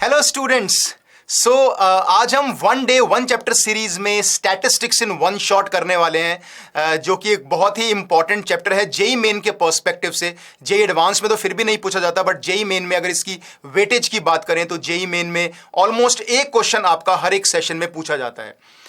Hello students. आज हम one day one chapter series में स्टैटिस्टिक्स इन वन शॉट करने वाले हैं, जो कि एक बहुत ही इंपॉर्टेंट चैप्टर है जेई मेन के पर्सपेक्टिव से। जेई एडवांस में तो फिर भी नहीं पूछा जाता, बट जेई मेन में अगर इसकी वेटेज की बात करें तो जेई मेन में ऑलमोस्ट एक क्वेश्चन आपका हर एक सेशन में पूछा जाता है।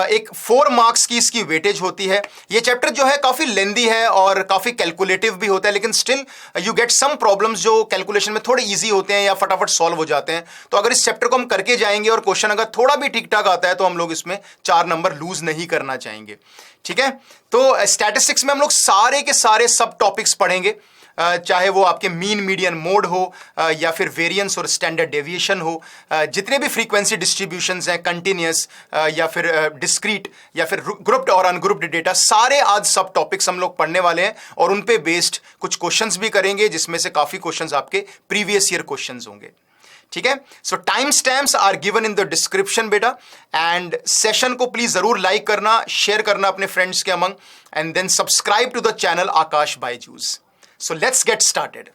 एक 4 मार्क्स की इसकी वेटेज होती है। ये चैप्टर जो है काफी लेंदी है और काफी कैलकुलेटिव भी होता है, लेकिन still you get some problems जो कैलकुलेशन में थोड़े इजी होते हैं या फटाफट सॉल्व हो जाते हैं। तो अगर इस चैप्टर को हम करके जाएंगे और क्वेश्चन अगर थोड़ा भी ठीक ठाक आता है तो हम लोग इसमें 4 नंबर लूज नहीं करना चाहेंगे। ठीक है, तो स्टैटिस्टिक्स में हम लोग सारे के सारे सब टॉपिक्स पढ़ेंगे, चाहे वो आपके मीन मीडियन मोड हो या फिर वेरिएंस और स्टैंडर्ड डेविएशन हो, जितने भी फ्रीक्वेंसी डिस्ट्रीब्यूशंस हैं, कंटिन्यूअस या फिर डिस्क्रीट या फिर ग्रुप्ड और अनग्रुप्ड डेटा, सारे आज सब टॉपिक्स हम लोग पढ़ने वाले हैं और उन पे बेस्ड कुछ क्वेश्चंस भी करेंगे, जिसमें से काफी क्वेश्चंस आपके प्रीवियस ईयर क्वेश्चंस होंगे। ठीक है, so time stamps are given in the description बेटा, एंड सेशन को प्लीज जरूर लाइक करना, शेयर करना अपने फ्रेंड्स के among, and then subscribe to the channel Aakash Byju's. So let's get started.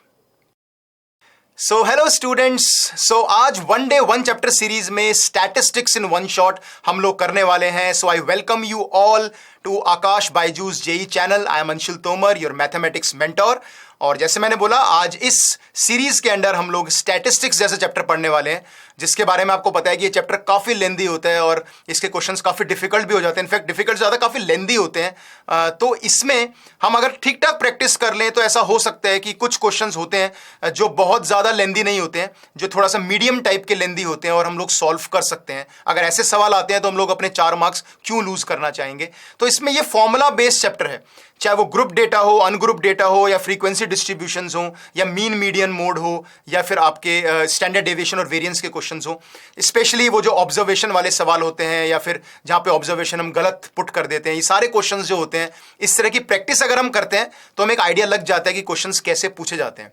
So hello students. So आज one day one chapter series में statistics in one shot हम लोग करने वाले हैं। So I welcome you all to Aakash Byju's JEE channel. I am Anshul Tomar, your mathematics mentor। और जैसे मैंने बोला, आज इस सीरीज के अंदर हम लोग स्टैटिस्टिक्स जैसे चैप्टर पढ़ने वाले हैं, जिसके बारे में आपको पता है कि ये चैप्टर काफी लेंदी होता है और इसके क्वेश्चंस काफी डिफिकल्ट भी हो जाते हैं। इनफैक्ट डिफिकल्ट ज्यादा काफी लेंदी होते हैं। तो इसमें हम अगर ठीक ठाक प्रैक्टिस कर लें तो ऐसा हो सकता है कि कुछ क्वेश्चंस होते हैं जो बहुत ज्यादा लेंदी नहीं होते हैं, जो थोड़ा सा मीडियम टाइप के लेंदी होते हैं और हम लोग सॉल्व कर सकते हैं। अगर ऐसे सवाल आते हैं तो हम लोग अपने 4 मार्क्स क्यों लूज करना चाहेंगे। तो इसमें ये फॉर्मूला बेस्ड चैप्टर है, चाहे वो ग्रुप डेटा हो, अनग्रुप डेटा हो, या फ्रीक्वेंसी डिस्ट्रीब्यूशंस हो, या मीन मीडियन मोड हो, या फिर आपके स्टैंडर्ड डेविएशन और वेरिएंस के क्वेश्चंस हो। स्पेशली वो जो ऑब्जर्वेशन वाले सवाल होते हैं, या फिर जहां पे ऑब्जर्वेशन हम गलत पुट कर देते हैं, ये सारे क्वेश्चंस जो होते हैं, इस तरह की प्रैक्टिस अगर हम करते हैं तो हमें एक आइडिया लग जाता है कि क्वेश्चंस कैसे पूछे जाते हैं।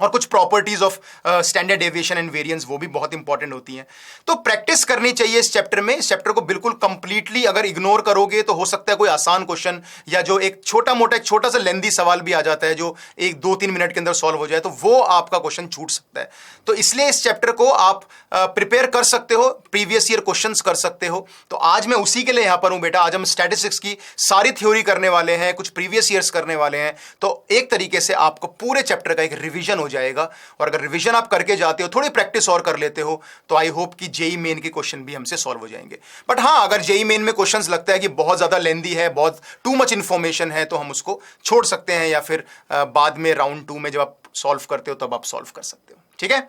और कुछ properties of standard deviation and variance वो भी बहुत इंपॉर्टेंट होती हैं। तो प्रैक्टिस करनी चाहिए इस चैप्टर में। इस चैप्टर को बिल्कुल कंप्लीटली अगर इग्नोर करोगे तो हो सकता है कोई आसान क्वेश्चन या जो एक छोटा सा लेंदी सवाल भी आ जाता है जो 1-2-3 मिनट के अंदर सॉल्व हो जाए, तो वो आपका क्वेश्चन छूट सकता है। तो इसलिए इस चैप्टर को आप प्रिपेयर कर सकते हो, प्रीवियस ईयर क्वेश्चंस कर सकते हो। तो आज मैं उसी के लिए यहां पर हूं बेटा। आज हम स्टैटिस्टिक्स की सारी थ्योरी करने वाले हैं, कुछ प्रीवियस ईयर्स करने वाले हैं। तो एक तरीके से आपको पूरे चैप्टर का एक रिवीजन हो जाएगा, और अगर रिवीजन आप करके जाते हो, थोड़ी प्रैक्टिस और कर लेते हो, तो आई होप कि जेई मेन के क्वेश्चन भी हमसे सॉल्व हो जाएंगे। बट हाँ, अगर जेई मेन में क्वेश्चंस लगता है कि बहुत ज्यादा लेंदी है, बहुत टू मच इंफॉर्मेशन है, तो हम उसको छोड़ सकते हैं, या फिर बाद में राउंड 2 में जब आप सॉल्व करते हो तब आप सॉल्व कर सकते हो। ठीक है,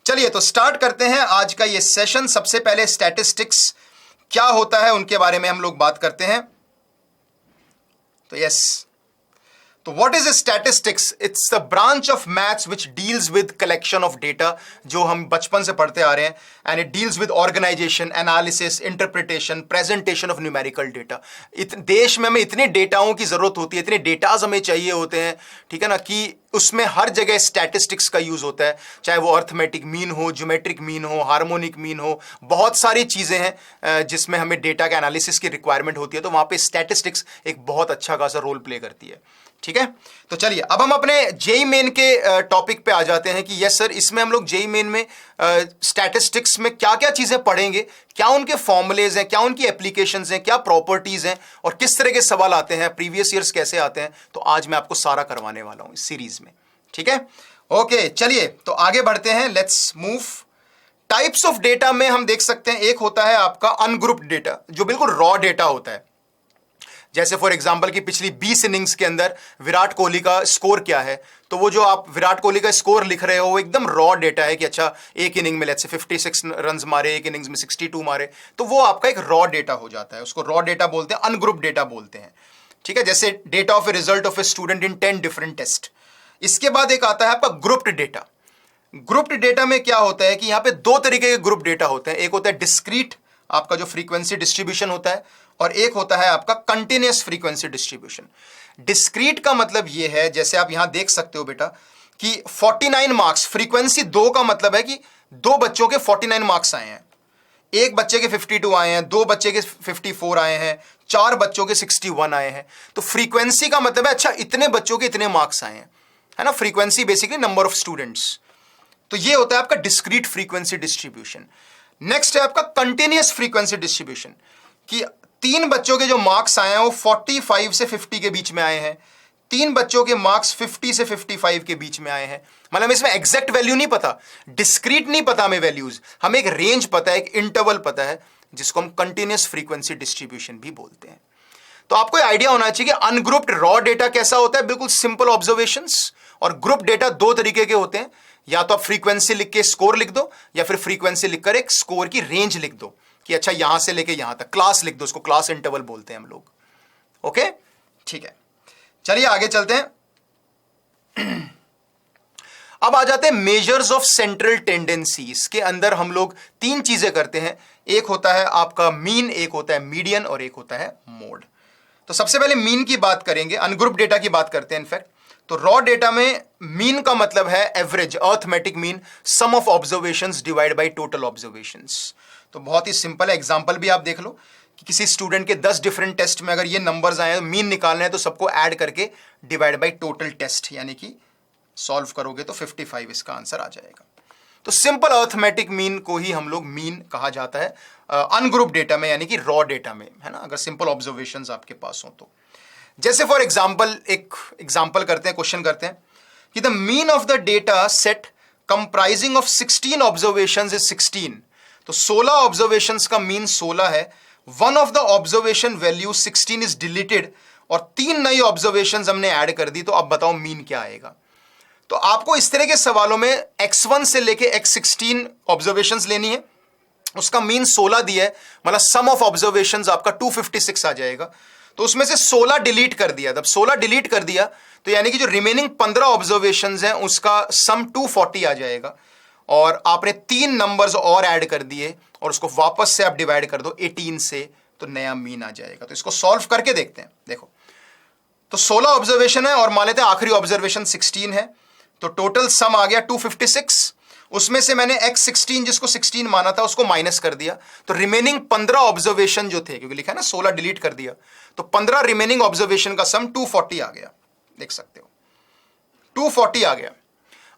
चलिए तो स्टार्ट करते हैं आज का ये सेशन। सबसे पहले स्टैटिस्टिक्स क्या होता है उनके बारे में हम लोग बात करते हैं। तो यस, तो what is statistics? It's the branch of maths which deals with collection of data, जो हम बचपन से पढ़ते आ रहे हैं। And it deals with organisation, analysis, interpretation, presentation of numerical data. देश में हमें इतने डेटाओं की जरूरत होती है, इतने डेटाज हमें चाहिए होते हैं, ठीक है ना, कि उसमें हर जगह स्टैटिस्टिक्स का यूज होता है। चाहे वो अर्थमेटिक मीन हो, ज्योमेट्रिक मीन हो, हार्मोनिक मीन हो, बहुत सारी चीजें हैं जिसमें हमें डेटा के एनालिसिस की रिक्वायरमेंट होती है। तो वहां पे स्टैटिस्टिक्स एक बहुत अच्छा खासा रोल प्ले करती है। ठीक है, तो चलिए अब हम अपने जेई मेन के टॉपिक पे आ जाते हैं कि यस सर, इसमें हम लोग जेई मेन में स्टैटिस्टिक्स में क्या क्या चीजें पढ़ेंगे, क्या उनके फॉर्मूलेज हैं, क्या उनकी एप्लीकेशंस हैं, क्या प्रॉपर्टीज हैं, और किस तरह के सवाल आते हैं, प्रीवियस ईयर्स कैसे आते हैं। तो आज मैं आपको सारा करवाने वाला हूं इस सीरीज में। ठीक है, ओके, चलिए तो आगे बढ़ते हैं, let's move. Types of data में हम देख सकते हैं, एक होता है आपका अनग्रुप्ड डेटा, जो बिल्कुल रॉ डेटा होता है। जैसे फॉर एग्जांपल कि पिछली 20 इनिंग्स के अंदर विराट कोहली का स्कोर क्या है, तो वो जो आप विराट कोहली का स्कोर लिख रहे हो वो एकदम रॉ डेटा है कि अच्छा एक इनिंग में लेट्स से 56 रन्स मारे, एक इनिंग्स में 62 मारे, तो वो आपका एक रॉ डेटा हो जाता है। उसको रॉ डेटा बोलते हैं, अनग्रुप डेटा बोलते हैं। ठीक है, जैसे data of a result of a student in 10 different test. इसके बाद एक आता है आपका ग्रुप्ड डेटा। ग्रुप्ड डेटा में क्या होता है कि यहां पे 2 तरीके के ग्रुप डेटा होते हैं। एक होता है डिस्क्रीट, आपका जो फ्रीक्वेंसी डिस्ट्रीब्यूशन होता है, और एक होता है आपका कंटिन्यूअस फ्रीक्वेंसी डिस्ट्रीब्यूशन। डिस्क्रीट का मतलब यह है, जैसे आप यहां देख सकते हो बेटा, कि 49 मार्क्स, फ्रीक्वेंसी 2 का मतलब है कि 2 बच्चों के 49 मार्क्स आए हैं, एक बच्चे के 52 आए हैं, 2 बच्चे के 54 आए हैं, 4 बच्चों के 61 आए हैं। तो फ्रीक्वेंसी का मतलब है अच्छा इतने बच्चों के इतने मार्क्स आए हैं, है ना। Frequency basically number of students. तो ये होता है आपका डिस्क्रीट फ्रीक्वेंसी डिस्ट्रीब्यूशन। नेक्स्ट है आपका कंटिन्यूअस फ्रीक्वेंसी डिस्ट्रीब्यूशन, कि 3 बच्चों के जो मार्क्स आए हैं वो 45 से 50 के बीच में आए हैं, 3 बच्चों के मार्क्स 50 से 55 के बीच में आए हैं। मतलब इसमें एग्जैक्ट वैल्यू नहीं पता, डिस्क्रीट नहीं पता हमें वैल्यूज, हमें एक रेंज पता है, एक इंटरवल पता है, जिसको हम कंटिन्यूअस फ्रीक्वेंसी डिस्ट्रीब्यूशन भी बोलते हैं। तो आपको आइडिया होना चाहिए कि अनग्रुप्ड रॉ डेटा कैसा होता है, बिल्कुल सिंपल ऑब्जर्वेशंस। और ग्रुप डेटा 2 तरीके के होते हैं, या तो आप फ्रीक्वेंसी लिख के स्कोर लिख दो, या फिर फ्रीक्वेंसी लिखकर एक स्कोर की रेंज लिख दो कि अच्छा यहां से लेके यहां तक, क्लास लिख दो, उसको क्लास इंटरवल बोलते हैं हम लोग। ओके, ठीक है, चलिए आगे चलते हैं। अब आ जाते हैं मेजर्स ऑफ सेंट्रल टेंडेंसीज के अंदर हम लोग 3 चीजें करते हैं, एक होता है आपका मीन, एक होता है मीडियन और एक होता है मोड। तो सबसे पहले मीन की बात करेंगे, अनग्रुप डेटा की बात करते हैं इनफैक्ट। तो रॉ डेटा में मीन का मतलब है average, arithmetic mean, sum of observations divide by total observations. तो बहुत ही सिंपल है, एग्जांपल भी आप देख लो कि किसी स्टूडेंट के 10 डिफरेंट टेस्ट में अगर ये नंबर्स आए, मीन निकालने हैं तो सबको ऐड करके डिवाइड बाय टोटल टेस्ट, यानी कि सॉल्व करोगे तो 55 इसका आंसर आ जाएगा। तो सिंपल अर्थमेटिक मीन को ही हम लोग मीन कहा जाता है अनग्रुप डेटा में, यानी कि रॉ डेटा में, है ना, अगर सिंपल ऑब्जर्वेशंस आपके पास हो तो। जैसे फॉर एग्जांपल, एक एग्जांपल करते हैं, क्वेश्चन करते हैं कि the mean of the data set comprising of 16 observations is 16। तो 16 ऑब्जर्वेशंस का मीन 16 है। One of the observation value 16 is deleted, और 3 नई ऑब्जर्वेशंस हमने ऐड कर दी, तो अब बताओ मीन क्या आएगा। तो आपको इस तरह के सवालों में x1 से लेके x16 ऑब्जर्वेशंस लेनी है, उसका मीन 16 दिया है, मतलब सम ऑफ ऑब्जर्वेशंस आपका 256 आ जाएगा। तो उसमें से 16 डिलीट कर दिया, जब 16 डिलीट कर दिया तो यानी कि जो रिमेनिंग 15 ऑब्जर्वेशंस हैं उसका सम 240 आ जाएगा, और आपने 3 नंबर्स और ऐड कर दिए और उसको वापस से आप डिवाइड कर दो 18 से, तो नया मीन आ जाएगा। तो इसको सॉल्व करके देखते हैं। देखो, तो 16 ऑब्जर्वेशन है और मान लेते हैं आखिरी ऑब्जर्वेशन 16 है, तो टोटल सम आ गया 256। उसमें से मैंने x16 जिसको 16 माना था उसको माइनस कर दिया, तो रिमेनिंग 15 ऑब्जर्वेशन जो थे, क्योंकि लिखा है ना 16 डिलीट कर दिया, तो 15 रिमेनिंग ऑब्जर्वेशन का सम 240 आ गया। देख सकते हो 240 आ गया।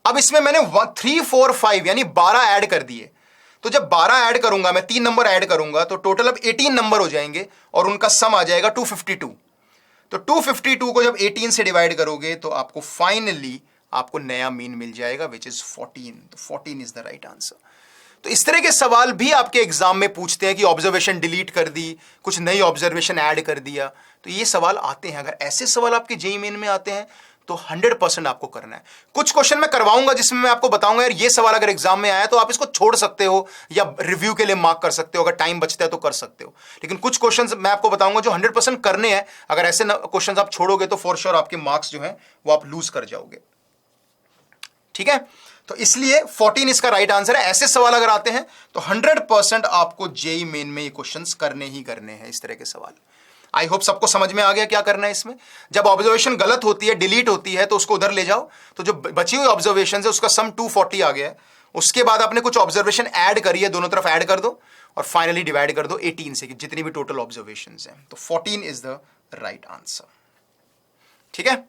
अब इसमें मैंने 3 4 5 यानी 12 ऐड कर दिए, तो जब 12 ऐड करूंगा मैं, 3 नंबर ऐड करूंगा, तो टोटल अब 18 नंबर हो जाएंगे और उनका सम आ जाएगा 252। तो 252 को जब 18 से डिवाइड करोगे तो आपको फाइनली आपको नया मीन मिल जाएगा, विच इज 14। तो 14 इज द राइट आंसर। तो इस तरह के सवाल भी आपके एग्जाम में पूछते हैं कि ऑब्जर्वेशन डिलीट कर दी, कुछ नई ऑब्जर्वेशन ऐड कर दिया, तो ये सवाल आते हैं। अगर ऐसे सवाल आपके जेईई मेन में आते हैं तो 100% आपको करना है। कुछ क्वेश्चन मैं करवाऊंगा जिसमें मैं आपको बताऊंगा यार ये सवाल अगर एग्जाम में आया तो आप इसको छोड़ सकते हो या रिव्यू के लिए मार्क कर सकते हो, अगर टाइम बचता है तो कर सकते हो। लेकिन कुछ क्वेश्चंस मैं आपको बताऊंगा जो 100% करने हैं। अगर ऐसे क्वेश्चंस आप छोड़ोगे तो फॉर श्योर आपके मार्क्स जो हैं वो आप लूज कर जाओगे। ठीक है, तो इसलिए 14 इसका राइट आंसर है। ऐसे सवाल अगर आते हैं तो 100% आपको जेईई मेन में ये क्वेश्चंस करने ही करने हैं, इस तरह के सवाल। आई होप सबको समझ में आ गया क्या करना है इसमें। जब ऑब्जर्वेशन गलत होती है, डिलीट होती है, तो उसको उधर ले जाओ, तो जो बची हुई ऑब्जर्वेशन है उसका सम 240 आ गया है। उसके बाद आपने कुछ ऑब्जर्वेशन ऐड करी है, दोनों तरफ ऐड कर दो और फाइनली डिवाइड कर दो 18 से, जितनी भी टोटल ऑब्जर्वेशन हैं। तो 14 इज द राइट आंसर। ठीक है,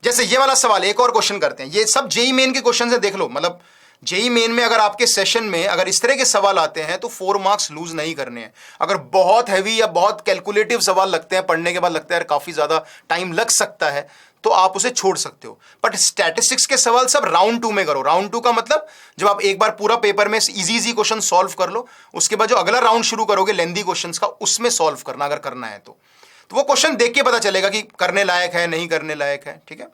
जैसे ये वाला सवाल, एक और क्वेश्चन करते हैं। ये सब जेईई मेन के क्वेश्चन है, देख लो। मतलब जेईई मेन में अगर आपके सेशन में अगर इस तरह के सवाल आते हैं तो 4 मार्क्स लूज नहीं करने हैं। अगर बहुत हैवी या बहुत कैलकुलेटिव सवाल लगते हैं, पढ़ने के बाद लगता है काफी ज्यादा टाइम लग सकता है, तो आप उसे छोड़ सकते हो। बट स्टैटिस्टिक्स के सवाल सब राउंड 2 में करो। राउंड 2 का मतलब जब आप एक बार पूरा पेपर में इजी क्वेश्चन सॉल्व कर लो, उसके बाद जो अगला राउंड शुरू करोगे लेंदी क्वेश्चन का, उसमें सॉल्व करना अगर करना है तो वो क्वेश्चन देख के पता चलेगा कि करने लायक है नहीं करने लायक है। ठीक है,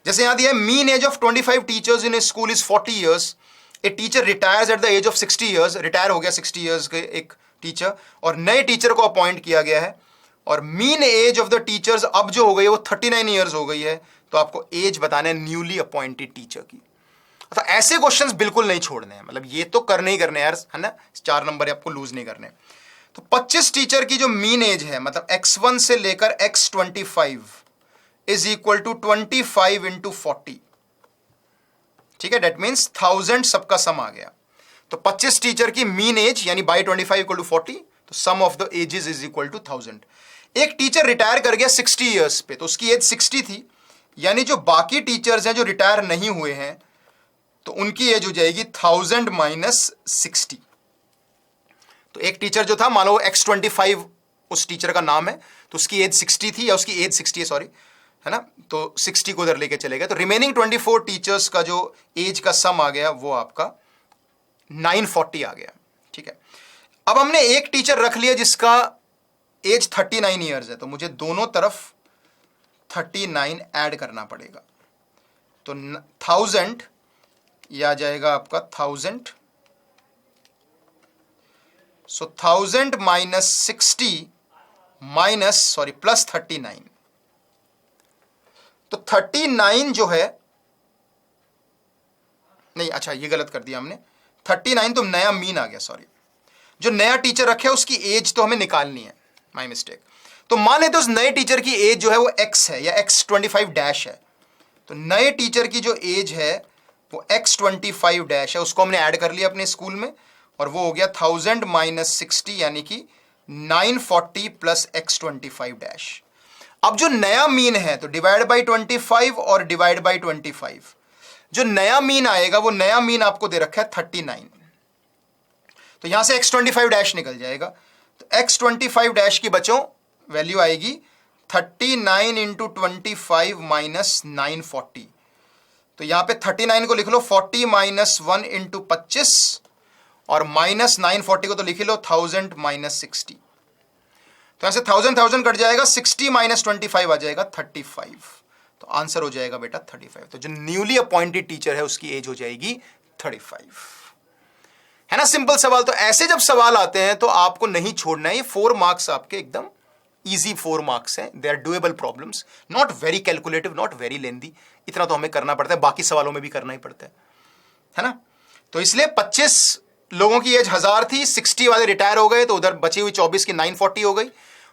जैसे यहां दिया है mean age of 25 teachers in a school is 40 years. A teacher retires at the age of 60 years. Retire हो गया 60 ईयर्स के एक टीचर, और नए टीचर को अपॉइंट किया गया है, और mean age of the teachers अब जो हो गई है वो 39 ईयर्स हो गई है। तो आपको एज बताना है न्यूली अपॉइंटेड टीचर की। तो ऐसे क्वेश्चंस बिल्कुल नहीं छोड़ने हैं, मतलब ये तो करने ही करने यार, है ना, 4 नंबर आपको लूज नहीं करने। तो 25 टीचर की जो मीन एज है, मतलब x1 से लेकर x25 is equal to 25 into 40। ठीक है, डेट मीन्स 1000 सबका सम आ गया। तो 25 टीचर की मीन एज यानी बाई 25 इक्वल टू 40, तो sum of the ages is equal to 1000। एक टीचर रिटायर कर गया 60 ईयर्स पे, तो उसकी एज 60 थी, यानी जो बाकी टीचर्स हैं जो रिटायर नहीं हुए हैं, तो तो उनकी एज हो जाएगी 1000 माइनस 60। तो एक टीचर जो था, मान लो X25 उस टीचर का नाम है, तो उसकी एज 60 थी, या उसकी एज 60 है, सॉरी, है ना, तो 60 को उधर लेके चले गए, तो रिमेनिंग 24 टीचर्स का जो एज का सम आ गया वो आपका 940 आ गया। ठीक है, अब हमने एक टीचर रख लिया जिसका एज 39 ईयर्स है, तो मुझे दोनों तरफ 39 ऐड करना पड़ेगा। तो 1000 यह आ जाएगा आपका 1000, सो 1000 माइनस 60 माइनस सॉरी प्लस 39। तो 39 जो है, नहीं अच्छा ये गलत कर दिया हमने, 39 तो नया मीन आ गया, सॉरी, जो नया टीचर रखे उसकी एज तो हमें निकालनी है, माय मिस्टेक। तो मान लेते उस नए टीचर की एज जो है वो x है या X25 डैश है, तो नए टीचर की जो एज है वो X25 डैश है, उसको हमने ऐड कर लिया अपने स्कूल में, और वो हो गया 1000 माइनस 60 यानी कि 940 प्लस X25 डैश। अब जो नया मीन है तो डिवाइड बाई 25 और डिवाइड बाई 25, जो नया मीन आएगा वो नया मीन आपको दे रखा है 39, तो यहां से X25 डैश निकल जाएगा, तो X25 डैश की बच्चों वैल्यू आएगी 39 इंटू 25 माइनस 940। तो यहां पे 39 को लिख लो 40 माइनस 1 इंटू 25, और माइनस 940 को तो लिख लो 1000 माइनस 60। तो यहां से 1000 कट जाएगा, 60 माइनस 25 आ जाएगा 35। तो आंसर हो जाएगा बेटा 35। तो जो न्यूली अपॉइंटेड टीचर है उसकी एज हो जाएगी 35, है ना, सिंपल सवाल। तो ऐसे जब सवाल आते हैं तो आपको नहीं छोड़ना है, ये 4 मार्क्स आपके एकदम इजी 4 मार्क्स हैं, they are doable problems, not very calculative, not very lengthy, इतना तो हमें करना पड़ता है, बाकी सवालों में भी करना ही पड़ता है ना। तो इसलिए 25 लोगों की एज 1000 थी, 60 वाले रिटायर हो गए, तो उधर बची हुई 24 की 940 हो गई,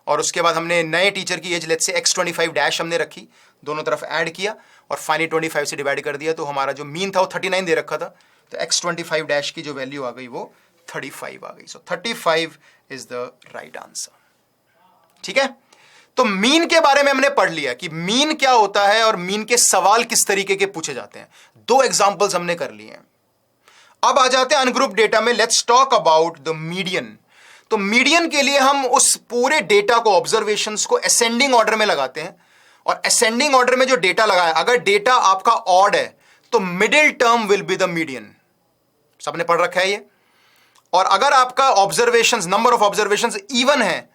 और उसके बाद हमने नए टीचर की as let's say X25 dash हमने रखी, दोनों तरफ ऐड किया और फाइनली 25 से डिवाइड कर दिया, तो हमारा जो मीन था वो 39 दे रखा था, तो X25 डैश की जो वैल्यू आ गई वो 35 आ गई। सो 35 इज द राइट आंसर। ठीक है, तो मीन के बारे में हमने पढ़ लिया कि मीन क्या होता है और मीन के सवाल किस तरीके के पूछे जाते हैं, 2 एग्जांपल्स हमने कर लिए हैं। अब आ जाते हैं अनग्रुप डेटा में, let's talk about the median. तो मीडियन के लिए हम उस पूरे डेटा को, ऑब्जर्वेशंस को असेंडिंग ऑर्डर में लगाते हैं, और असेंडिंग ऑर्डर में जो डेटा लगाया, अगर डेटा आपका ऑड है तो middle term will be the median, सबने पढ़ रखा है ये। और अगर आपका observations, number of observations even है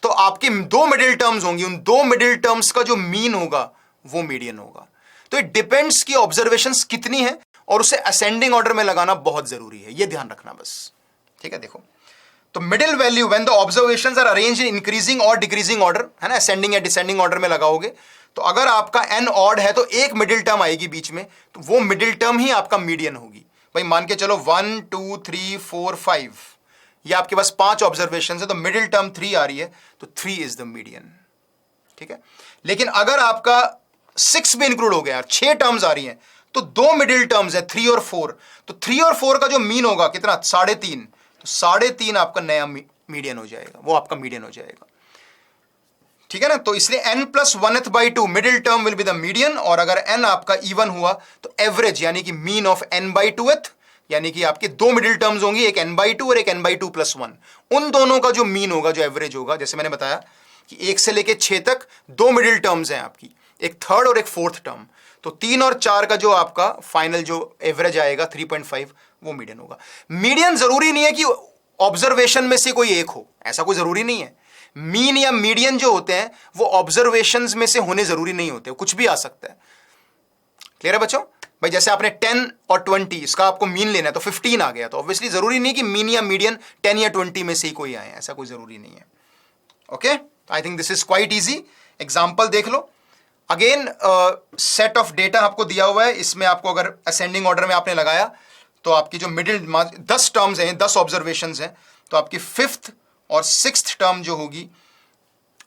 तो आपकी 2 मिडिल टर्म्स होंगी, उन 2 मिडिल टर्म्स का जो मीन होगा वो मीडियन होगा। तो इट डिपेंड्स कि ऑब्जर्वेशंस कितनी है, और उसे असेंडिंग ऑर्डर में लगाना बहुत जरूरी है, ये ध्यान रखना बस। ठीक है, देखो, तो middle value when the observations are arranged in increasing और डिक्रीजिंग ऑर्डर, है ना, असेंडिंग या डिसेंडिंग ऑर्डर में लगाओगे, तो अगर आपका n ऑड है तो एक मिडिल टर्म आएगी बीच में, तो वो मिडिल टर्म ही आपका मीडियन होगी। भाई मान के चलो 1 2 3 4 5, ये आपके पास 5 ऑब्जर्वेशन है, तो मिडिल टर्म 3 आ रही है, तो 3 इज द मीडियन। ठीक है, लेकिन अगर आपका 6 भी इंक्लूड हो गया, 6 टर्म्स आ रही हैं, तो 2 मिडिल टर्म्स है 3 और 4, तो 3 और 4 का जो मीन होगा कितना, 3.5, तो 3.5 आपका नया मीडियन हो जाएगा, वो आपका मीडियन हो जाएगा। ठीक है ना, तो इसलिए n plus 1/2 middle term will be the median, और अगर n आपका इवन हुआ तो एवरेज यानी कि मीन ऑफ n/2th, यानी कि आपके 2 मिडिल टर्म्स होंगी, एक n/2 और एक n/2 + 1, उन दोनों का जो मीन होगा, जो एवरेज होगा, जैसे मैंने बताया कि 1 से लेके 6 तक 2 मिडिल टर्म्स हैं आपकी, एक थर्ड और एक फोर्थ टर्म, तो 3 और 4 का जो आपका फाइनल जो एवरेज आएगा 3.5, वो मीडियन होगा। मीडियन जरूरी नहीं है कि ऑब्जर्वेशन में से कोई एक हो, ऐसा कोई जरूरी नहीं है। मीन या मीडियन जो होते हैं वो ऑब्जर्वेशंस में से होने जरूरी नहीं होते, कुछ भी आ सकता है। क्लियर है बच्चों? भाई जैसे आपने 10 और 20 इसका आपको मीन लेना है, तो 15 आ गया, तो ऑब्वियसली जरूरी नहीं कि मीन या मीडियन 10 या 20 में से ही कोई आए, ऐसा कोई जरूरी नहीं है। Okay, I think this is quite easy. Example देख लो। अगेन सेट ऑफ डेटा आपको दिया हुआ है, इसमें आपको अगर असेंडिंग ऑर्डर में आपने लगाया तो आपकी जो मिडिल 10 टर्म्स हैं, 10 ऑब्जर्वेशंस हैं, तो आपकी 5th और 6th टर्म जो होगी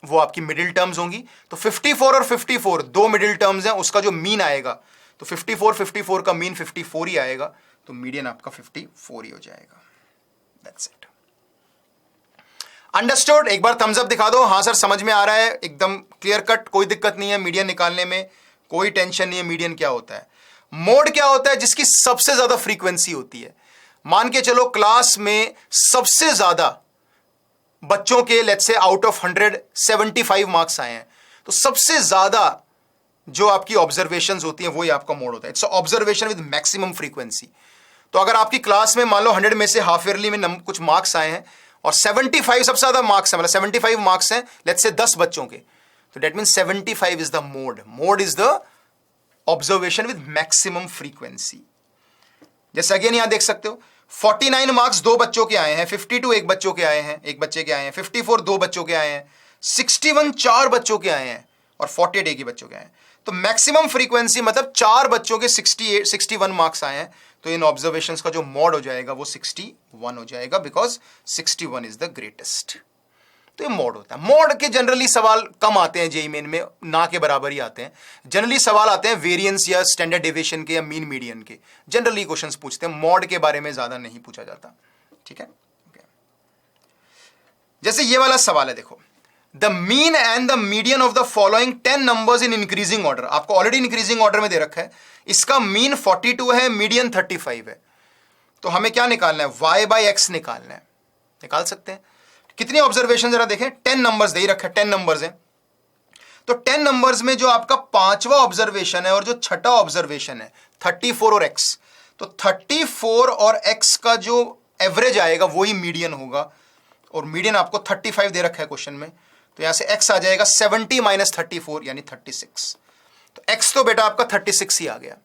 वो आपकी मिडिल टर्म्स होंगी। तो 54 और 54 2 मिडिल टर्म्स हैं, उसका जो मीन आएगा तो 54 का मीन 54 ही आएगा, तो मीडियन आपका 54 ही हो जाएगा। That's it. अंडरस्टूड? एक बार थम्स अप दिखा दो। हाँ सर समझ में आ रहा है, एकदम क्लियर कट, कोई दिक्कत नहीं है मीडियन निकालने में, कोई टेंशन नहीं है मीडियन क्या होता है। मोड क्या होता है? जिसकी सबसे ज्यादा फ्रीक्वेंसी होती है। मान के चलो क्लास में सबसे ज्यादा बच्चों के let's say out of 100 75 marks आए हैं, तो सबसे ज्यादा जो आपकी ऑब्जर्वेशंस होती हैं वही आपका मोड होता है। It's observation with maximum frequency. तो अगर आपकी क्लास में मान लो 100 में से हाफ ईयरली में कुछ मार्क्स आए हैं और 75 सबसे ज्यादा मार्क्स है, मतलब 75 मार्क्स हैं लेट्स से 10 बच्चों के, तो that means 75 is the mode. Mode is the observation with maximum frequency. जैसे अगेन यहां देख सकते हो 49 मार्क्स 2 बच्चों के आए हैं, 52 एक बच्चों के आए हैं, एक बच्चे के आए हैं, 54 2 बच्चों के आए हैं, 61 4 बच्चों के आए हैं और 48 एक ही बच्चों के आए हैं। तो मैक्सिमम फ्रीक्वेंसी मतलब 4 बच्चों के 68 61 मार्क्स आए हैं, तो इन ऑब्जर्वेशंस का जो मॉड हो जाएगा वो 61 हो जाएगा, बिकॉज 61 इज द ग्रेटेस्ट। तो ये मॉड होता है। मॉड के जनरली सवाल कम आते हैं जेईई मेन में, ना के बराबर ही आते हैं। जनरली सवाल आते हैं वेरिएंस या स्टैंडर्ड डेविएशन के या मीन मीडियन के, जनरली क्वेश्चंस पूछते हैं। मॉड के बारे में ज्यादा नहीं पूछा जाता, ठीक है। जैसे ये वाला सवाल है, देखो, the mean and the median of the following 10 numbers in increasing order. आपको ऑलरेडी इंक्रीजिंग ऑर्डर में दे रखा है। इसका मीन 42 है, मीडियन 35 है। तो हमें क्या निकालना है? y बाई एक्स निकालना है। निकाल सकते हैं। कितनी ऑब्जर्वेशन जरा देखें, 10 नंबर्स दे ही रखा है, 10 नंबर्स हैं। तो 10 नंबर्स में जो आपका 5वां ऑब्जर्वेशन है और जो छठा ऑब्जर्वेशन है 34 और x, तो 34 और x का जो एवरेज आएगा वही मीडियन होगा, और मीडियन आपको 35 दे रखा है क्वेश्चन में। तो यहां से x आ जाएगा 70 माइनस 34 यानी 36। तो x तो बेटा आपका 36 ही आ गया।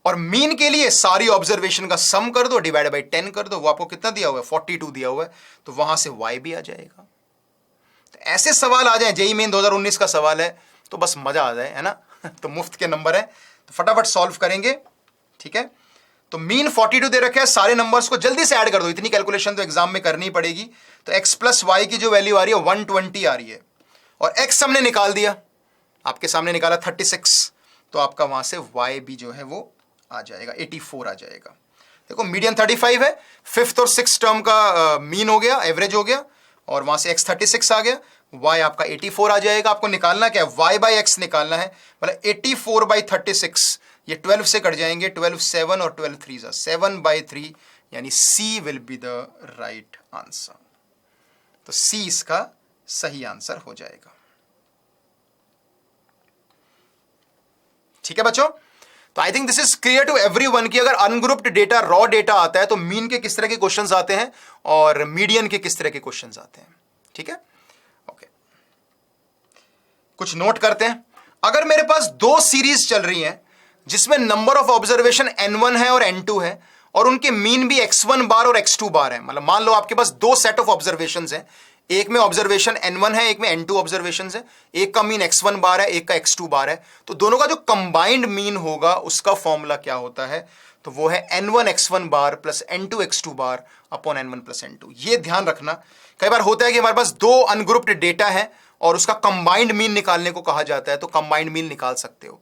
और मीन के लिए सारी ऑब्जर्वेशन का सम कर दो, डिवाइड बाई 10 कर दो, वो आपको कितना दिया हुआ है? 42 दिया हुआ है। तो वहां से y भी आ जाएगा। तो ऐसे सवाल आ जाए, जेईई मेन 2019 का सवाल है तो बस मजा आ जाए, है ना। तो मुफ्त के नंबर है, तो फटाफट सॉल्व करेंगे, ठीक है। तो मीन 42 दे रखे हैं, सारे नंबर्स को जल्दी से ऐड कर दो, इतनी कैलकुलेशन तो एग्जाम में करनी पड़ेगी। तो x प्लस वाई की जो वैल्यू आ रही है 120 आ रही है, और x हमने निकाल दिया, आपके सामने निकाला 36, तो आपका वहां से y भी जो है वो आ जाएगा 84 आ जाएगा। देखो मीडियन 35 है, 5th और 6th टर्म का मीन हो गया, एवरेज हो गया, और वहां से x 36 आ गया, y आपका 84 आ जाएगा। आपको निकालना क्या है? y बाई एक्स निकालना है, मतलब 84 बाई 36, ये 12 से कट जाएंगे, 12 7 और 12 3 7 बाई 3, यानी C will be the right answer. तो C इसका सही आंसर हो जाएगा, ठीक है बच्चों। तो I think this is clear to everyone कि अगर अनग्रुप्ड डेटा, रॉ डेटा आता है तो मीन के किस तरह के क्वेश्चंस आते हैं और मीडियन के किस तरह के क्वेश्चंस आते हैं, ठीक है। ओके, कुछ नोट करते हैं। अगर मेरे पास 2 सीरीज चल रही हैं जिसमें नंबर ऑफ ऑब्जर्वेशन n1 है और n2 है, और उनके मीन भी x1 बार और x2 बार है, मतलब मान लो आपके पास 2 सेट ऑफ ऑब्जर्वेशंस हैं, एक में ऑब्जर्वेशन n1 है, एक में n2 ऑब्जर्वेशंस है, एक का मीन x1 बार है, एक का x2 बार है, तो दोनों का जो कंबाइंड मीन होगा उसका फॉर्मूला क्या होता है? तो वो है n1 x1 bar plus n2 x2 bar upon n1 plus n2। ये ध्यान रखना, कई बार होता है कि हमारे पास 2 अनग्रुप्ड डेटा है और उसका कंबाइंड मीन निकालने को कहा जाता है, तो कंबाइंड मीन निकाल सकते हो,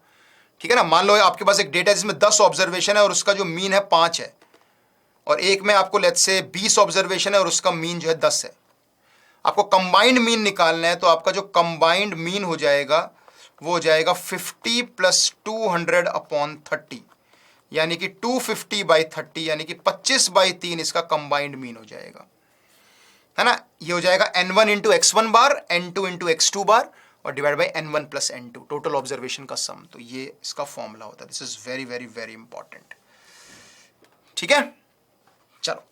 ठीक है ना। मान लो आपके पास एक डेटा है जिसमें 10 ऑब्जर्वेशन है और उसका जो मीन है 5 है, और एक में आपको लेट्स से 20 ऑब्जर्वेशन है और उसका मीन जो है 10 है। आपको कंबाइंड मीन निकालना है, तो आपका जो कंबाइंड मीन हो जाएगा वो हो जाएगा 50 प्लस 200 अपॉन 30, यानी कि 250 बाई 30, यानी कि 25 बाई 3 इसका कंबाइंड मीन हो जाएगा, है ना। ये हो जाएगा n1 इंटू x1 बार, n2 इंटू x2 बार, और divide by n1 plus n2, total observation का सम। तो ये इसका फॉर्मूला होता है। This is very very very important, ठीक है। चलो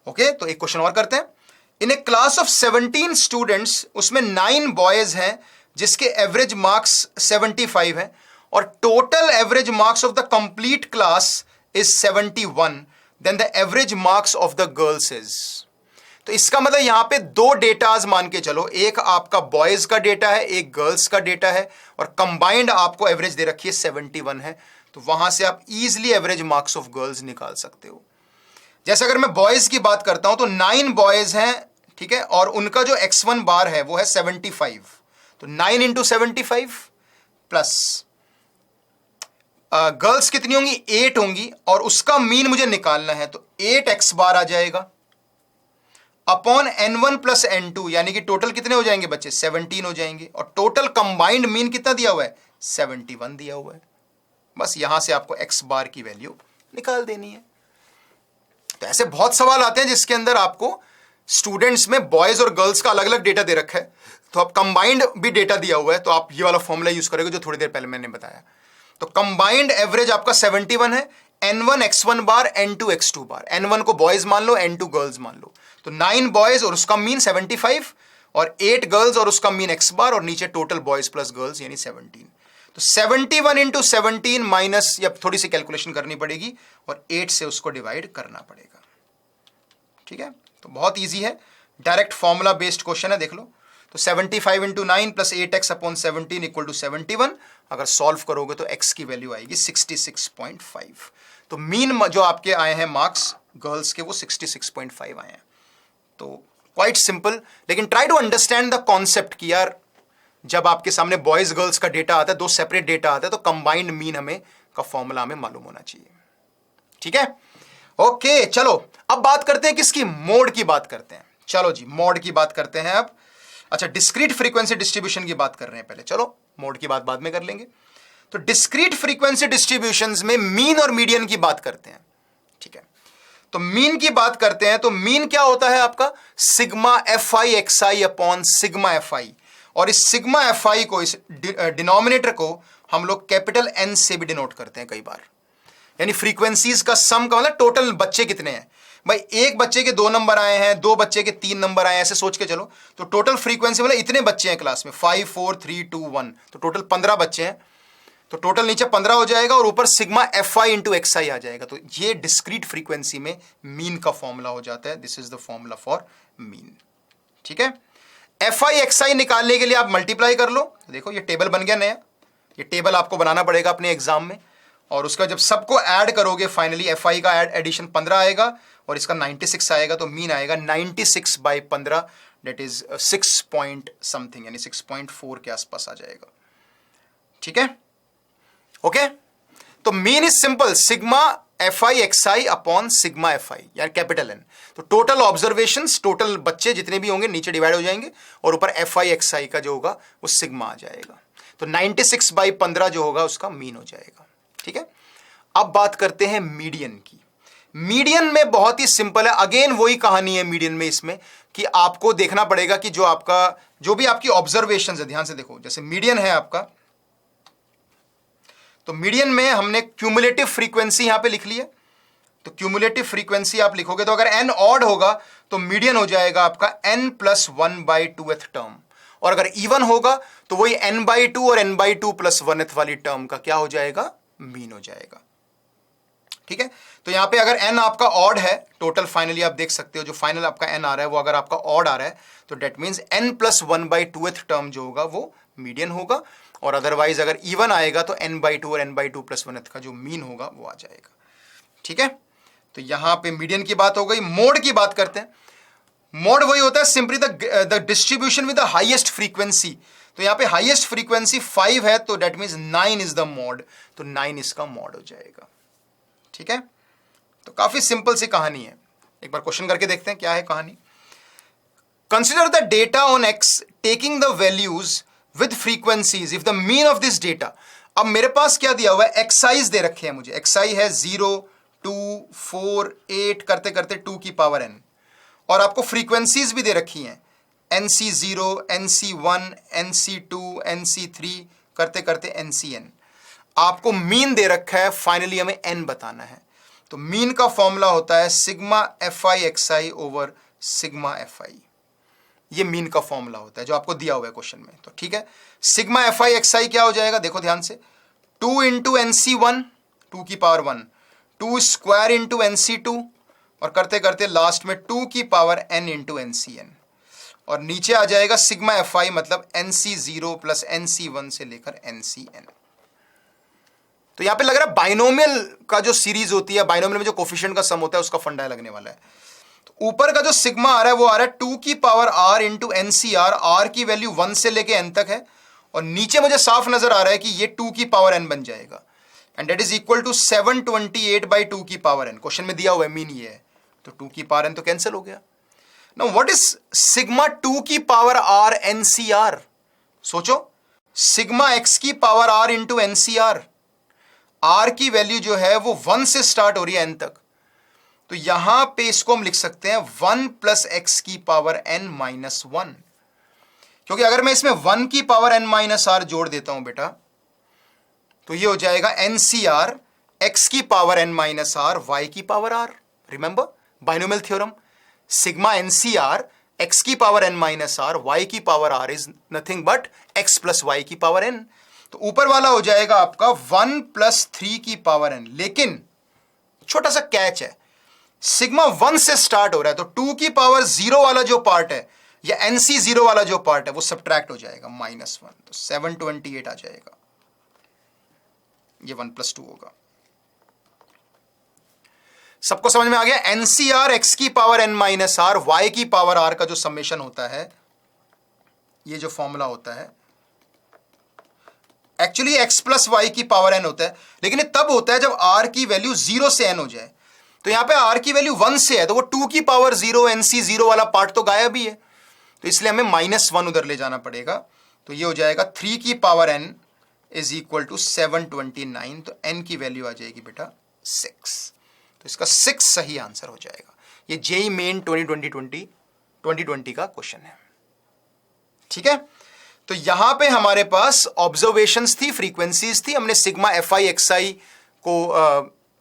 ओके, तो एक क्वेश्चन और करते हैं। इन ए क्लास ऑफ 17 स्टूडेंट्स, उसमें 9 बॉयज हैं जिसके एवरेज मार्क्स 75 है, और total average marks of the complete class is 71, then the average marks of the girls is. तो इसका मतलब यहां पे 2 डेटाज मान के चलो, एक आपका बॉयज का डेटा है, एक गर्ल्स का डेटा है, और कंबाइंड आपको एवरेज दे रखी है 71 है। तो वहां से आप easily average marks of girls निकाल सकते हो। जैसे अगर मैं बॉयज की बात करता हूं तो 9 बॉयज हैं, ठीक है, और उनका जो x1 बार है वो है 75, तो 9 इंटू 75 प्लस गर्ल्स कितनी होंगी? 8 होंगी, और उसका मीन मुझे निकालना है, तो 8x बार आ जाएगा अपॉन n1 प्लस n2, यानी कि टोटल कितने हो जाएंगे बच्चे? 17 हो जाएंगे, और टोटल कंबाइंड मीन कितना दिया हुआ है? 71 दिया हुआ है। बस यहां से आपको x बार की वैल्यू निकाल देनी है। तो ऐसे बहुत सवाल आते हैं जिसके अंदर आपको स्टूडेंट्स में बॉयज और गर्ल्स का अलग अलग डेटा दे रखा है, तो आप कंबाइंड भी डेटा दिया हुआ है, तो आप ये वाला फॉर्मूला यूज करोगे जो थोड़ी देर पहले मैंने बताया। तो कंबाइंड एवरेज आपका 71 है, n1 x1 बार n2 x2 बार, n1 को बॉयज मान लो, n2 गर्ल्स मान लो। तो 9 बॉयज और उसका मीन 75 और 8 गर्ल्स और उसका मीन x बार और नीचे टोटल बॉयज प्लस गर्ल्स यानी 17। तो 71 इंटू 17 माइनस, या थोड़ी सी कैलकुलेशन करनी पड़ेगी और 8 से उसको डिवाइड करना पड़ेगा। ठीक है, तो बहुत इजी है, डायरेक्ट फॉर्मूला बेस्ड क्वेश्चन है, देख लो। तो 75 into 9 plus 8x upon 17 equal to 71। अगर सॉल्व करोगे तो x की वैल्यू आएगी 66.5। तो मीन जो आपके आए हैं मार्क्स गर्ल्स के वो 66.5 आए हैं। तो क्वाइट सिंपल, लेकिन try to understand the concept कि यार जब आपके सामने बॉयज गर्ल्स का डेटा आता है, दो सेपरेट डेटा आता है, तो कंबाइंड मीन हमें का फॉर्मूला हमें मालूम होना चाहिए। ठीक है, ओके चलो अब बात करते हैं किसकी, मोड की बात करते हैं। चलो जी मोड की बात करते हैं अब। अच्छा, डिस्क्रीट फ्रीक्वेंसी डिस्ट्रीब्यूशन की बात कर रहे हैं पहले, चलो मोड की बात बाद में कर लेंगे। तो डिस्क्रीट फ्रीक्वेंसी डिस्ट्रीब्यूशंस में मीन और मीडियन की बात करते हैं। ठीक है, तो मीन की बात करते हैं, तो मीन क्या होता है आपका, सिग्मा एफ आई एक्स आई अपॉन सिग्मा एफ आई। और इस सिग्मा एफ आई को, इस डिनोमिनेटर को हम लोग कैपिटल एन से भी डिनोट करते हैं कई बार, यानी फ्रीक्वेंसीज का सम का मतलब टोटल बच्चे कितने हैं। भाई एक बच्चे के 2 नंबर आए हैं, 2 बच्चे के 3 नंबर आए हैं, ऐसे सोच के चलो। तो टोटल फ्रीक्वेंसी मतलब इतने बच्चे हैं क्लास में, 5 4 3 2 1, तो टोटल 15 बच्चे हैं। तो टोटल नीचे 15 हो जाएगा और ऊपर sigma F I into X I आ जाएगा। तो ये डिस्क्रीट फ्रीक्वेंसी में मीन का फॉर्मूला हो जाता है। This is the formula for mean. ठीक है, एफ आई एक्स आई निकालने के लिए आप मल्टीप्लाई कर लो। देखो ये टेबल बन गया नया, ये टेबल आपको बनाना पड़ेगा अपने एग्जाम में, और उसका जब सबको ऐड करोगे फाइनली एफ आई का एडिशन 15 आएगा और इसका 96 आएगा, तो मीन आएगा 96 by 15, that is 6 point something, यानी 6.4 के आसपास आ जाएगा। ठीक है, ओके। तो mean is simple, sigma F I x I upon sigma F आई, यानी कैपिटल एन। तो टोटल ऑब्जर्वेशन, टोटल बच्चे जितने भी होंगे नीचे डिवाइड हो जाएंगे और ऊपर एफ आई एक्स आई का जो होगा वो सिग्मा आ जाएगा। तो 96 बाई 15 जो होगा उसका मीन हो जाएगा। ठीक है, अब बात करते हैं मीडियन की। मीडियन में बहुत ही सिंपल है, अगेन वही कहानी है मीडियन में, इसमें कि आपको देखना पड़ेगा कि जो आपका, जो भी आपकी ऑब्जर्वेशन है, ध्यान से देखो, जैसे मीडियन है आपका, तो मीडियन में हमने क्यूमुलेटिव फ्रीक्वेंसी यहां पे लिख ली है। तो क्यूमुलेटिव फ्रीक्वेंसी आप लिखोगे तो अगर एन ऑड होगा तो मीडियन हो जाएगा आपका एन प्लस 1/2th टर्म, और अगर इवन होगा तो वही n/2 और n/2 प्लस 1th वाली टर्म का क्या हो जाएगा, मीन हो जाएगा। ठीक है, तो यहां पे अगर n आपका ऑड है, टोटल फाइनली आप देख सकते हो जो फाइनल आपका n आ रहा है वो अगर आपका ऑड आ रहा है तो that means n plus 1/2th term जो होगा वो मीडियन होगा, और अदरवाइज अगर इवन आएगा तो n/2 और n/2 प्लस 1th का जो मीन होगा वो आ जाएगा। ठीक है, तो यहां पे मीडियन की बात हो गई। मोड की बात करते हैं। मोड वही होता है simply the distribution with the highest frequency. तो यहां पे हाईएस्ट फ्रीक्वेंसी 5 है, तो that means 9 is the mode, तो 9 इसका मोड हो जाएगा। ठीक है, तो काफी सिंपल सी कहानी है। एक बार क्वेश्चन करके देखते हैं क्या है कहानी। Consider the data on x taking the values with frequencies if the mean of this data. अब मेरे पास क्या दिया हुआ है, एक्साइज दे रखे हैं मुझे। एक्साई है 0 2 4 8 करते करते 2 की पावर n, और आपको फ्रीक्वेंसीज भी दे रखी हैं NC0 NC1 NC2 NC3 करते करते NCN। आपको मीन दे रखा है, फाइनली हमें n बताना है। तो मीन का फॉर्मूला होता है सिग्मा एफ आई एक्स आई ओवर सिग्मा एफ आई। ये मीन का फॉर्मूला होता है जो आपको दिया हुआ है क्वेश्चन में। तो ठीक है, सिग्मा एफ आई एक्स आई क्या हो जाएगा, देखो ध्यान से, 2 इंटू NC1 2 की पावर 1, 2 स्क्वायर इंटू NC2, और करते करते लास्ट में 2 की पावर n इंटू NCN, और नीचे आ जाएगा सिग्मा एफ आई मतलब NC0 प्लस NC1 से लेकर NCN। तो यहां पे लग रहा है बाइनोमियल का जो सीरीज होती है, बाइनोमियल में जो कोफिशिएंट का सम होता है उसका फंडा लगने वाला है। तो ऊपर का जो सिग्मा आ रहा है वो आ रहा है 2 की power r into NCR, r की वैल्यू 1 से लेके n तक है, और नीचे मुझे साफ नजर आ रहा है कि ये 2 की पावर n बन जाएगा, and that is equal to 728/2 की पावर n। क्वेश्चन में दिया हुआ है मीन ये है, तो 2 की पावर n तो कैंसिल हो गया। नाउ व्हाट इज सिग्मा 2 की पावर r NCR? सोचो, सिग्मा x की power r into NCR, R की वैल्यू जो है वो 1 से स्टार्ट हो रही है n तक, तो यहां पे इसको हम लिख सकते हैं 1 प्लस एक्स की पावर n माइनस 1, क्योंकि अगर मैं इसमें 1 की पावर n माइनस आर जोड़ देता हूं बेटा, तो ये हो जाएगा NCR x की power n minus R y की power r। Remember binomial theorem, sigma NCR x की power n minus R y की power r is nothing but x plus y की पावर n। तो ऊपर वाला हो जाएगा आपका 1 प्लस 3 की पावर n, लेकिन छोटा सा कैच है, सिग्मा 1 से स्टार्ट हो रहा है, तो 2 की पावर 0 वाला जो पार्ट है या NC 0 वाला जो पार्ट है वो सब्ट्रैक्ट हो जाएगा -1, तो 728 आ जाएगा, ये 1 प्लस 2 होगा। सबको समझ में आ गया? NCR x की power n minus R y की पावर r का जो समेशन होता है, ये जो फॉर्मूला होता है, एक्चुअली x प्लस वाई की पावर n होता है, लेकिन ये तब होता है जब r की वैल्यू 0 से n हो जाए। तो यहां पे r की वैल्यू 1 से है, तो वो 2 की पावर 0 NC 0 वाला पार्ट तो गायब ही है, तो इसलिए हमें -1 उधर ले जाना पड़ेगा। तो ये हो जाएगा 3 की power n is equal to 729, तो n की वैल्यू आ जाएगी बेटा 6, तो इसका 6 सही आंसर हो जाएगा। ये जेई मेन 2020 का क्वेश्चन है, ठीक है। तो यहां पे हमारे पास ऑब्जर्वेशंस थी, फ्रीक्वेंसीज थी, हमने सिग्मा FI XI को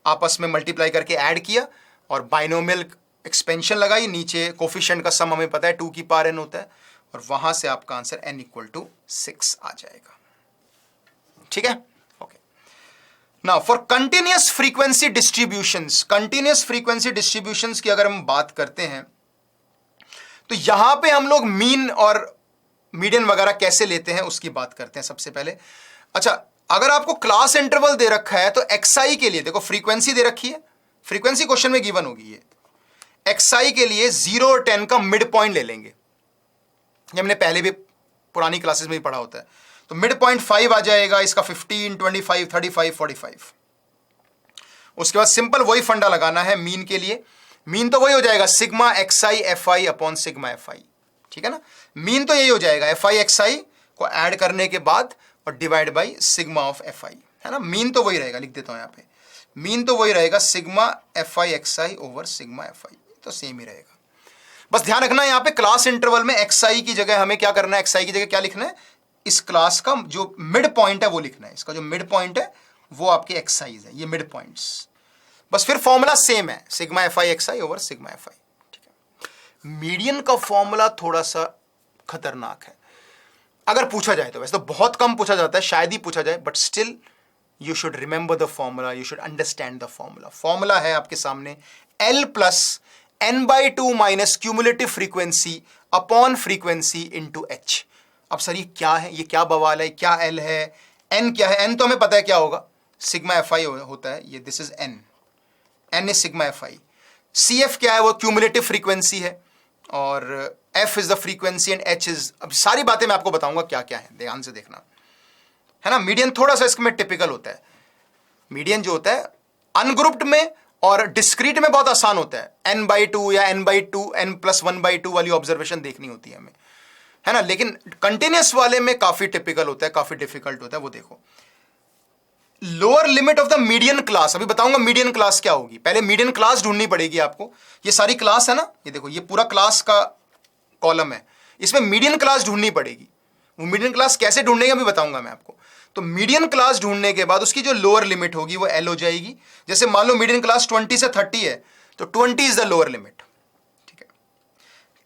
आपस में मल्टीप्लाई करके ऐड किया और बाइनोमियल एक्सपेंशन लगाई, नीचे कोफिशिएंट का सम हमें पता है 2 की पावर n होता है, और वहां से आपका आंसर n इक्वल टू 6 आ जाएगा, ठीक है। Okay, now for continuous frequency distributions, continuous frequency distributions की अगर हम बात करते हैं, तो यहां पे हम लोग मीन और मीडियन वगैरह कैसे लेते हैं उसकी बात करते हैं सबसे पहले। अच्छा, अगर आपको क्लास इंटरवल दे रखा है तो XI के लिए देखो फ्रीक्वेंसी दे रखी है, फ्रीक्वेंसी क्वेश्चन में गिवन होगी ये, XI के लिए 0 और 10 का मिड पॉइंट ले लेंगे, ये हमने पहले भी पुरानी क्लासेस में भी पढ़ा होता है। तो मिड पॉइंट 5 आ जाएगा, इसका 15, 25, 35, 45। उसके बाद सिंपल वही फंडा लगाना है मीन के लिए, मीन तो वही हो जाएगा sigma XI FI upon sigma FI, ठीक है ना। मीन तो यही हो जाएगा FI XI को ऐड करने के बाद और divide by sigma of FI, है ना। मीन तो वही रहेगा, लिख देता हूं यहां पे, मीन तो वही रहेगा sigma FI XI over sigma FI, तो सेम ही रहेगा। बस ध्यान रखना यहां पे क्लास इंटरवल में XI की जगह हमें क्या करना है, XI की जगह क्या लिखना है, इस क्लास का जो मिड पॉइंट है वो लिखना है, इसका जो मिड पॉइंट है वो आपके एक्साइज है, ये मिड पॉइंट्स। बस फिर फॉर्मूला सेम है, sigma FI XI over sigma FI, ठीक है। मीडियन का फॉर्मूला थोड़ा सा खतरनाक है, अगर पूछा जाए तो, वैसे तो बहुत कम पूछा जाता है, शायद ही पूछा जाए, but still you should remember the formula, you should understand the formula. Formula है आपके सामने L plus n/2 minus cumulative frequency upon frequency into H। अब सर ये क्या है, ये क्या बवाल है, क्या L है, n क्या है, n तो हमें पता है क्या होगा, सिग्मा FI होता है, ये this is n is sigma FI। CF क्या है, वो क्यूमुलेटिव फ्रीक्वेंसी है, और F is the frequency and H is, अब सारी बातें मैं आपको बताऊंगा क्या क्या है, ध्यान से देखना, है ना। मीडियन थोड़ा सा इसमें टिपिकल होता है, मीडियन जो होता है अनग्रुप्ड में और डिस्क्रीट में बहुत आसान होता है, n/2 या n/2 n+1/2 वाली ऑब्जर्वेशन देखनी होती है हमें, है ना। लेकिन कंटिन्यूअस वाले में काफी टिपिकल होता है, काफी डिफिकल्ट होता है, वो देखो। Lower limit of the median class, अभी बताऊंगा मीडियन क्लास क्या होगी, पहले मीडियन क्लास ढूंढनी पड़ेगी आपको। ये सारी क्लास है ना, ये देखो ये पूरा क्लास का कॉलम है, इसमें मीडियन क्लास ढूंढनी पड़ेगी। वो मीडियन क्लास कैसे ढूंढेंगे अभी बताऊंगा मैं आपको। तो मीडियन क्लास ढूंढने के बाद उसकी जो लोअर लिमिट होगी वो L हो जाएगी। जैसे मान लो मीडियन क्लास 20 से 30 है, तो 20 इज द लोअर लिमिट, ठीक है।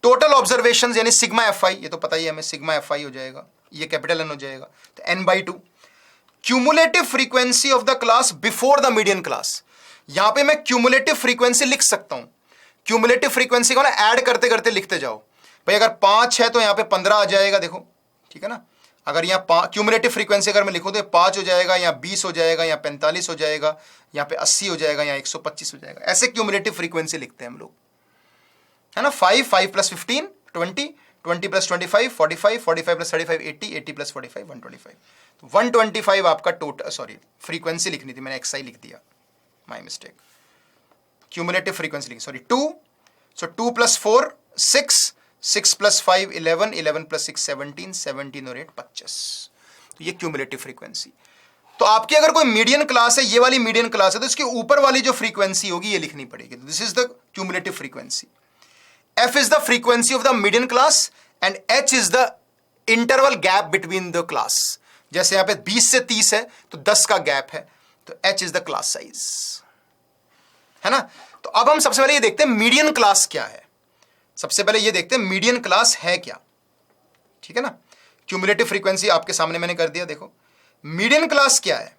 टोटल ऑब्जर्वेशन यानी सिग्मा FI, ये तो पता ही है हमें, सिग्मा FI हो जाएगा, ये कैपिटल N हो जाएगा, तो n/2। Cumulative frequency of the class before the median class, यहां पे मैं क्यूमुलेटिव फ्रीक्वेंसी लिख सकता हूं। क्यूमुलेटिव फ्रीक्वेंसी को ना ऐड करते करते लिखते जाओ भाई, अगर 5 है तो यहां पे 15 आ जाएगा, देखो ठीक है ना। अगर यहाँ क्यूमुलेटिव फ्रीक्वेंसी अगर मैं लिखूं तो 5 हो जाएगा, यहाँ 20 हो जाएगा, यहाँ 45 हो जाएगा, यहाँ पे 80 हो जाएगा, यहाँ 125 हो जाएगा, ऐसे क्यूमुलेटिव फ्रीक्वेंसी लिखते हैं हम लोग, है ना। 5 + 15 20 20 + 25 45 45 + 35 80 80 + 45 125। तो 125 आपका टोटल, सॉरी फ्रीक्वेंसी लिखनी थी मैंने, XI लिख दिया, माय मिस्टेक। क्यूमुलेटिव फ्रीक्वेंसी लिखी, सॉरी 2, सो 2 + 4 6 6 + 5 11 11 + 6 17 17 और 8 25। तो ये क्यूमुलेटिव फ्रीक्वेंसी। तो आपकी अगर कोई मीडियन क्लास है, ये वाली मीडियन क्लास है, तो इसके ऊपर वाली जो फ्रीक्वेंसी होगी ये लिखनी पड़ेगी। This is the cumulative frequency. F is the frequency of the median class and H is the interval gap between the class. जैसे यहां पे 20 से 30 है तो 10 का गैप है, तो H is the class size, है ना। तो अब हम सबसे पहले ये देखते हैं मीडियन क्लास क्या है। सबसे पहले ये देखते हैं मीडियन क्लास है क्या, ठीक है ना। क्यूमुलेटिव फ्रीक्वेंसी आपके सामने मैंने कर दिया। देखो मीडियन क्लास क्या है।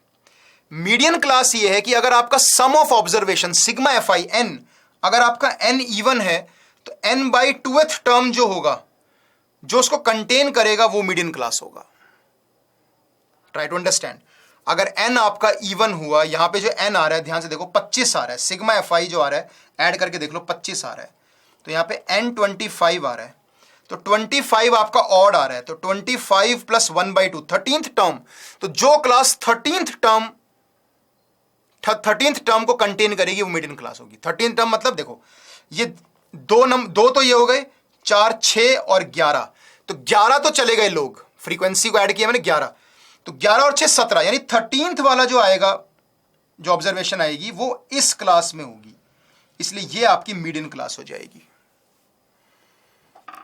मीडियन क्लास ये है कि अगर आपका sum of observation sigma F I N, अगर आपका एन इवन है तो एन बाई टूथ टर्म जो होगा, जो उसको कंटेन करेगा, वो मीडियन क्लास होगा। Try to understand. अगर एन आपका इवन हुआ, यहां पे जो एन आ रहा है ध्यान से देखो 25 आ रहा है, सिग्मा एफ आई जो आ रहा है ऐड करके देख लो 25 आ रहा है, तो यहां पे एन 25 आ रहा है, तो 25 आपका ऑड आ रहा है, तो 25 प्लस 1/2 13th टर्म। तो जो क्लास 13th टर्म को कंटेन करेगी वो मीडियन क्लास होगी। 13th टर्म मतलब देखो ये दो तो ये हो गए, 4 6 और 11, तो 11 तो चले गए लोग, फ्रीक्वेंसी को ऐड किया मैंने 11, तो 11 और 6 17, यानी 13th वाला जो आएगा, जो ऑब्जर्वेशन आएगी वो इस क्लास में होगी, इसलिए ये आपकी मीडियन क्लास हो जाएगी।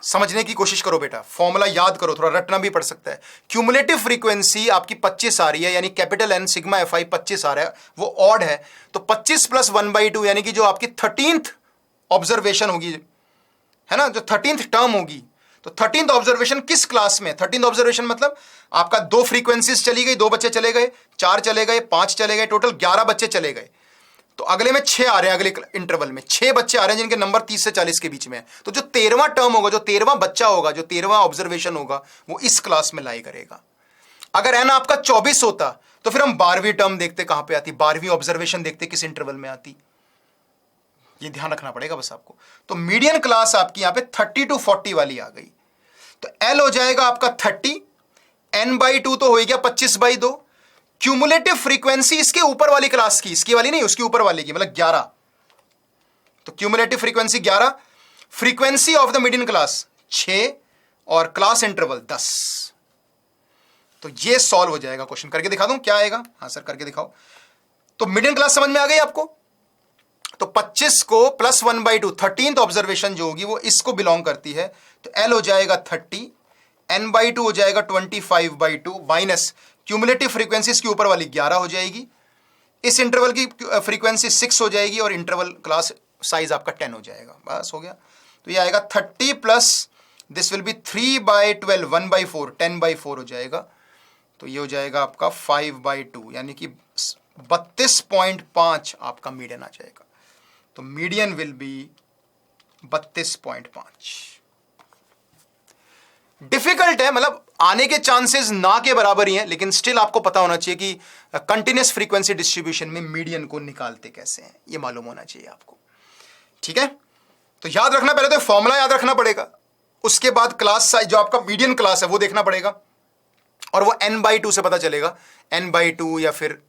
समझने की कोशिश करो बेटा, फॉर्मूला याद करो, थोड़ा रटना भी पड़ सकता है। क्यूमुलेटिव फ्रीक्वेंसी आपकी 25 आ रही है, यानी capital N sigma F I 25 आ रहा है, वो ऑड है, तो 25 प्लस 1/2 यानी कि जो आपकी 13th ऑब्जर्वेशन होगी, है ना, जो 13th टर्म होगी, तो 13th ऑब्जर्वेशन किस क्लास में। 13th ऑब्जर्वेशन मतलब आपका 2 फ्रीक्वेंसीज चली गई, 2 बच्चे चले गए, 4 चले गए, 5 चले गए, टोटल 11 बच्चे चले गए, तो अगले में 6 आ रहे हैं, अगले इंटरवल में 6 बच्चे आ रहे हैं जिनके नंबर 30 से 40 के बीच में है। तो जो 13वां टर्म होगा, जो 13वां बच्चा होगा, जो 13वां ऑब्जर्वेशन होगा, वो इस क्लास में लाई करेगा। अगर एन आपका 24 होता तो फिर हम 12वीं टर्म देखते कहां पे आती, 12वीं ऑब्जर्वेशन देखते किस इंटरवल में आती, ये ध्यान रखना पड़ेगा बस आपको। तो मीडियन क्लास आपकी यहां पे 30 to 40 वाली आ गई, तो एल हो जाएगा आपका 30, n/2 तो हो गया 25/2। क्यूमुलेटिव फ्रीक्वेंसी इसके ऊपर वाली क्लास की, इसकी वाली नहीं, उसकी ऊपर वाली की, मतलब 11, तो cumulative frequency 11, frequency of the median class 6 और क्लास इंटरवल 10। तो ये सॉल्व हो जाएगा। क्वेश्चन करके दिखा दूं क्या आएगा? हाँ सर करके दिखाओ। तो मीडियन क्लास समझ में आ गई आपको। तो 25 को प्लस 1/2 13th ऑब्जर्वेशन जो होगी वो इसको बिलोंग करती है, तो एल हो जाएगा 30, n/2 हो जाएगा 25/2 माइनस क्यूमुलेटिव फ्रीक्वेंसी के ऊपर वाली 11 हो जाएगी, इस इंटरवल की फ्रीक्वेंसी 6 हो जाएगी और इंटरवल क्लास साइज आपका 10 हो जाएगा। बस हो गया। तो ये आएगा 30 प्लस दिस विल बी 3/12 1/4 10/4 हो जाएगा, तो ये हो जाएगा आपका 5/2, यानी कि 32.5 आपका मीडियन आ जाएगा। तो मीडियन विल बी 32.5। डिफिकल्ट है, मतलब आने के चांसेस ना के बराबर ही हैं, लेकिन स्टिल आपको पता होना चाहिए कि कंटिन्यूअस फ्रीक्वेंसी डिस्ट्रीब्यूशन में मीडियन को निकालते कैसे हैं, ये मालूम होना चाहिए आपको। ठीक है, तो याद रखना, पहले तो फॉर्मूला याद रखना पड़ेगा, उसके बाद क्लास साइज जो आपका मीडियन क्लास है वो देखना पड़ेगा, और वो n/2 से पता चलेगा, n/2 या फिर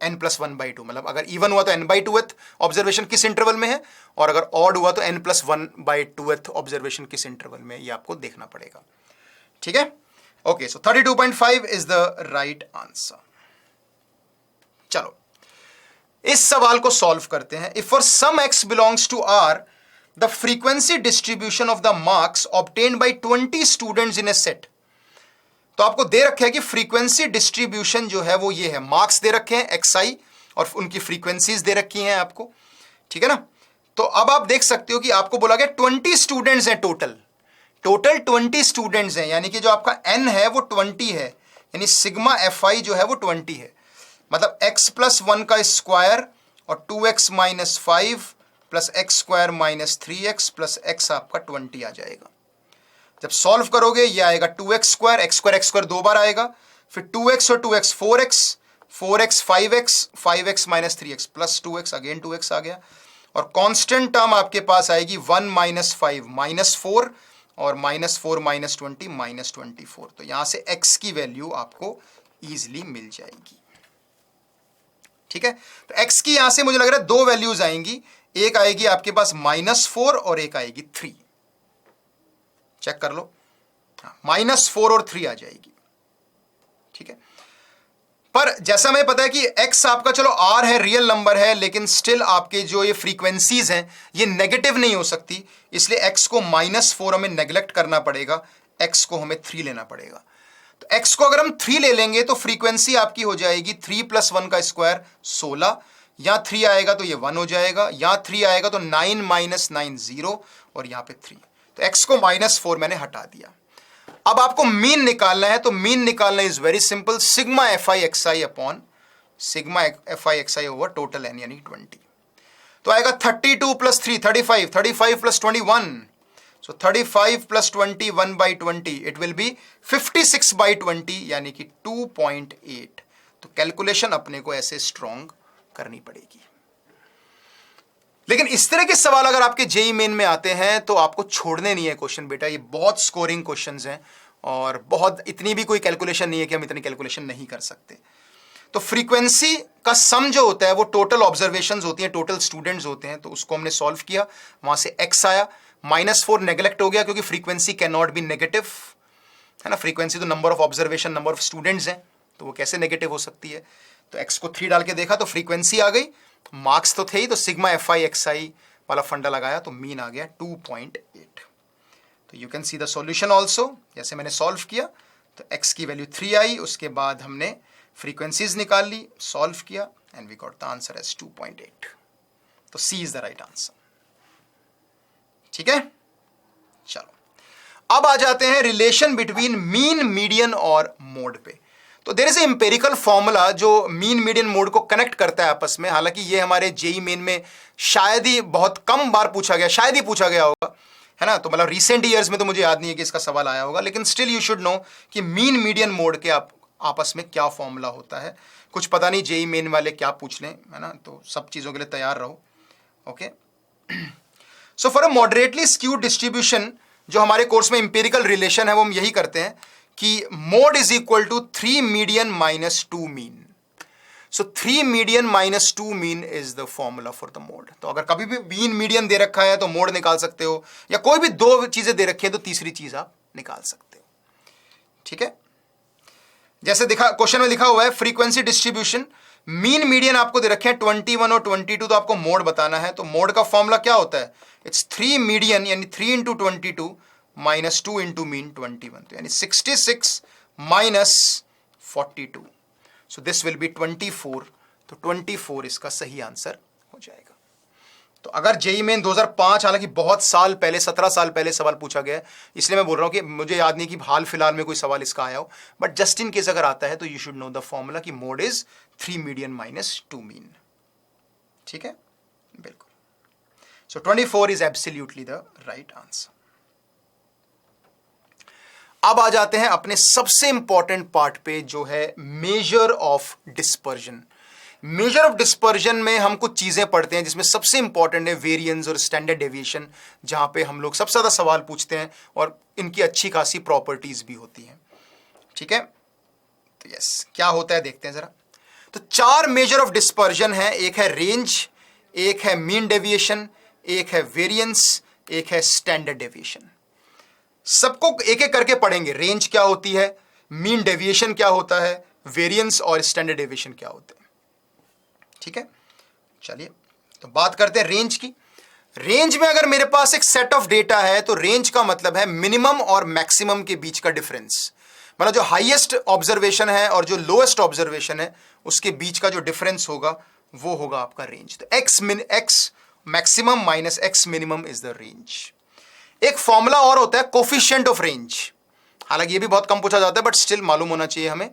n + 1/2, मतलब अगर इवन हुआ तो n/2th ऑब्जर्वेशन किस इंटरवल में है, और अगर ऑड हुआ तो n + 1/2th ऑब्जर्वेशन किस इंटरवल में, ये आपको देखना पड़ेगा। ठीक है, okay. So 32.5 is the right answer. चलो इस सवाल को सॉल्व करते हैं। If for some x belongs to R, the frequency distribution of the marks obtained by 20 students in a set. तो आपको दे रखे है कि फ्रीक्वेंसी डिस्ट्रीब्यूशन जो है वो ये है, मार्क्स दे रखे हैं xi और उनकी फ्रीक्वेंसीज दे रखी हैं आपको, ठीक है ना। तो अब आप देख सकते हो कि आपको बोला गया 20 स्टूडेंट्स हैं, टोटल 20 स्टूडेंट्स हैं, यानी कि जो आपका n है वो 20 है, यानी सिग्मा fi जो है वो 20 है, मतलब x + 1 का स्क्वायर और 2x - 5 + x² - 3x + x आपका 20 आ जाएगा। जब सॉल्व करोगे ये आएगा 2x², x² दो बार आएगा, फिर 2x और 2x 4x 5x 5x - 3x + 2x, again 2x आ गया, और कांस्टेंट टर्म आपके पास आएगी 1 - 5 - 4 और -4 - 20 - 24। तो यहां से x की वैल्यू आपको इजीली मिल जाएगी। ठीक है, तो x की यहां से मुझे लग रहा है 2 वैल्यूज आएंगी, एक आएगी आपके पास -4 और एक आएगी 3। चेक कर लो, -4 और 3 आ जाएगी। ठीक है, पर जैसा हमें पता है कि x आपका चलो r है, रियल नंबर है, लेकिन स्टिल आपके जो ये फ्रीक्वेंसीज हैं ये नेगेटिव नहीं हो सकती, इसलिए x को -4 हमें नेग्लेक्ट करना पड़ेगा, x को हमें 3 लेना पड़ेगा। तो x को अगर हम 3 ले लेंगे तो फ्रीक्वेंसी आपकी हो जाएगी 3 + 1 का स्क्वायर 16, यहां 3 आएगा तो ये 1 हो जाएगा, यहां 3 आएगा तो 9 - 9 0 और यहां पे 3। तो x को -4 मैंने हटा दिया। अब आपको मीन निकालना है, तो मीन निकालना is very simple, sigma fi(xi) upon sigma fi(xi) over total n यानी 20। तो आएगा 32 + 3 35, 35 + 21, so 35 + 21/20 इट विल बी 56/20 यानी कि 2.8। तो कैलकुलेशन अपने को ऐसे स्ट्रॉन्ग करनी पड़ेगी। लेकिन इस तरह के सवाल अगर आपके जेई मेन में आते हैं तो आपको छोड़ने नहीं है क्वेश्चन बेटा, ये बहुत स्कोरिंग क्वेश्चंस हैं और बहुत इतनी भी कोई कैलकुलेशन नहीं है कि हम इतनी कैलकुलेशन नहीं कर सकते। तो फ्रीक्वेंसी का सम जो होता है वो टोटल ऑब्जर्वेशंस होती हैं, टोटल स्टूडेंट्स होते हैं, तो उसको हमने सॉल्व किया, वहां से x आया, -4 नेग्लेक्ट हो गया क्योंकि frequency can not be negative, है ना, फ्रीक्वेंसी तो number of observation, number of students हैं, तो वो कैसे नेगेटिव हो सकती है। तो x को 3 डाल के देखा तो फ्रीक्वेंसी आ गई, मार्क्स तो थे ही, तो सिग्मा fi(xi) वाला फंडा लगाया तो मीन आ गया 2.8। तो you can see the solution also, जैसे मैंने सॉल्व किया तो x की वैल्यू 3 आई, उसके बाद हमने फ्रीक्वेंसीज निकाल ली, सॉल्व किया and we got the answer as 2.8। तो C is the right answer. ठीक है, चलो अब आ जाते हैं रिलेशन बिटवीन मीन, मीडियन और मोड पे। तो there is a empirical formula जो मीन, मीडियन, मोड को कनेक्ट करता है आपस में। हालांकि ये हमारे जेई मेन में शायद ही बहुत कम बार पूछा गया, शायद ही पूछा गया होगा, है ना, तो मतलब रिसेंट ईयर्स में तो मुझे याद नहीं है कि इसका सवाल आया होगा, लेकिन स्टिल यू शुड नो कि मीन, मीडियन, मोड के आपस में क्या फॉर्मूला होता है। कुछ पता नहीं जेई मेन वाले क्या पूछ लें, है ना, तो सब चीजों के लिए तैयार रहो। Okay, so for a moderately skewed distribution, जो हमारे कोर्स में इंपेरिकल रिलेशन है वो हम यही करते हैं कि mode is equal to 3 median -2 mean. So 3 median -2 mean is the formula for the mode. तो अगर कभी भी मीन, मीडियन दे रखा है तो मोड निकाल सकते हो, या कोई भी दो चीजें दे रखी है तो तीसरी चीज आप निकाल सकते हो। ठीक है, जैसे क्वेश्चन में लिखा हुआ है फ्रीक्वेंसी डिस्ट्रीब्यूशन, मीन, मीडियन आपको दे रखे हैं 21 और 22, तो आपको मोड बताना है। तो मोड का फॉर्मूला क्या होता है, इट्स 3 मीडियन यानी 3 × 22 -2 × मीन 21, तो यानी 66 - 42, सो दिस विल बी 24। तो 24 इसका सही आंसर हो जाएगा। तो अगर जेई मेन 2005, हालांकि बहुत साल पहले, 17 साल पहले सवाल पूछा गया है, इसलिए मैं बोल रहा हूं कि मुझे याद नहीं कि हाल फिलहाल में कोई सवाल इसका आया हो, बट जस्ट इन केस अगर आता है तो you should know the formula कि मोड इज 3 मीडियन -2 मीन। ठीक है, बिल्कुल। सो 24 is absolutely the right answer. अब आ जाते हैं अपने सबसे इंपॉर्टेंट पार्ट पे, जो है measure of dispersion. Measure of dispersion में हम कुछ चीजें पढ़ते हैं जिसमें सबसे इंपॉर्टेंट है वेरिएंस और स्टैंडर्ड डेविएशन, जहां पे हम लोग सबसे ज्यादा सवाल पूछते हैं और इनकी अच्छी खासी प्रॉपर्टीज भी होती हैं। ठीक है, तो यस, क्या होता है देखते हैं जरा। तो 4 मेजर ऑफ डिस्पर्जन है, एक है रेंज, एक है मीन डेविएशन, एक है वेरिएंस, एक है स्टैंडर्ड डेविएशन। सबको एक एक करके पढ़ेंगे। रेंज क्या होती है, मीन डेविएशन क्या होता है, वेरिएंस और स्टैंडर्ड डेविएशन क्या होते हैं। ठीक है, चलिए तो बात करते हैं रेंज की। रेंज में अगर मेरे पास एक सेट ऑफ डेटा है तो रेंज का मतलब है मिनिमम और मैक्सिमम के बीच का डिफरेंस, मतलब जो हाईएस्ट ऑब्जर्वेशन है और जो लोएस्ट ऑब्जर्वेशन है उसके बीच का जो डिफरेंस होगा वो होगा आपका रेंज। तो x maximum minus x minimum is the range. एक फॉर्मूला और होता है कोफिशिएंट ऑफ रेंज, हालांकि ये भी बहुत कम पूछा जाता है बट स्टिल मालूम होना चाहिए हमें।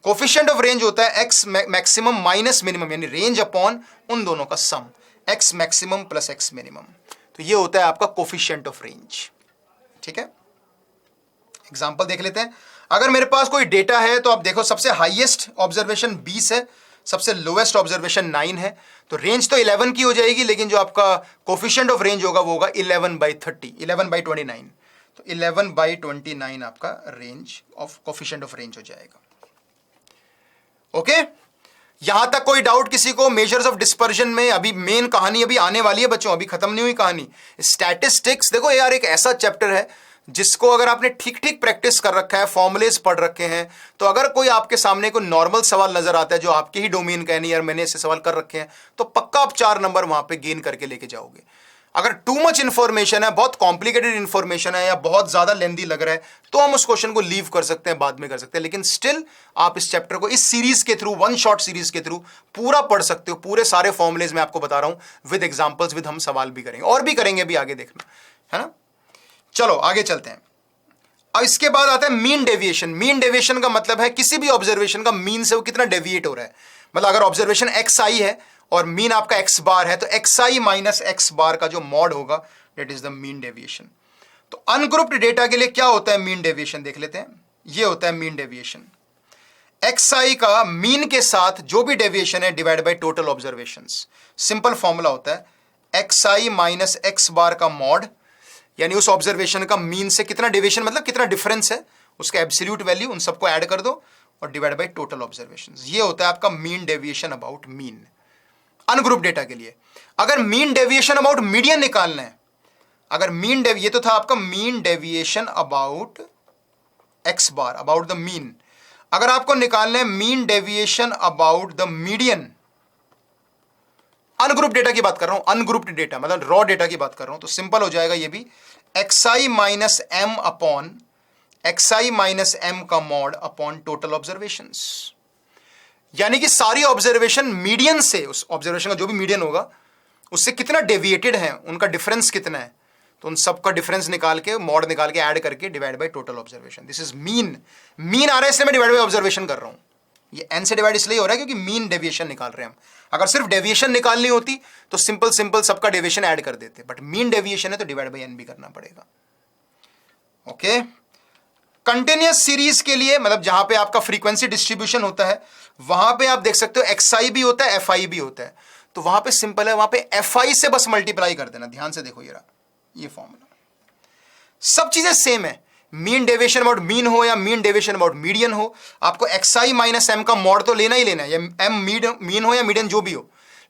कोफिशिएंट ऑफ रेंज होता है एक्स मैक्सिमम माइनस मिनिमम, यानी रेंज अपॉन उन दोनों का sum, X maximum plus X minimum. तो ये होता है आपका कोफिशिएंट ऑफ रेंज। ठीक है, एग्जांपल देख लेते हैं। अगर मेरे पास कोई डेटा है तो आप देखो, सबसे हाईएस्ट ऑब्जर्वेशन 20 है, सबसे लोएस्ट ऑब्जर्वेशन 9 है, तो रेंज तो 11 की हो जाएगी, लेकिन जो आपका कोफिशिएंट ऑफ रेंज होगा वो होगा 11/30, 11/29। तो 11/29 आपका range of coefficient of range हो जाएगा। ओके, यहां तक कोई डाउट किसी को मेजर्स ऑफ डिस्पर्जन में? अभी मेन कहानी अभी आने वाली है बच्चों, अभी खत्म नहीं हुई कहानी। स्टैटिस्टिक्स देखो यार, एक ऐसा चैप्टर है जिसको अगर आपने ठीक ठीक प्रैक्टिस कर रखा है, फॉर्मुलेज पढ़ रखे हैं, तो अगर कोई आपके सामने कोई नॉर्मल सवाल नजर आता है जो आपके ही डोमेन का है, नहीं यार मैंने ऐसे सवाल कर रखे हैं, तो पक्का आप 4 नंबर वहां पे गेन करके लेके जाओगे। अगर टू मच इंफॉर्मेशन है, बहुत कॉम्प्लिकेटेड इंफॉर्मेशन है, या बहुत ज्यादा लेंदी लग रहा है, तो हम उस क्वेश्चन को लीव कर सकते हैं, बाद में कर सकते हैं, लेकिन स्टिल आप इस चैप्टर को इस सीरीज के थ्रू, वन शॉट सीरीज के थ्रू पूरा पढ़ सकते हो। पूरे सारे फॉर्मुलेज मैं आपको बता रहा हूं विद एग्जांपल्स, विद हम सवाल भी करेंगे और भी करेंगे भी आगे, देखना है ना। चलो आगे चलते हैं। अब इसके बाद आता है मीन डेविएशन। मीन डेविएशन का मतलब है किसी भी ऑब्जर्वेशन का मीन से वो कितना डेविएट हो रहा है। मतलब अगर ऑब्जर्वेशन एक्स आई है और मीन आपका एक्स बार है, तो एक्स आई माइनस एक्स बार का जो मॉड होगा that is the mean deviation. तो अनग्रुप्ड डेटा के लिए क्या होता है मीन डेविएशन, देख लेते हैं। ये होता है मीन डेविएशन, एक्स आई का मीन के साथ जो भी डेविएशन है divide by total observations. Simple formula होता है एक्स आई माइनस एक्स बार का मॉड, यानी उस ऑब्जर्वेशन का मीन से कितना डेविएशन, मतलब कितना डिफरेंस है, उसका एब्सोल्यूट वैल्यू, उन सबको ऐड कर दो और डिवाइड बाय टोटल ऑब्जर्वेशंस। ये होता है आपका mean deviation about mean ungroup data के लिए। अगर मीन डेविएशन अबाउट मीडियन निकालना है, अगर ये तो था आपका mean deviation about x bar, about the mean. अगर आपको निकालना है mean deviation about the median, ungroup data की बात कर रहा हूं, अनग्रुप्ड डेटा मतलब रॉ डेटा की बात कर रहा हूं, तो सिंपल हो जाएगा ये भी, एक्स आई माइनस एम अपॉन एक्स आई माइनस एम का मॉड अपॉन टोटल ऑब्जर्वेशंस। यानी कि सारी ऑब्जर्वेशन मीडियन से, उस ऑब्जर्वेशन का जो भी मीडियन होगा उससे कितना डेविएटेड है, उनका डिफरेंस कितना है, तो उन सबका डिफरेंस निकाल के, मॉड निकाल के ऐड करके divide by total observation. This is mean. Mean आ रहा है इसलिए मैं डिवाइड बाय ऑब्जर्वेशन कर रहा हूं। ये एन से डिवाइड इसलिए हो रहा है क्योंकि मीन डेविएशन निकाल रहे हैं हम। अगर सिर्फ डेविएशन निकालनी होती तो सिंपल सिंपल सबका डेविएशन ऐड कर देते, बट मीन डेविएशन है तो डिवाइड बाय एन भी करना पड़ेगा। ओके, कंटिन्यूअस सीरीज के लिए, मतलब जहां पे आपका फ्रीक्वेंसी डिस्ट्रीब्यूशन होता है, वहां पे आप देख सकते हो एक्स आई भी होता है, एफ आई भी होता है। तो वहां पे सिंपल है, वहां पे एफ आई से बस मल्टीप्लाई कर देना। ध्यान से देखो ये फॉर्मूला, सब चीजें सेम है। मीन डेविएशन अबाउट मीन हो या मीन डेविएशन अबाउट मीडियन हो, आपको एक्स आई माइनस एम का मॉड तो लेना ही लेना है, एम मीन हो या मीडियन जो भी हो,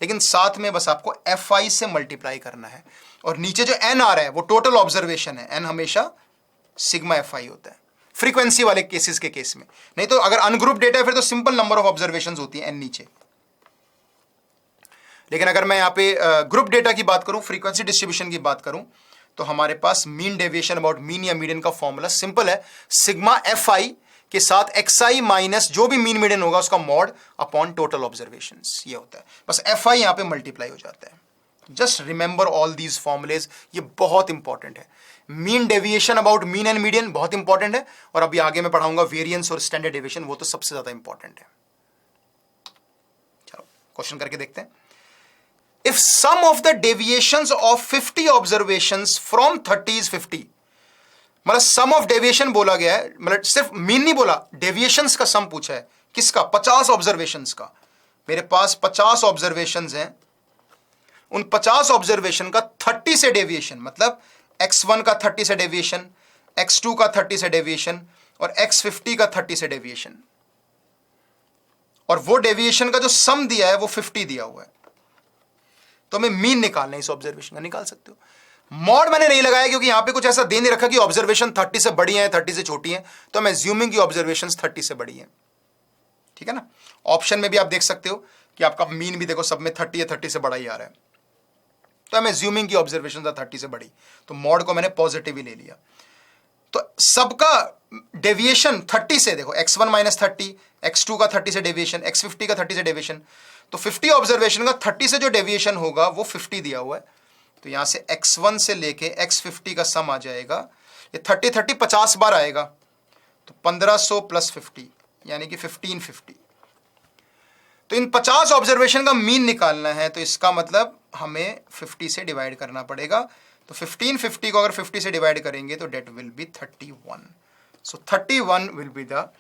लेकिन साथ में बस आपको एफ आई से मल्टीप्लाई करना है। और नीचे जो एन आ रहा है वो टोटल ऑब्जर्वेशन है। एन हमेशा सिग्मा एफ आई होता है फ्रीक्वेंसी वाले केसेस के केस में। नहीं तो अगर अनग्रुप डेटा है फिर तो सिंपल नंबर ऑफ ऑब्जर्वेशंस होती है एन नीचे। लेकिन अगर मैं यहां पे ग्रुप डेटा की बात करूं, फ्रीक्वेंसी डिस्ट्रीब्यूशन की बात करूं, तो हमारे पास मीन डेविएशन अबाउट मीन या मीडियन का फॉर्मूला सिंपल है, सिग्मा एफ आई के साथ एक्स आई माइनस जो भी मीन मीडियन होगा उसका मॉड अपॉन टोटल ऑब्जर्वेशंस। ये होता है, बस एफ आई यहां पे मल्टीप्लाई हो जाता है। Just remember all these formulas, ये बहुत इंपॉर्टेंट है। Mean deviation about mean and median बहुत इंपॉर्टेंट है, और अभी आगे मैं पढ़ाऊंगा वेरिएंस और स्टैंडर्ड डेविएशन, वो तो सबसे ज्यादा इंपॉर्टेंट है। चलो क्वेश्चन करके देखते हैं। If sum of the deviations of 50 observations from 30 is 50, मतलब सम ऑफ डेविएशन बोला गया है, मतलब सिर्फ मीन नहीं बोला, डेविएशंस का सम पूछा है। किसका? 50 ऑब्जर्वेशंस का। मेरे पास 50 ऑब्जर्वेशंस हैं, उन 50 ऑब्जर्वेशन का 30 से डेविएशन, मतलब x1 का 30 से डेविएशन, x2 का 30 से डेविएशन और x50 का 30 से डेविएशन, और वो डेविएशन का जो सम दिया है वो 50 दिया हुआ है। तो हमें मीन निकालना है, इस ऑब्जर्वेशन का निकाल सकते हो। मॉड मैंने नहीं लगाया क्योंकि यहां पे कुछ ऐसा दे नहीं रखा कि ऑब्जर्वेशन 30 से बड़ी है 30 से छोटी है, तो मैं एज्यूमिंग की ऑब्जर्वेशन 30 से बड़ी है। ठीक है ना। ऑप्शन में भी आप देख सकते हो कि आपका मीन भी देखो सब में 30 या 30 से बड़ा ही आ रहा है, तो मैं एज्यूमिंग की ऑब्जर्वेशन 30 से बड़ी, तो मॉड को मैंने पॉजिटिव ही ले लिया। तो सबका डेविएशन 30 से, देखो x1 माइनस 30, x2 का 30 से डेविएशन, x50 का 30 से डेविएशन, तो 50 ऑब्जर्वेशन का 30 से जो डेविएशन होगा वो 50 दिया हुआ है। तो यहां से x1 से लेके x50 का सम आ जाएगा, ये 30 50 बार आएगा, तो 1500 प्लस 50 यानी कि 1550। तो इन 50 ऑब्जर्वेशन का मीन निकालना है, तो इसका मतलब हमें 50 से डिवाइड करना पड़ेगा। तो 1550 को अगर 50 से डिवाइड करेंगे तो that will be 31। So 31 will be the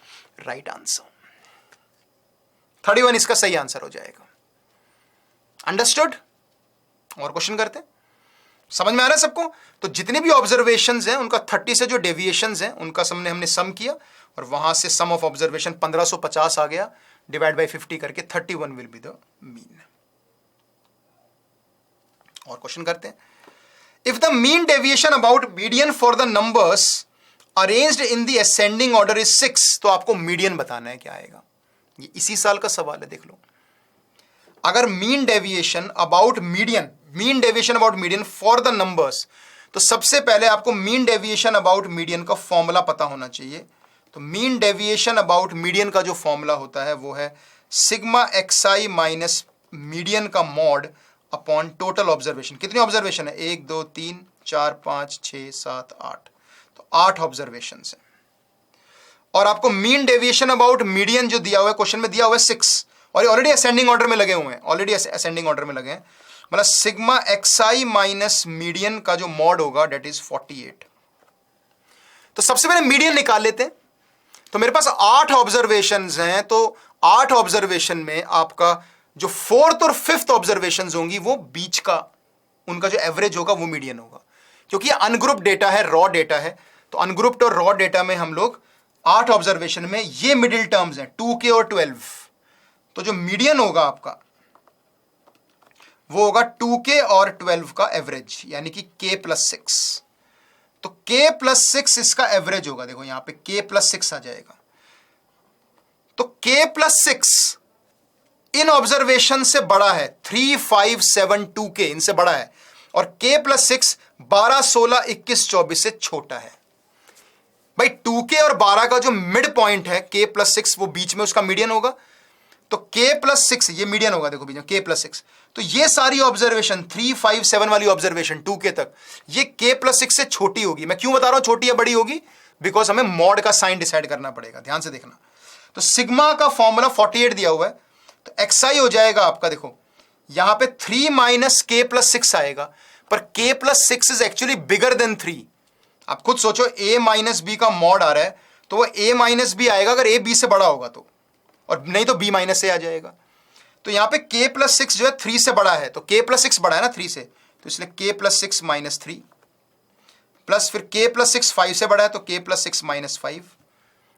right answer. 31 इसका सही आंसर हो जाएगा। अंडरस्टूड? और क्वेश्चन करते हैं। समझ में आ रहा है सबको? तो जितने भी ऑब्जर्वेशंस हैं उनका 30 से जो डेविएशंस हैं उनका हमने सम किया, और वहां से सम ऑफ ऑब्जर्वेशन 1550 आ गया, डिवाइड बाय 50 करके 31 विल बी द मीन। और क्वेश्चन करते हैं। If the mean deviation about median for the numbers arranged in the ascending order is 6, तो आपको मीडियन बताना है क्या आएगा। ये इसी साल का सवाल है, देख लो। अगर mean deviation about median for the numbers, तो सबसे पहले आपको मीन डेविएशन अबाउट मीडियन का फॉर्मूला पता होना चाहिए। तो मीन डेविएशन अबाउट मीडियन का जो फॉर्मूला होता है वो है सिग्मा एक्सआई माइनस मीडियन का मॉड अपॉन टोटल ऑब्जर्वेशन। कितनी ऑब्जर्वेशन है? 1 2 3 4 5 6 7 8, तो 8 ऑब्जर्वेशन है। और आपको मीन डेविएशन अबाउट मीडियन जो दिया हुआ है क्वेश्चन में, दिया हुआ है 6, और ये ऑलरेडी असेंडिंग ऑर्डर में लगे हुए हैं, ऑलरेडी असेंडिंग ऑर्डर में लगे हैं। मतलब सिग्मा एक्सआई माइनस मीडियन का जो मॉड होगा डेट इज 48। तो सबसे पहले मीडियन निकाल लेते हैं। तो मेरे पास 8 ऑब्जर्वेशन हैं, तो 8 ऑब्जर्वेशन में आपका जो 4th और 5th ऑब्जर्वेशन होंगी वो बीच का, उनका जो एवरेज होगा वो मीडियन होगा। क्योंकि अनग्रुप्ड डेटा है, रॉ डेटा है, तो अनग्रुप्ड और रॉ डेटा में हम लोग 8 ऑब्जर्वेशन में ये मिडिल टर्म्स हैं 2K और 12, तो जो मीडियन होगा आपका वो होगा 2K और 12 का एवरेज, यानी कि K + 6। तो K + 6 इसका एवरेज होगा। देखो यहां पे K + 6 आ जाएगा। तो K + 6 इन ऑब्जर्वेशन से बड़ा है, 3 5 7 2K इनसे बड़ा है, और K + 6 12 16 21 24 से छोटा है। भाई 2K और 12 का जो मिड पॉइंट है K + 6 वो बीच में उसका मीडियन होगा। तो K + 6 ये मीडियन होगा, देखो बीच में K + 6। तो ये सारी ऑब्जर्वेशन 3 5 7 वाली ऑब्जर्वेशन 2K तक ये K + 6 से छोटी होगी। मैं क्यों बता रहा हूं छोटी या बड़ी होगी? बिकॉज हमें मॉड का साइन डिसाइड करना पड़ेगा, ध्यान से देखना। तो सिग्मा का फॉर्मूला 48 दिया हुआ है, तो एक्सआई हो जाएगा आपका, देखो यहां पे 3 - K + 6 आएगा, पर K + 6 is actually bigger than 3। आप खुद सोचो, A - B का मॉड आ रहा है, तो वो A - B आएगा अगर A B से बड़ा होगा तो, और नहीं तो B - A आ जाएगा। तो यहां पे K + 6 जो है 3 से बड़ा है, तो K + 6 बड़ा है ना 3 से, तो इसलिए K + 6 - 3, प्लस फिर K + 6 5 से बड़ा है, तो K + 6 - 5।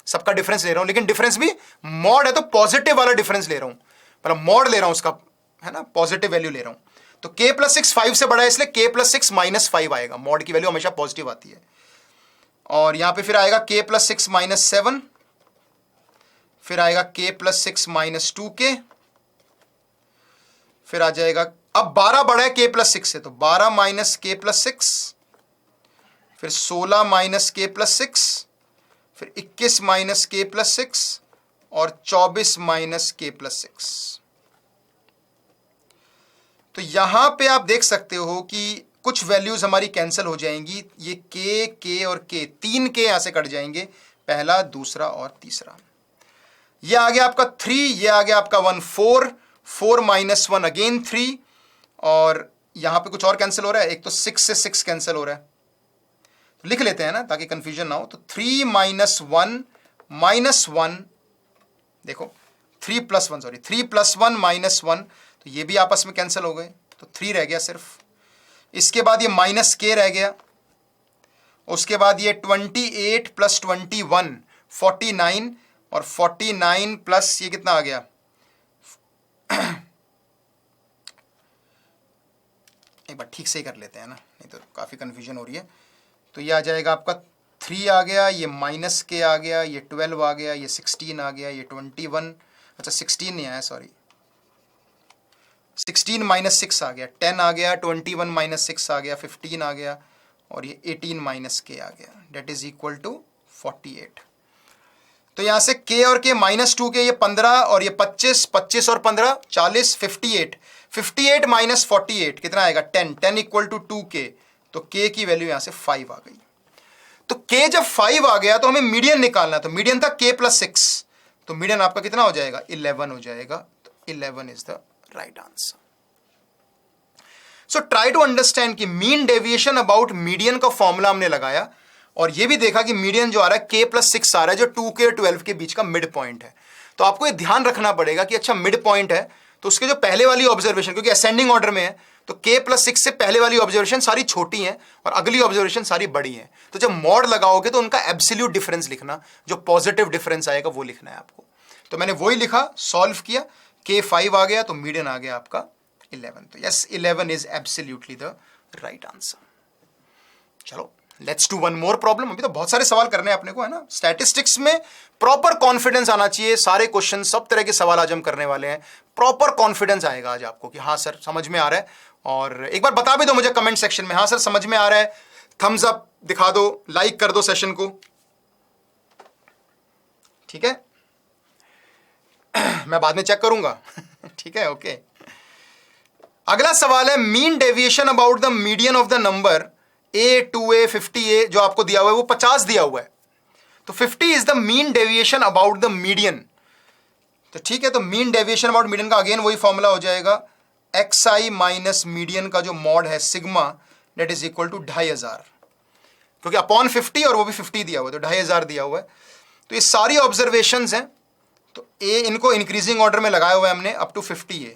सबका डिफरेंस ले रहा हूं, लेकिन डिफरेंस भी मॉड है तो पॉजिटिव वाला डिफरेंस ले रहा हूं, मतलब मॉड ले रहा हूं उसका, है ना, पॉजिटिव वैल्यू ले रहा हूं। तो K + 6 5 से बड़ा है, इसलिए K + 6 - 5 आएगा। मॉड की वैल्यू हमेशा पॉजिटिव आती है। और यहां पे फिर आएगा K + 6 - 7, फिर आएगा K + 6 - 2K, फिर आ जाएगा, अब 12 बड़ा है K + 6 से, तो 12 - K + 6, फिर 16 - K + 6, फिर 21 - K + 6, और 24 - K + 6। तो यहां पे आप देख सकते हो कि कुछ वैल्यूज हमारी कैंसिल हो जाएंगी। ये K और K, 3 K यहां से कट जाएंगे, पहला, दूसरा और तीसरा। ये आ गया आपका 3, ये आ गया आपका 1 4 4 - 1 अगेन 3, और यहां पे कुछ और कैंसिल हो रहा है, एक तो 6 से 6 कैंसिल हो रहा है, तो लिख लेते हैं ना ताकि कंफ्यूजन ना हो। तो 3 - 1 -1, देखो 3 + 1 सॉरी 3 + 1 - 1, तो ये भी आपस में कैंसिल हो गए, तो 3 रह गया सिर्फ। इसके बाद ये -K रह गया, उसके बाद ये 28 + 21 49, और 49 प्लस ये कितना आ गया एक बार ठीक से ही कर लेते हैं ना, नहीं तो काफ़ी कंफ्यूजन हो रही है। तो ये आ जाएगा आपका 3 आ गया, ये -K आ गया, ये 12 आ गया, ये 16 आ गया, ये 21, अच्छा 16 नहीं आया सॉरी, 16 - 6 आ गया, 10 आ गया, 21 - 6 आ गया, 15 आ गया, और ये 18 - K आ गया, डेट इज इक्वल टू 48। तो यहां से K और K -2K, ये 15 और ये 25, 25 और 15 40, 58, 58 - 48 कितना आएगा 10, 10 इक्वल टू 2K, तो K की वैल्यू यहां से 5 आ गई। तो K जब 5 आ गया तो हमें मीडियन निकालना, तो मीडियन था K + 6, तो मीडियन आपका कितना हो जाएगा 11 हो जाएगा, तो 11 is the right answer. So try to understand कि मीन डेविएशन अबाउट मीडियन का फॉर्मूला हमने लगाया, और ये भी देखा कि मीडियन जो आ रहा है K + 6 आ रहा है, जो 2K और 12 के बीच का मिड पॉइंट है। तो आपको ये ध्यान रखना पड़ेगा कि अच्छा मिड पॉइंट है, तो उसके जो पहले वाली ऑब्जर्वेशन, क्योंकि असेंडिंग ऑर्डर में है, तो K + 6 से पहले वाली ऑब्जर्वेशन सारी छोटी हैं और अगली ऑब्जर्वेशन सारी बड़ी हैं। तो जब मॉड लगाओगे तो उनका एब्सोल्यूट डिफरेंस लिखना, जो पॉजिटिव डिफरेंस आएगा वो लिखना है आपको। तो मैंने वही लिखा, सॉल्व किया, K 5 आ गया, तो मीडियन आ गया आपका 11। तो yes 11 is absolutely the right answer. चलो let's do one more problem. अभी तो बहुत सारे सवाल करने हैं अपने को, है ना। स्टैटिस्टिक्स में प्रॉपर कॉन्फिडेंस आना चाहिए, सारे क्वेश्चन सब तरह के सवाल आज हम करने वाले हैं, प्रॉपर कॉन्फिडेंस आएगा आज आपको कि हाँ सर समझ में आ रहा है। और एक बार बता भी दो मुझे कमेंट सेक्शन में, हाँ सर समझ में आ रहा है, थम्स अप दिखा दो, लाइक कर दो सेशन को, ठीक है। मैं बाद में चेक करूंगा ठीक है, ओके। अगला सवाल है mean deviation about the median of the number a 2a 50a जो आपको दिया हुआ है वो 50 दिया हुआ है, तो 50 is the mean deviation about the median. तो ठीक है, तो मीन डेविएशन अबाउट मीडियन का अगेन वही फॉर्मूला हो जाएगा xi माइनस मीडियन का जो मॉड है sigma, that is equal to 2500, क्योंकि अपॉन 50 और वो भी 50 दिया हुआ है, तो 2500 दिया हुआ है। तो ये सारी ऑब्जर्वेशंस हैं, तो ए इनको इंक्रीजिंग ऑर्डर में लगाया हुआ है हमने अप टू 50a।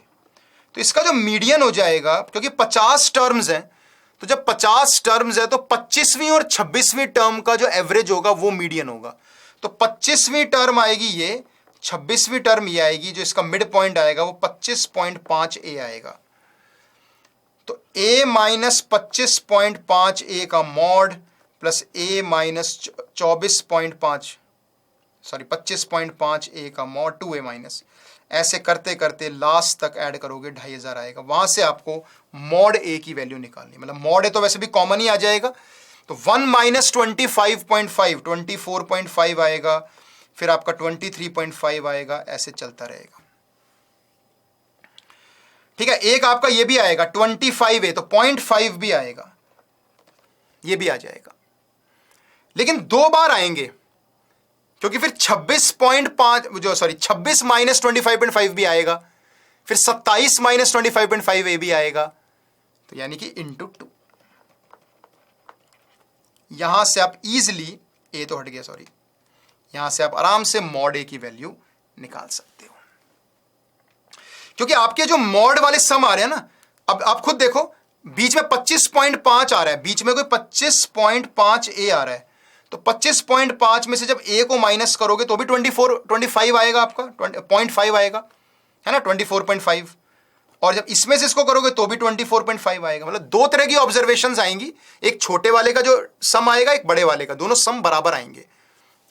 तो इसका जो मीडियन हो जाएगा, क्योंकि 50 टर्म्स हैं, तो जब 50 टर्म्स है तो 25वीं और 26वीं टर्म का जो एवरेज होगा वो मीडियन होगा। तो 25वीं टर्म आएगी ये, 26वीं टर्म ये आएगी, जो इसका मिड पॉइंट आएगा वो 25.5a आएगा। तो a माइनस 25.5a का mod plus a minus 25.5a का मॉड 2a माइनस, ऐसे करते करते लास्ट तक ऐड करोगे 2500 आएगा। वहां से आपको मॉड ए की वैल्यू निकालनी, मतलब मॉड ए तो वैसे भी कॉमन ही आ जाएगा, तो 1 माइनस 25.5 24.5 आएगा, फिर आपका 23.5 आएगा, ऐसे चलता रहेगा। ठीक है, एक आपका ये भी आएगा 25a, तो 0.5 भी आएगा, ये भी आ जाएगा, लेकिन दो बार आएंगे, क्योंकि फिर 26 माइनस 25.5 भी आएगा, फिर 27 माइनस 25.5 ए भी आएगा, तो यानी कि इंटू 2। यहां से आप इजिली, ए तो हट गया सॉरी, यहां से आप आराम से मॉड ए की वैल्यू निकाल सकते हो, क्योंकि आपके जो मॉड वाले सम आ रहे हैं ना, अब आप खुद देखो बीच में 25.5 आ रहा है, बीच में कोई 25.5 ए आ रहा है, तो 25.5 में से जब a को माइनस करोगे तो भी 25 आएगा, आपका 0.5 आएगा, है ना, 24.5, और जब इसमें से इसको करोगे तो भी 24.5 आएगा। मतलब दो तरह की ऑब्जर्वेशंस आएंगी, एक छोटे वाले का जो सम आएगा, एक बड़े वाले का, दोनों सम बराबर आएंगे,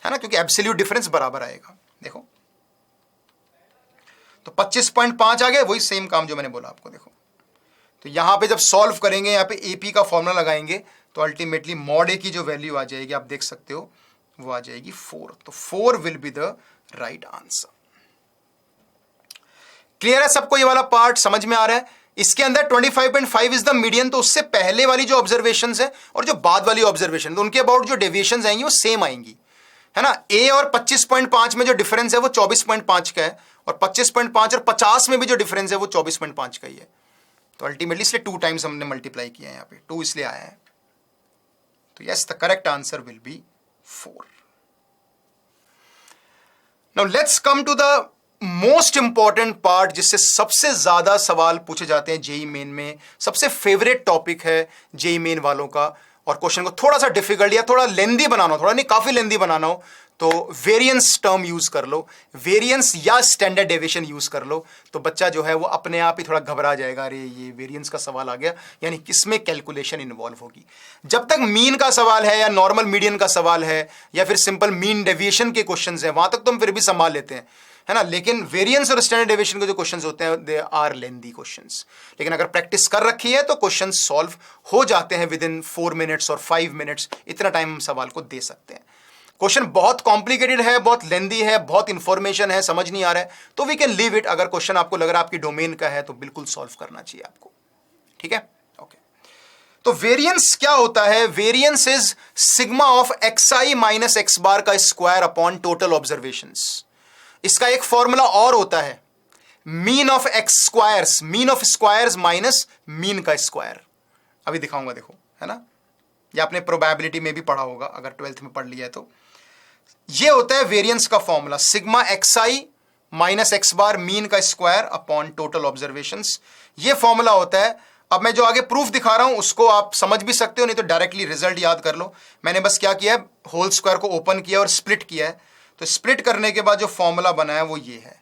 है ना, क्योंकि एब्सोल्यूट डिफरेंस बराबर आएगा। देखो तो 25.5 आ गया, वही सेम काम जो मैंने बोला आपको। देखो तो यहां पे जब सॉल्व करेंगे, यहां पे एपी का फॉर्मूला लगाएंगे, तो अल्टीमेटली मॉड ए की जो वैल्यू आ जाएगी, आप देख सकते हो, वो आ जाएगी 4। तो 4 will be the right answer. Clear है सबको, ये वाला पार्ट समझ में आ रहा है? इसके अंदर 25.5 इज द मीडियन, तो उससे पहले वाली जो ऑब्जर्वेशंस है और जो बाद वाली ऑब्जर्वेशन, तो उनके अबाउट जो डेविएशंस आएंगी वो सेम आएंगी, है ना। ए और 25.5 में जो डिफरेंस है वो 24.5 का है, और 25.5 और 50 में भी जो डिफरेंस है वो 24.5 का ही है। तो अल्टीमेटली इसलिए 2 टाइम्स हमने मल्टीप्लाई किया है, यहाँ पे 2 इसलिए आया है। तो yes, the correct answer will be 4। Now let's come to the most important part, जिससे सबसे ज्यादा सवाल पूछे जाते हैं जेई मेन में, सबसे फेवरेट टॉपिक है जेई मेन वालों का, और क्वेश्चन को थोड़ा सा डिफिकल्ट या थोड़ा लेंदी बनाना हो, थोड़ा नहीं काफी लेंदी बनाना हो, तो वेरिएंस टर्म यूज कर लो, वेरिएंस या स्टैंडर्ड डेविएशन यूज कर लो, तो बच्चा जो है वो अपने आप ही थोड़ा घबरा जाएगा, अरे ये वेरिएंस का सवाल आ गया, यानी किसमें कैलकुलेशन इन्वॉल्व होगी। जब तक मीन का सवाल है या नॉर्मल मीडियन का सवाल है या फिर सिंपल मीन डेविएशन के क्वेश्चंस हैं, वहां तक तो हम फिर भी संभाल लेते हैं, है ना। लेकिन वेरिएंस और स्टैंडर्ड डेविएशन के जो क्वेश्चंस होते हैं, दे आर लेंदी क्वेश्चंस। लेकिन अगर प्रैक्टिस कर रखी है तो क्वेश्चंस सॉल्व हो जाते हैं विद इन 4 मिनट्स और 5 मिनट्स, इतना टाइम हम सवाल को दे सकते हैं। क्वेश्चन बहुत कॉम्प्लिकेटेड है, बहुत लेंदी है, बहुत इंफॉर्मेशन है, समझ नहीं आ रहा है, तो वी कैन लीव इट। अगर क्वेश्चन आपको लग रहा है आपकी डोमेन का है तो बिल्कुल सॉल्व करना चाहिए आपको, ठीक है, ओके। तो वेरिएंस क्या होता है? Variance is sigma of xi minus x बार का स्क्वायर अपॉन टोटल ऑब्जर्वेशंस। इसका एक फॉर्मूला और होता है, mean of x squares, mean of squares minus mean का स्क्वायर। अभी दिखाऊंगा, देखो, है ना, ये आपने प्रोबेबिलिटी में भी पढ़ा होगा, अगर 12th में पढ़ लिया है तो। ये होता है वेरिएंस का formula, sigma xi minus x बार मीन का स्क्वायर अपॉन टोटल ऑब्जर्वेशंस, ये फॉर्मूला होता है। अब मैं जो आगे प्रूफ दिखा रहा हूं उसको आप समझ भी सकते हो, नहीं तो डायरेक्टली रिजल्ट याद कर लो। मैंने बस क्या किया है, होल स्क्वायर को ओपन किया और स्प्लिट किया है, तो स्प्लिट करने के बाद जो फॉर्मूला बना है वो ये है,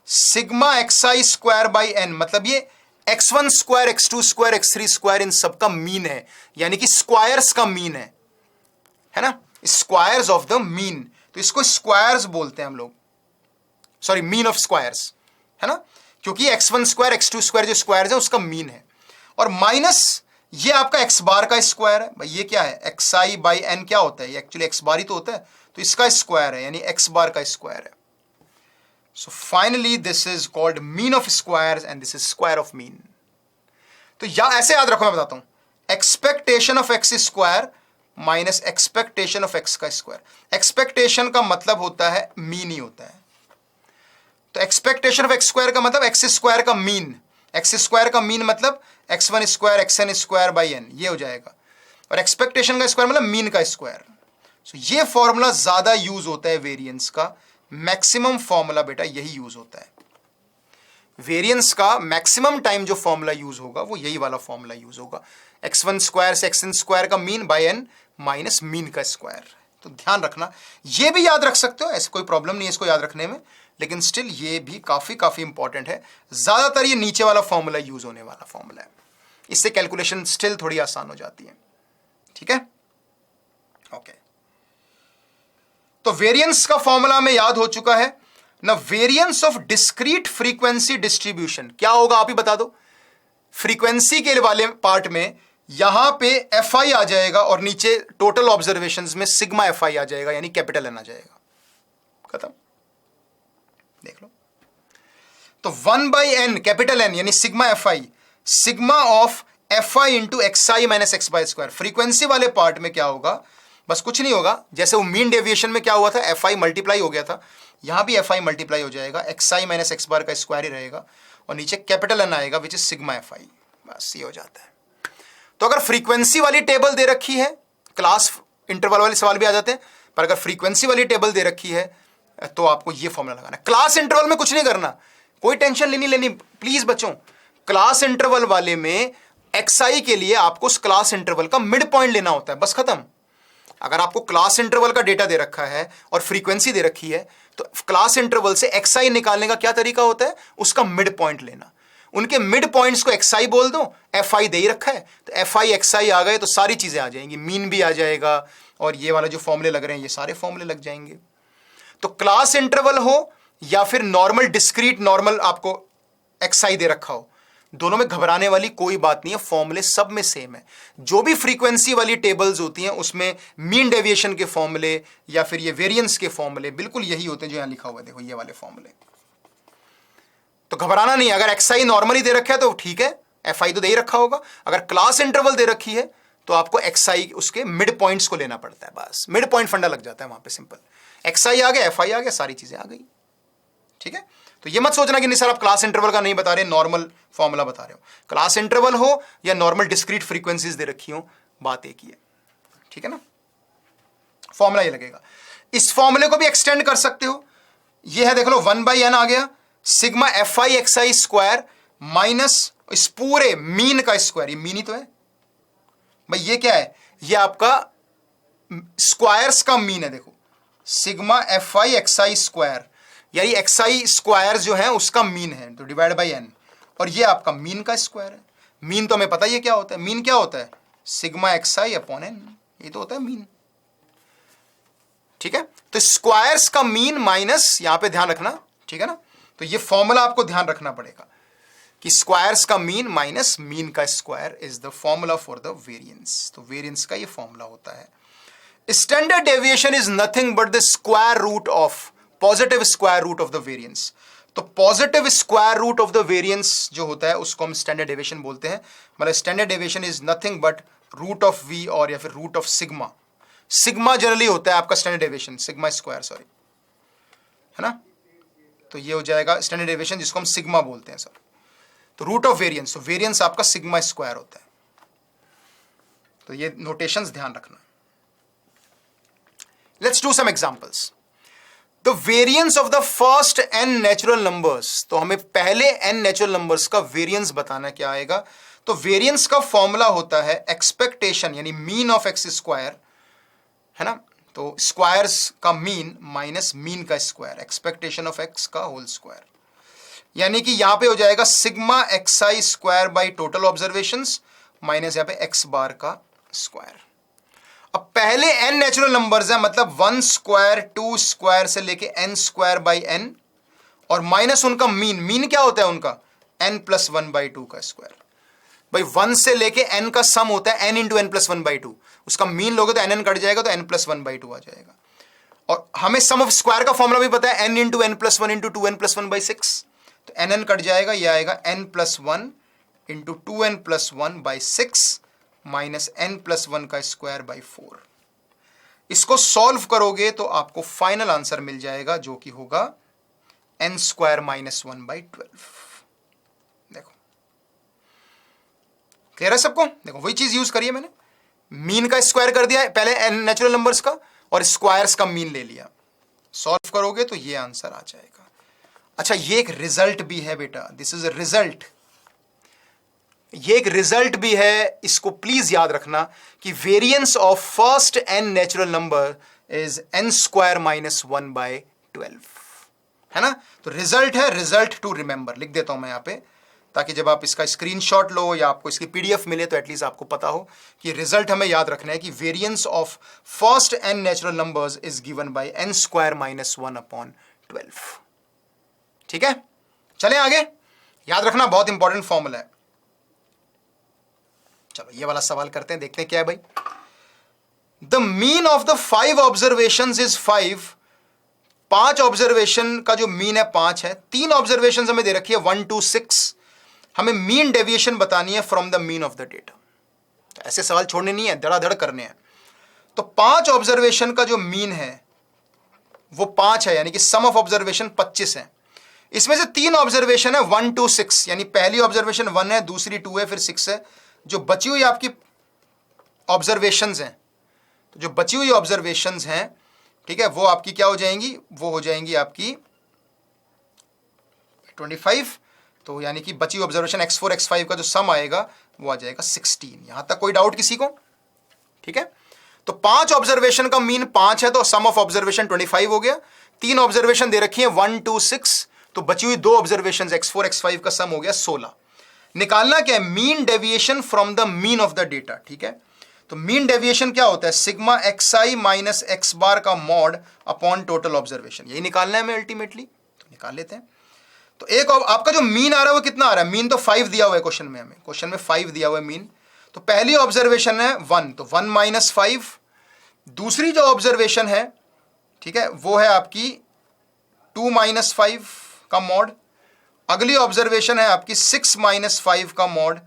sigma xi square by n, मतलब ये x1 square, x2 square, x3 square इन सबका मीन है, यानी कि स्क्वायर्स का मीन है ना, स्क्वायर्स ऑफ द मीन। तो इसको स्क्वायर्स बोलते हैं हम लोग, सॉरी मीन ऑफ स्क्वायर्स, है ना, क्योंकि x1 स्क्वायर, x2 स्क्वायर जो स्क्वायर्स है उसका मीन है। और माइनस ये आपका x बार का स्क्वायर है, भाई ये क्या है, xi बाई n क्या होता है, ये एक्चुअली x बार ही तो होता है, तो इसका स्क्वायर है, यानी x बार का स्क्वायर है। So finally this is called mean of squares and this is square of mean. तो या ऐसे याद रखो, मैं बताता हूं, expectation of x square minus expectation of x का स्क्वायर। एक्सपेक्टेशन का मतलब होता है मीन ही होता है, तो एक्सपेक्टेशन ऑफ x स्क्वायर का मतलब x स्क्वायर का मीन, x स्क्वायर का मीन मतलब x1 square xn square by n, ये हो जाएगा। और एक्सपेक्टेशन का स्क्वायर मतलब मीन का स्क्वायर। सो ये फॉर्मूला ज्यादा यूज होता है वेरिएंस का, मैक्सिमम फॉर्मूला बेटा यही यूज होता है। वेरिएंस का मैक्सिमम टाइम जो फॉर्मूला यूज होगा वो यही वाला फॉर्मूला यूज होगा, x1 स्क्वायर से xn स्क्वायर का mean by n minus mean का स्क्वायर। तो ध्यान रखना, ये भी याद रख सकते हो, ऐसे कोई प्रॉब्लम नहीं है इसको याद रखने में, लेकिन स्टिल ये भी काफी इंपॉर्टेंट है। ज्यादातर ये नीचे वाला फॉर्मूला यूज होने वाला फॉर्मूला है, इससे कैलकुलेशन स्टिल थोड़ी आसान हो जाती है। ठीक है, ओके। तो वेरिएंस का फॉर्मूला में याद हो चुका है ना। Variance of discrete frequency distribution क्या होगा, आप ही बता दो। फ्रीक्वेंसी के वाले पार्ट में यहां पे fi आ जाएगा और नीचे टोटल ऑब्जर्वेशंस में सिग्मा fi आ जाएगा, यानी कैपिटल n आ जाएगा, खत्म। देख लो, तो 1 बाई n कैपिटल N यानी sigma fi, sigma of fi into xi minus x by square. Frequency वाले पार्ट में क्या होगा, बस कुछ नहीं होगा, जैसे वो मीन डेविएशन में क्या हुआ था, fi मल्टीप्लाई हो गया था, यहां भी fi मल्टीप्लाई हो जाएगा, xi माइनस x बार का स्क्वायर ही रहेगा और नीचे कैपिटल N आएगा विच इज सिग्मा fi, बस ये हो जाता है। तो अगर फ्रीक्वेंसी वाली टेबल दे रखी है, क्लास इंटरवल वाले सवाल भी आ जाते हैं, पर अगर फ्रीक्वेंसी वाली टेबल दे रखी है तो आपको ये फॉर्मूला लगाना है। क्लास इंटरवल में कुछ नहीं करना, कोई टेंशन लेनी प्लीज बच्चों। क्लास इंटरवल वाले में xi के लिए आपको उस क्लास इंटरवल का मिड पॉइंट लेना होता है, बस खत्म। अगर आपको क्लास इंटरवल का डेटा दे रखा है और फ्रीक्वेंसी दे रखी है, तो क्लास इंटरवल से xi निकालने का क्या तरीका होता है, उसका मिड पॉइंट लेना। उनके मिड पॉइंट्स को xi बोल दो, fi दे ही रखा है, तो fi xi आ गए तो सारी चीजें आ जाएंगी, मीन भी आ जाएगा और ये वाला जो फॉर्मूले लग रहे हैं ये सारे फॉर्मूले लग जाएंगे। तो क्लास इंटरवल हो या फिर नॉर्मल डिस्क्रीट नॉर्मल आपको xi दे रखा हो, दोनों में घबराने वाली कोई बात नहीं है, फॉर्मूले सब में सेम है। जो भी फ्रीक्वेंसी वाली टेबल्स होती हैं उसमें मीन डेविएशन के फॉर्मूले या फिर ये वेरिएंस के फॉर्मूले बिल्कुल यही होते हैं जो यहां लिखा हुआ है, देखो ये वाले फॉर्मूले। तो घबराना नहीं, अगर xi नॉर्मली दे रखा है तो ठीक है, fi तो दे ही रखा होगा। अगर क्लास इंटरवल दे रखी है तो आपको xi उसके मिड पॉइंट्स को लेना पड़ता है, बस मिड पॉइंट फंडा लग जाता है वहां पे, सिंपल। xi आ गया, fi आ गया, सारी चीजें आ गई। ठीक है, तो ये मत सोचना कि नहीं सर आप क्लास इंटरवल का नहीं बता रहे, नॉर्मल फॉर्मूला बता रहे हो। क्लास इंटरवल हो या नॉर्मल डिस्क्रीट फ्रीक्वेंसीज दे रखी हो, बात एक ही है। ठीक है ना, फॉर्मूला ये लगेगा। इस फॉर्मूले को भी एक्सटेंड कर सकते हो, ये है देख लो 1 बाई n आ गया, sigma fi xi square minus इस पूरे मीन का स्क्वायर, ये मीन ही तो है भाई, ये क्या है, ये आपका स्क्वायर्स का मीन है। देखो सिग्मा fi xi स्क्वायर यानी xi स्क्वायर जो है उसका मीन है, तो डिवाइड बाई n, और ये आपका मीन का स्क्वायर है। मीन तो हमें पता ही है क्या होता है, मीन क्या होता है, सिग्मा xi अपॉन n, ये तो होता है मीन। ठीक है, तो स्क्वायर्स का मीन माइनस, यहां पे ध्यान रखना, ठीक है ना। तो ये फॉर्मूला आपको ध्यान रखना पड़ेगा कि स्क्वायर्स का मीन माइनस मीन का square is the formula for the variance. तो वेरिएंस का ये फॉर्मूला होता है। Standard deviation is nothing but the square root of, positive square root of the variance. तो positive square root of the variance जो होता है उसको हम स्टैंडर्ड डेविएशन बोलते हैं। मतलब standard deviation is nothing but root of V और या फिर root of sigma. Sigma generally होता है आपका standard deviation, sigma square sorry, है ना। तो ये हो जाएगा स्टैंडर्ड डेविएशन जिसको हम सिग्मा बोलते हैं सर। तो रूट ऑफ वेरिएंस, तो वेरिएंस आपका सिग्मा स्क्वायर होता है। तो ये नोटेशंस ध्यान रखना। Let's do some examples. The variance of the first n natural numbers, तो हमें पहले n नेचुरल नंबर्स का वेरिएंस बताना क्या आएगा। तो वेरिएंस का फॉर्मूला होता है एक्सपेक्टेशन यानी मीन ऑफ एक्स स्क्वायर, है ना। तो स्क्वायर्स का मीन माइनस मीन का स्क्वायर, एक्सपेक्टेशन ऑफ एक्स का होल स्क्वायर। यानी कि यहां पे हो जाएगा sigma xi square by total observations minus यहां पे x बार का स्क्वायर। अब पहले n नेचुरल नंबर्स हैं, मतलब 1 स्क्वायर 2 स्क्वायर से लेके n स्क्वायर बाई n, और माइनस उनका मीन। मीन क्या होता है उनका? n प्लस 1 बाई 2 का स्क्वायर। भाई 1 से लेके n का सम होता है n into N plus 1 by 2, उसका मीन लोगे तो n कट जाएगा तो n प्लस 1 बाई 2 आ जाएगा। और हमें सम ऑफ स्क्वायर का फॉर्मूला भी पता है, n into N plus 1 into 2n plus 1 by 6, तो n कट जाएगा, यह आएगा n plus 1 into 2n plus 1 by 6 minus n plus 1 का स्क्वायर बाई 4। इसको सॉल्व करोगे तो आपको फाइनल आंसर मिल जाएगा जो कि होगा n स्क्वायर माइनस 1 बाई 12। देखो क्लियर है सबको? देखो वही चीज यूज करिए मैंने, मीन का स्क्वायर कर दिया पहले n नेचुरल नंबर्स का और स्क्वायर्स का मीन ले लिया, सॉल्व करोगे तो ये आंसर आ जाएगा। अच्छा ये एक रिजल्ट भी है बेटा, दिस इज अ रिजल्ट, ये एक रिजल्ट भी है, इसको प्लीज याद रखना कि variance of first n natural number is n square minus 1 by 12, है ना? तो रिजल्ट है, रिजल्ट टू रिमेंबर, लिख देता हूं मैं यहां पे, ताकि जब आप इसका स्क्रीनशॉट लो या आपको इसकी पीडीएफ मिले तो एटलीस्ट आपको पता हो कि रिजल्ट हमें याद रखना है कि variance of first n natural numbers is given by n square minus 1 upon 12। ठीक है, चलें आगे, याद रखना बहुत इंपॉर्टेंट फॉर्मूला है। चलो ये वाला सवाल करते हैं, देखते हैं क्या है भाई। The mean of the 5 observations is 5, 5 observation का जो मीन है 5 है। 3 ऑब्जर्वेशन हमें दे रखी है 1 2 6, हमें मीन डेविएशन बतानी है from the mean of the data. तो ऐसे सवाल छोड़ने नहीं है, धड़ाधड़ करने हैं। तो 5 ऑब्जर्वेशन का जो मीन है वो 5 है, यानी कि सम ऑफ ऑब्जर्वेशन 25 है। इसमें से 3 ऑब्जर्वेशन है 1 2 6, यानी पहली ऑब्जर्वेशन 1 है, दूसरी 2 है, फिर 6 है। जो बची हुई आपकी ऑब्जर्वेशंस हैं, तो जो बची हुई ऑब्जर्वेशंस हैं, ठीक है, वो आपकी क्या हो जाएंगी? वो हो जाएंगी आपकी 25। तो यानी कि बची ऑब्जर्वेशन x4 x5 का जो सम आएगा वो आ जाएगा 16। यहां तक कोई डाउट किसी को? ठीक है, तो 5 ऑब्जर्वेशन का मीन 5 है, तो सम ऑफ ऑब्जर्वेशन 25 हो गया। 3 ऑब्जर्वेशन दे रखी है 1 2 6, तो बची हुई 2 ऑब्जर्वेशन x4 x5 का सम हो गया 16। निकालना क्या है? Mean deviation from the mean of the data. ठीक है, तो मीन डेविएशन क्या होता है? सिग्मा xi माइनस x बार का मॉड अपॉन टोटल ऑब्जर्वेशन, यही निकालना है हमें अल्टीमेटली। तो निकाल लेते हैं। तो एक आपका जो मीन आ रहा है वो कितना आ रहा है? मीन तो 5 दिया हुआ है क्वेश्चन में, हमें क्वेश्चन में 5 दिया हुआ है मीन। तो पहली ऑब्जर्वेशन है 1, तो 1 माइनस 5। दूसरी जो ऑब्जर्वेशन है, ठीक है, वो है आपकी 2 माइनस 5 का मॉड। अगली ऑब्जर्वेशन है आपकी 6 माइनस 5 का मॉड।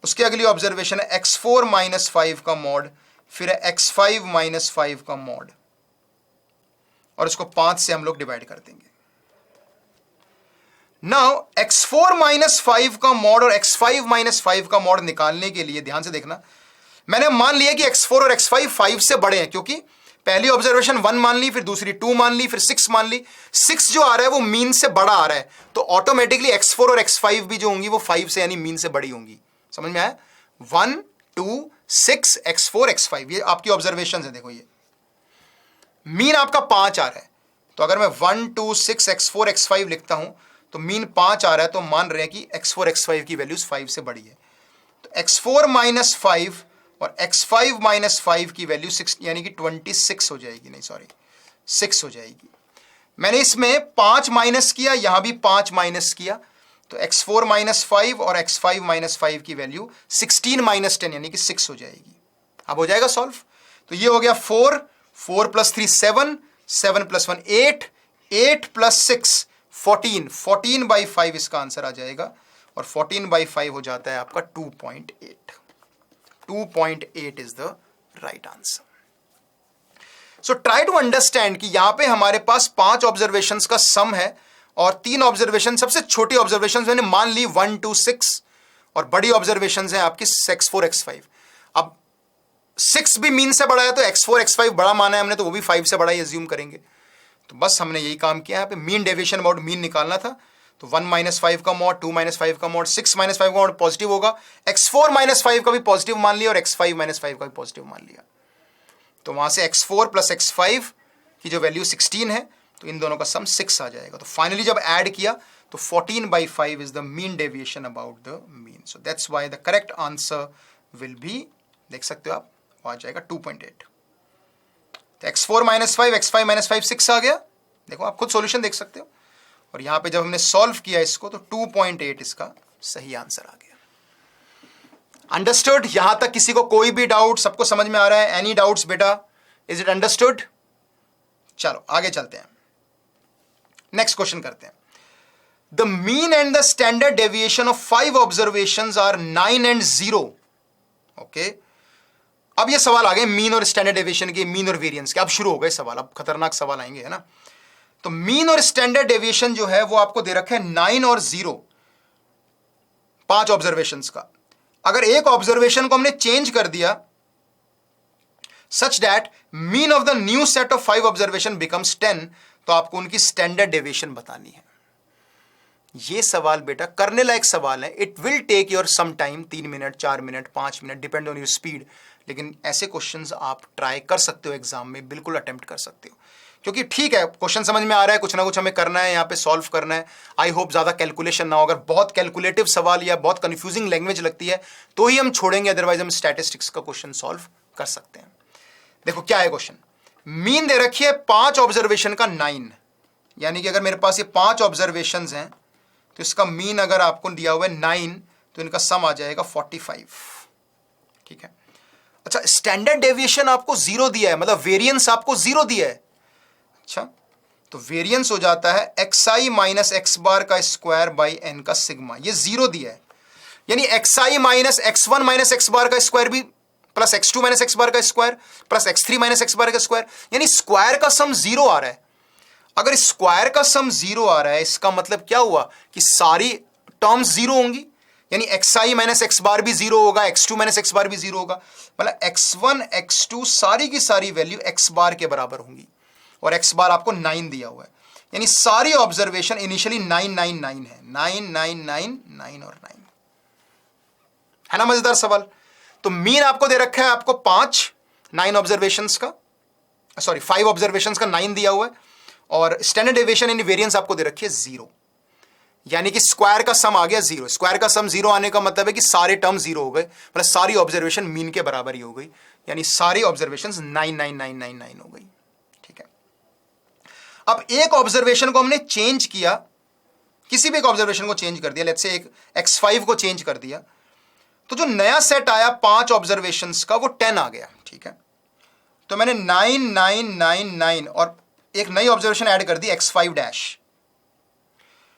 उसकी अगली ऑब्जर्वेशन है x4 माइनस 5 का मॉड, फिर है x5 माइनस 5 का मॉड, और इसको 5 से हम लोग डिवाइड कर देंगे। नाउ x4 माइनस 5 का मॉड और x5 माइनस 5 का मॉड निकालने के लिए ध्यान से देखना, मैंने मान लिया कि x4 और x5 5 से बड़े हैं, क्योंकि पहली ऑब्जर्वेशन 1 मान ली, फिर दूसरी 2 मान ली, फिर 6 मान ली। 6 जो आ रहा है वो मीन से बड़ा आ रहा है, तो ऑटोमेटिकली x4 और x5 भी जो होंगी वो 5 से यानी मीन से बड़ी होंगी। समझ में आया? 1 2 6 x4 x5, ये आपकी ऑब्जर्वेशन है। देखो ये मीन आपका 5 आ रहा है, तो अगर मैं 1 2 6 x4 x5 लिखता हूं तो मीन 5 आ रहा है, तो मान रहे हैं कि x4 x5 की वैल्यूज 5 से बड़ी है। तो x4 माइनस 5 और x5 माइनस 5 की वैल्यू 6 यानी कि 26 हो जाएगी, नहीं सॉरी 6 हो जाएगी। मैंने इसमें 5 माइनस किया, यहां भी 5 माइनस किया, तो x4 माइनस 5 और x5 माइनस 5 की वैल्यू 16 माइनस 10 यानी कि 6 हो जाएगी। अब हो जाएगा सॉल्व। तो ये हो गया 4, 4 प्लस 3 7, 7 प्लस 1 8, 8 प्लस 6 14, 14 बाई 5 इसका आंसर आ जाएगा, और 14 बाई 5 हो जाता है आपका 2.8। 2.8 is the right answer. So try to understand कि यहां पे हमारे पास 5 ऑब्जर्वेशंस का सम है और 3 ऑब्जर्वेशन, सबसे छोटी ऑब्जर्वेशन मैंने मान ली 1 2 6, और बड़ी ऑब्जर्वेशन है आपकी x4 x5। अब 6 भी मीन से बड़ा है, तो x4 x5 बड़ा माना है हमने, तो वो भी 5 से बड़ा ही एज्यूम करेंगे। तो बस हमने यही काम किया, यहाँ पे मीन डेविएशन अबाउट मीन निकालना था। तो 1 माइनस 5 का मॉड, 2 माइनस 5 का मॉड, 6 माइनस 5 का मॉड पॉजिटिव होगा, x4 माइनस 5 का भी पॉजिटिव मान लिया और x5 माइनस 5 का भी पॉजिटिव मान लिया। तो वहां से x4 प्लस x5 की जो वैल्यू 16 है, तो इन दोनों का सम 6 आ जाएगा। तो फाइनली जब ऐड किया तो 14/5 is the mean deviation about the mean. So that's why the correct answer will B, देख सकते हो आप, वो आ जाएगा 2.8। तो x4 - 5, x5 - 5 6 आ गया। देखो आप खुद सॉल्यूशन देख सकते हो। और यहां पे जब हमने सॉल्व किया इसको तो 2.8 इसका सही आंसर आ गया। अंडरस्टूड? यहां तक किसी को कोई भी डाउट? सबको समझ में आ रहा है? एनी डाउट्स बेटा? Is it understood? चलो आगे चलते हैं, नेक्स्ट क्वेश्चन करते हैं। The mean and the standard deviation of 5 observations are 9 and 0। Okay, अब ये सवाल आ गए मीन और स्टैंडर्ड डेविएशन के, मीन और वेरिएंस के। अब शुरू हो गए सवाल, अब खतरनाक सवाल आएंगे, है ना। तो मीन और स्टैंडर्ड डेविएशन जो है वो आपको दे रखे हैं 9 और 0, 5 ऑब्जर्वेशंस का। अगर एक ऑब्जर्वेशन को हमने चेंज कर दिया such that mean of the new set of 5 observation becomes 10, तो आपको उनकी स्टैंडर्ड डेविएशन बतानी है। ये सवाल बेटा करने लायक सवाल है। It will take your some time, 3 minute, 4 minute, 5 minute, depend on your speed. लेकिन ऐसे क्वेश्चंस आप ट्राई कर सकते हो एग्जाम में, बिल्कुल अटेम्प्ट कर सकते हो। क्योंकि ठीक है, क्वेश्चन समझ में आ रहा है, कुछ ना कुछ हमें करना है, यहाँ पे सॉल्व करना है। आई होप ज्यादा कैलकुलेशन ना हो। अगर बहुत कैलकुलेटिव सवाल या बहुत कंफ्यूजिंग लैंग्वेज लगती है तो ही हम छोड़ेंगे, अदरवाइज हम स्टैटिस्टिक्स का क्वेश्चन सॉल्व कर सकते हैं। देखो क्या है क्वेश्चन। मीन दे रखी है 5 ऑब्जर्वेशन का 9, यानी कि अगर मेरे पास ये 5 ऑब्जर्वेशन हैं तो इसका मीन अगर आपको दिया हुआ है 9, तो इनका सम आ जाएगा 45। ठीक है। अच्छा, स्टैंडर्ड डेविएशन आपको 0 दिया है, मतलब वेरिएंस आपको 0 दिया है। अच्छा, तो वेरिएंस हो जाता है xi माइनस एक्स बार का स्क्वायर बाई एन का सिग्मा। ये 0 दिया है, यानी xi minus x1 minus X bar का स्क्वायर भी plus x2 minus X bar का square plus x3 minus X bar का स्क्वायर, यानी स्क्वायर का सम 0 आ रहा है। अगर स्क्वायर का सम 0 आ रहा है, इसका मतलब क्या हुआ कि सारी टर्म्स 0 होंगी, यानी xi माइनस एक्स बार भी 0 होगा, x2 माइनस एक्स बार भी 0 होगा। मतलब x1 x2 सारी की सारी वैल्यू x बार के बराबर होंगी, और x बार आपको 9 दिया हुआ है, यानी सारी ऑब्जर्वेशन इनिशियली 999 है, 9999 और 9 है ना। मजेदार सवाल। तो मीन आपको दे रखा है आपको 5 9 ऑब्जर्वेशंस का, सॉरी 5 ऑब्जर्वेशंस का 9 दिया हुआ है, और स्टैंडर्ड डेविएशन यानी वेरिएंस आपको दे रखी है 0, यानी कि स्क्वायर का सम आ गया 0। स्क्वायर का सम 0 आने का मतलब है कि सारे टर्म 0 हो गए, मतलब सारी ऑब्जर्वेशन मीन के बराबर ही हो गई, यानी सारी ऑब्जर्वेशंस 99999 हो गई। ठीक है। अब एक ऑब्जर्वेशन को हमने चेंज किया, किसी भी एक ऑब्जर्वेशन को चेंज कर दिया, लेट्स से एक x5 को चेंज कर दिया, तो जो नया सेट आया 5 ऑब्जर्वेशंस का वो 10 आ गया। ठीक है। तो मैंने 9999 और एक नई ऑब्जर्वेशन ऐड कर दी x5 डैश,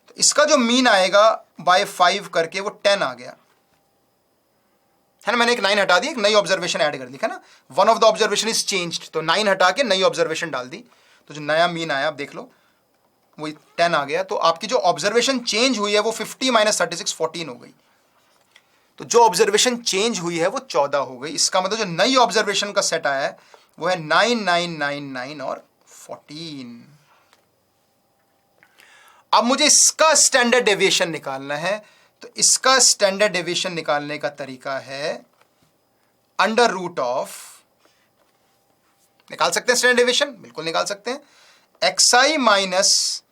तो इसका जो मीन आएगा बाय 5 करके वो 10 आ गया, है ना। मैंने एक 9 हटा दी, एक नई ऑब्जर्वेशन ऐड कर दी, है ना। One of the observation is changed, तो 9 हटा के नई ऑब्जर्वेशन डाल दी, तो जो नया मीन आया आप देख लो वो 10 आ गया। तो आपकी जो ऑब्जर्वेशन चेंज हुई है वो 50 माइनस 36 14 हो गई। तो जो ऑब्जर्वेशन चेंज हुई है वो 14 हो गई। इसका मतलब जो नई ऑब्जर्वेशन का सेट आया है वो है 9999 और 14। अब मुझे इसका स्टैंडर्ड डेविएशन निकालना है, तो इसका स्टैंडर्ड डेविएशन निकालने का तरीका है अंडर रूट ऑफ, निकाल सकते हैं स्टैंडर्ड डेविएशन, बिल्कुल निकाल सकते हैं, xi माइनस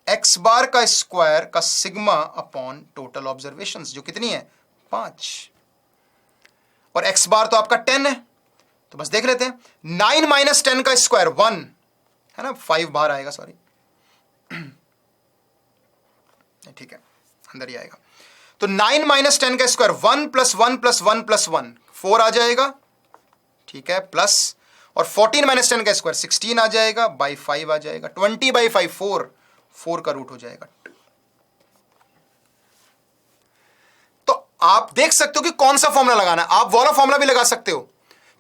एक्स बार का स्क्वायर का सिग्मा अपॉन टोटल ऑब्जर्वेशंस, जो कितनी है 5, और एक्स बार तो आपका 10 है, तो बस देख लेते हैं। 9 माइनस 10 का स्क्वायर 1 है ना, 5 बाहर आएगा, सॉरी ठीक है अंदर ही आएगा। तो 9 माइनस 10 का स्क्वायर 1 प्लस 1 प्लस 1 प्लस 1 4 आ जाएगा। ठीक है, प्लस, और 14 माइनस 10 का स्क्वायर 16 आ जाएगा, बाई 5 आ जाएगा, 20/5 4 का रूट हो जाएगा। तो आप देख सकते हो कि कौन सा फॉर्मूला लगाना है। आप वाला फॉर्मूला भी लगा सकते हो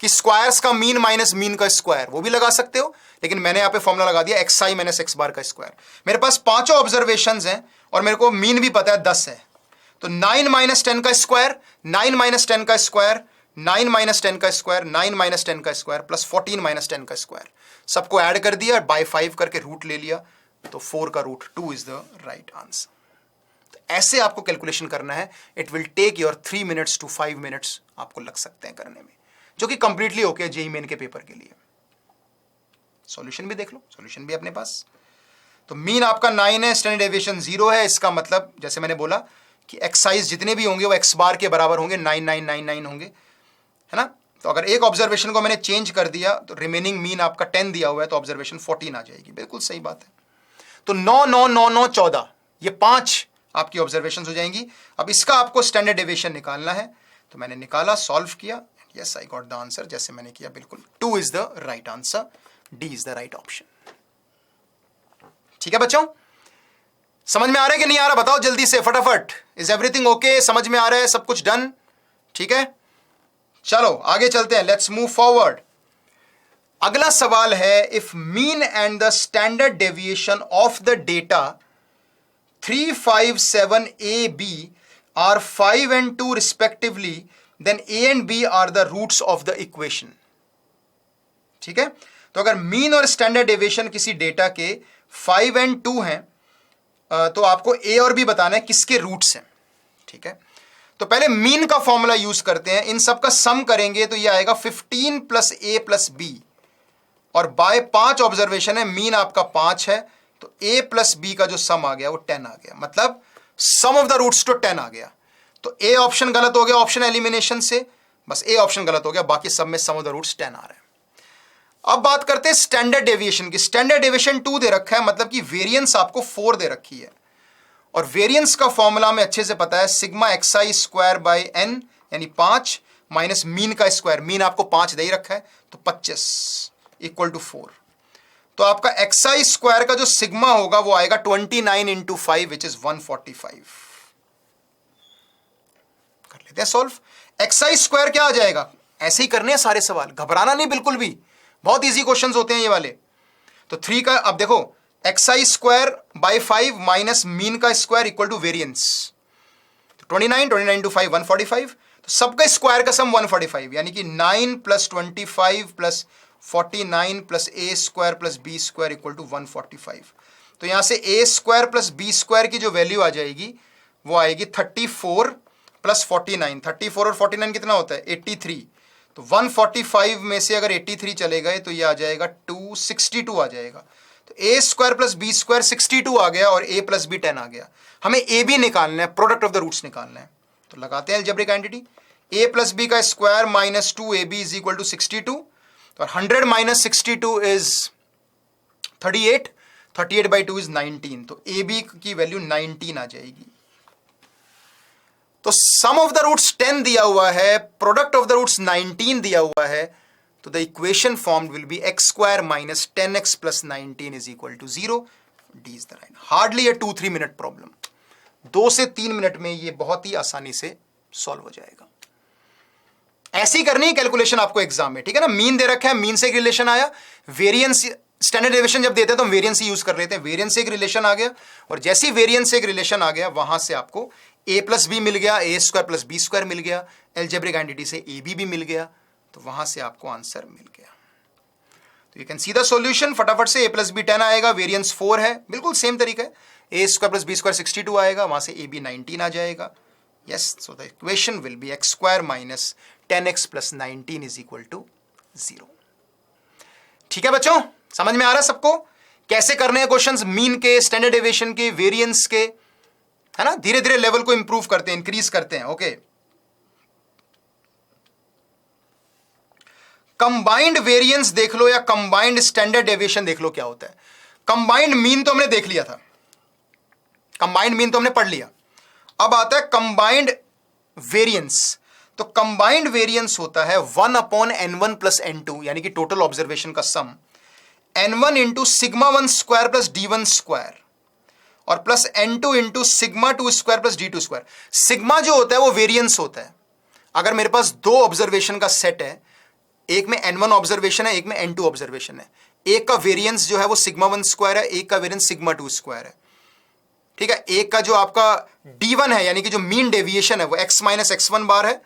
कि स्क्वायर्स का मीन माइनस मीन का स्क्वायर, वो भी लगा सकते हो, लेकिन मैंने यहां पे फॉर्मूला लगा दिया xi माइनस एक्स बार का स्क्वायर। मेरे पास 5 ऑब्जर्वेशंस हैं और मेरे को मीन भी पता है 10 है, तो 9 माइनस 10 का स्क्वायर, 9 माइनस 10 का स्क्वायर, 9 माइनस 10 का स्क्वायर, 9 माइनस 10 का स्क्वायर प्लस 14 माइनस 10 का स्क्वायर, सबको ऐड कर दिया, बाय 5 करके रूट ले लिया, तो 4 का root 2 is the right answer. तो ऐसे आपको कैलकुलेशन करना है। It will take your 3 minutes to 5 minutes आपको लग सकते हैं करने में, जो कि कंप्लीटली ओके जेईई मेन के पेपर के लिए। सॉल्यूशन भी देख लो, सॉल्यूशन भी अपने पास। तो मीन आपका 9 है, स्टैंडर्ड डेविएशन 0 है। इसका मतलब जैसे मैंने बोला कि एक्साइज जितने भी होंगे वो एक्स बार के बराबर होंगे, 9999 होंगे, है ना। तो अगर एक ऑब्जर्वेशन को मैंने चेंज कर दिया तो रिमेनिंग मीन आपका 10 दिया हुआ है, तो ऑब्जर्वेशन 14 आ जाएगी। बिल्कुल सही बात है। तो 9 9 9 9 14 ये 5 आपकी ऑब्जर्वेशन हो जाएंगी। अब इसका आपको स्टैंडर्ड डेविएशन निकालना है, तो मैंने निकाला, सॉल्व किया, yes I got the answer जैसे मैंने किया। बिल्कुल 2 is the right answer, D is the right option. ठीक है बच्चों, समझ में आ रहा है कि नहीं आ रहा, बताओ जल्दी से फटाफट। इज एवरीथिंग ओके, समझ में आ रहा है, सब कुछ डन? ठीक है, चलो आगे चलते हैं, लेट्स मूव फॉरवर्ड। अगला सवाल है, if mean and the standard deviation of the data 3 5 7 A B are 5 and 2 respectively, then a and b are the roots of the equation। ठीक है, तो अगर मीन और स्टैंडर्ड डेविएशन किसी डेटा के 5 and 2 हैं, तो आपको ए और बी बताना है किसके रूट्स हैं। ठीक है, तो पहले मीन का फॉर्मूला यूज करते हैं, इन सब का सम करेंगे तो ये आएगा 15 प्लस ए प्लस बी, और बाय 5 ऑब्जर्वेशन है, मीन आपका 5 है, तो a प्लस बी का जो सम आ गया वो 10 आ गया, मतलब सम ऑफ द रूट्स टू 10 आ गया। तो ए ऑप्शन गलत हो गया ऑप्शन एलिमिनेशन से, बस ए ऑप्शन गलत हो गया, बाकी सब में सम ऑफ द रूट्स 10 आ रहे हैं। अब बात करते हैं स्टैंडर्ड डेविएशन की। स्टैंडर्ड डेविएशन 2 दे रखा है, मतलब कि वेरिएंस आपको 4 दे रखी है, और वेरिएंस का फॉर्मूला में अच्छे से पता है, sigma X I square by N, यानी 5 माइनस मीन का स्क्वायर, मीन आपको 5 दे ही रखा है, तो 25 इक्वल टू 4। तो आपका एक्सआई स्क्वायर का जो सिग्मा होगा वो आएगा 29 इंटू 5 विच इज 145। कर लेते हैं सॉल्व। एक्सआई स्क्वायर क्या आ जाएगा, ऐसे ही करने हैं सारे सवाल, घबराना नहीं बिल्कुल भी, बहुत इजी क्वेश्चंस होते हैं ये वाले। तो 3 का, अब देखो XI square bye 5 minus mean का स्क्वायर इक्वल टू वेरिएंस, तो 29 टू 5 145, तो सबका स्क्वायर का सम 145, यानी कि 9 plus 25 plus 49 plus A square plus B square equal to 145। तो यहां से A square plus B square की जो वैल्यू आ जाएगी वो आएगी 34 प्लस 49, 34 और 49 कितना होता है 83, तो 145 में से अगर 83 चले गए तो ये आ जाएगा 262 आ जाएगा। तो ए स्क्वायर प्लस बी स्क्वायर 62 आ गया और ए प्लस बी 10 आ गया। हमें ए बी निकालना है, प्रोडक्ट ऑफ द रूट्स निकालना है, तो लगाते हैं algebraic identity, A plus B का square minus 2ab is equal to 62, तो 100 माइनस 62 इज 38, 38 बाई 2 इज 19, तो ए बी की वैल्यू 19 आ जाएगी। तो सम ऑफ द रूट्स 10 दिया हुआ है, प्रोडक्ट ऑफ द रूट्स 19 दिया हुआ है, तो the equation formed will be X square minus 10x plus 19 is equal to 0। D is the right. Hardly a 2-3 minute problem, 2 से 3 मिनट में ये बहुत ही आसानी से सॉल्व हो जाएगा। ऐसी करनी है कैलकुलेशन आपको एग्जाम में, ठीक है ना। मीन दे रखा है, मीन से एक रिलेशन आया, वेरिएंस स्टैंडर्ड डेविएशन जब देते हैं तो हम वेरिएंस ही यूज कर लेते हैं, वेरिएंस से एक रिलेशन आ गया, और जैसे ही वेरिएंस से एक रिलेशन आ गया वहां से आपको a प्लस बी मिल गया, ए स्क्वायर प्लस बी स्क्वायर मिल गया, एल्जेब्रिक आइडेंटिटी से ए बी भी मिल गया, तो वहां से आपको आंसर मिल गया। तो you can see the solution, फटाफट से a प्लस बी 10 आएगा, वेरिएंस 4 है, बिल्कुल सेम तरीका है, A square plus B square 62 आएगा, वहां से ए बी 19 आ जाएगा। Yes, so the equation will be X square minus 10x plus 19 is equal to 0। ठीक है बच्चों, समझ में आ रहा है सबको कैसे करने हैं क्वेश्चंस, मीन के, स्टैंडर्ड डेविएशन के, वेरिएंस के, है ना। धीरे धीरे लेवल को इंप्रूव करते हैं, इंक्रीज करते हैं। ओके, कंबाइंड वेरिएंस देख लो या कंबाइंड स्टैंडर्ड डेविएशन देख लो क्या होता है। कंबाइंड मीन तो हमने देख लिया था, कंबाइंड मीन तो हमने पढ़ लिया, अब आता है कंबाइंड वेरिएंस। तो कंबाइंड वेरिएंस होता है 1/n1 प्लस n2, यानी कि टोटल ऑब्जर्वेशन का sum, n1 into sigma 1 square plus d1 square, और plus n2 into sigma 2 square plus d2 square. Sigma जो होता है वो वेरिएंस होता है। अगर मेरे पास 2 ऑब्जर्वेशन का सेट है, एक में n1 ऑब्जर्वेशन है, एक में n2 ऑब्जर्वेशन है, एक का वेरिएंस जो है वो सिग्मा 1 स्क्वायर है, एक का वेरिएंस सिग्मा 2 स्क्वायर है, ठीक है। एक का जो आपका d1 है, यानी कि जो मीन डेविएशन है वो x माइनस x1 बार है,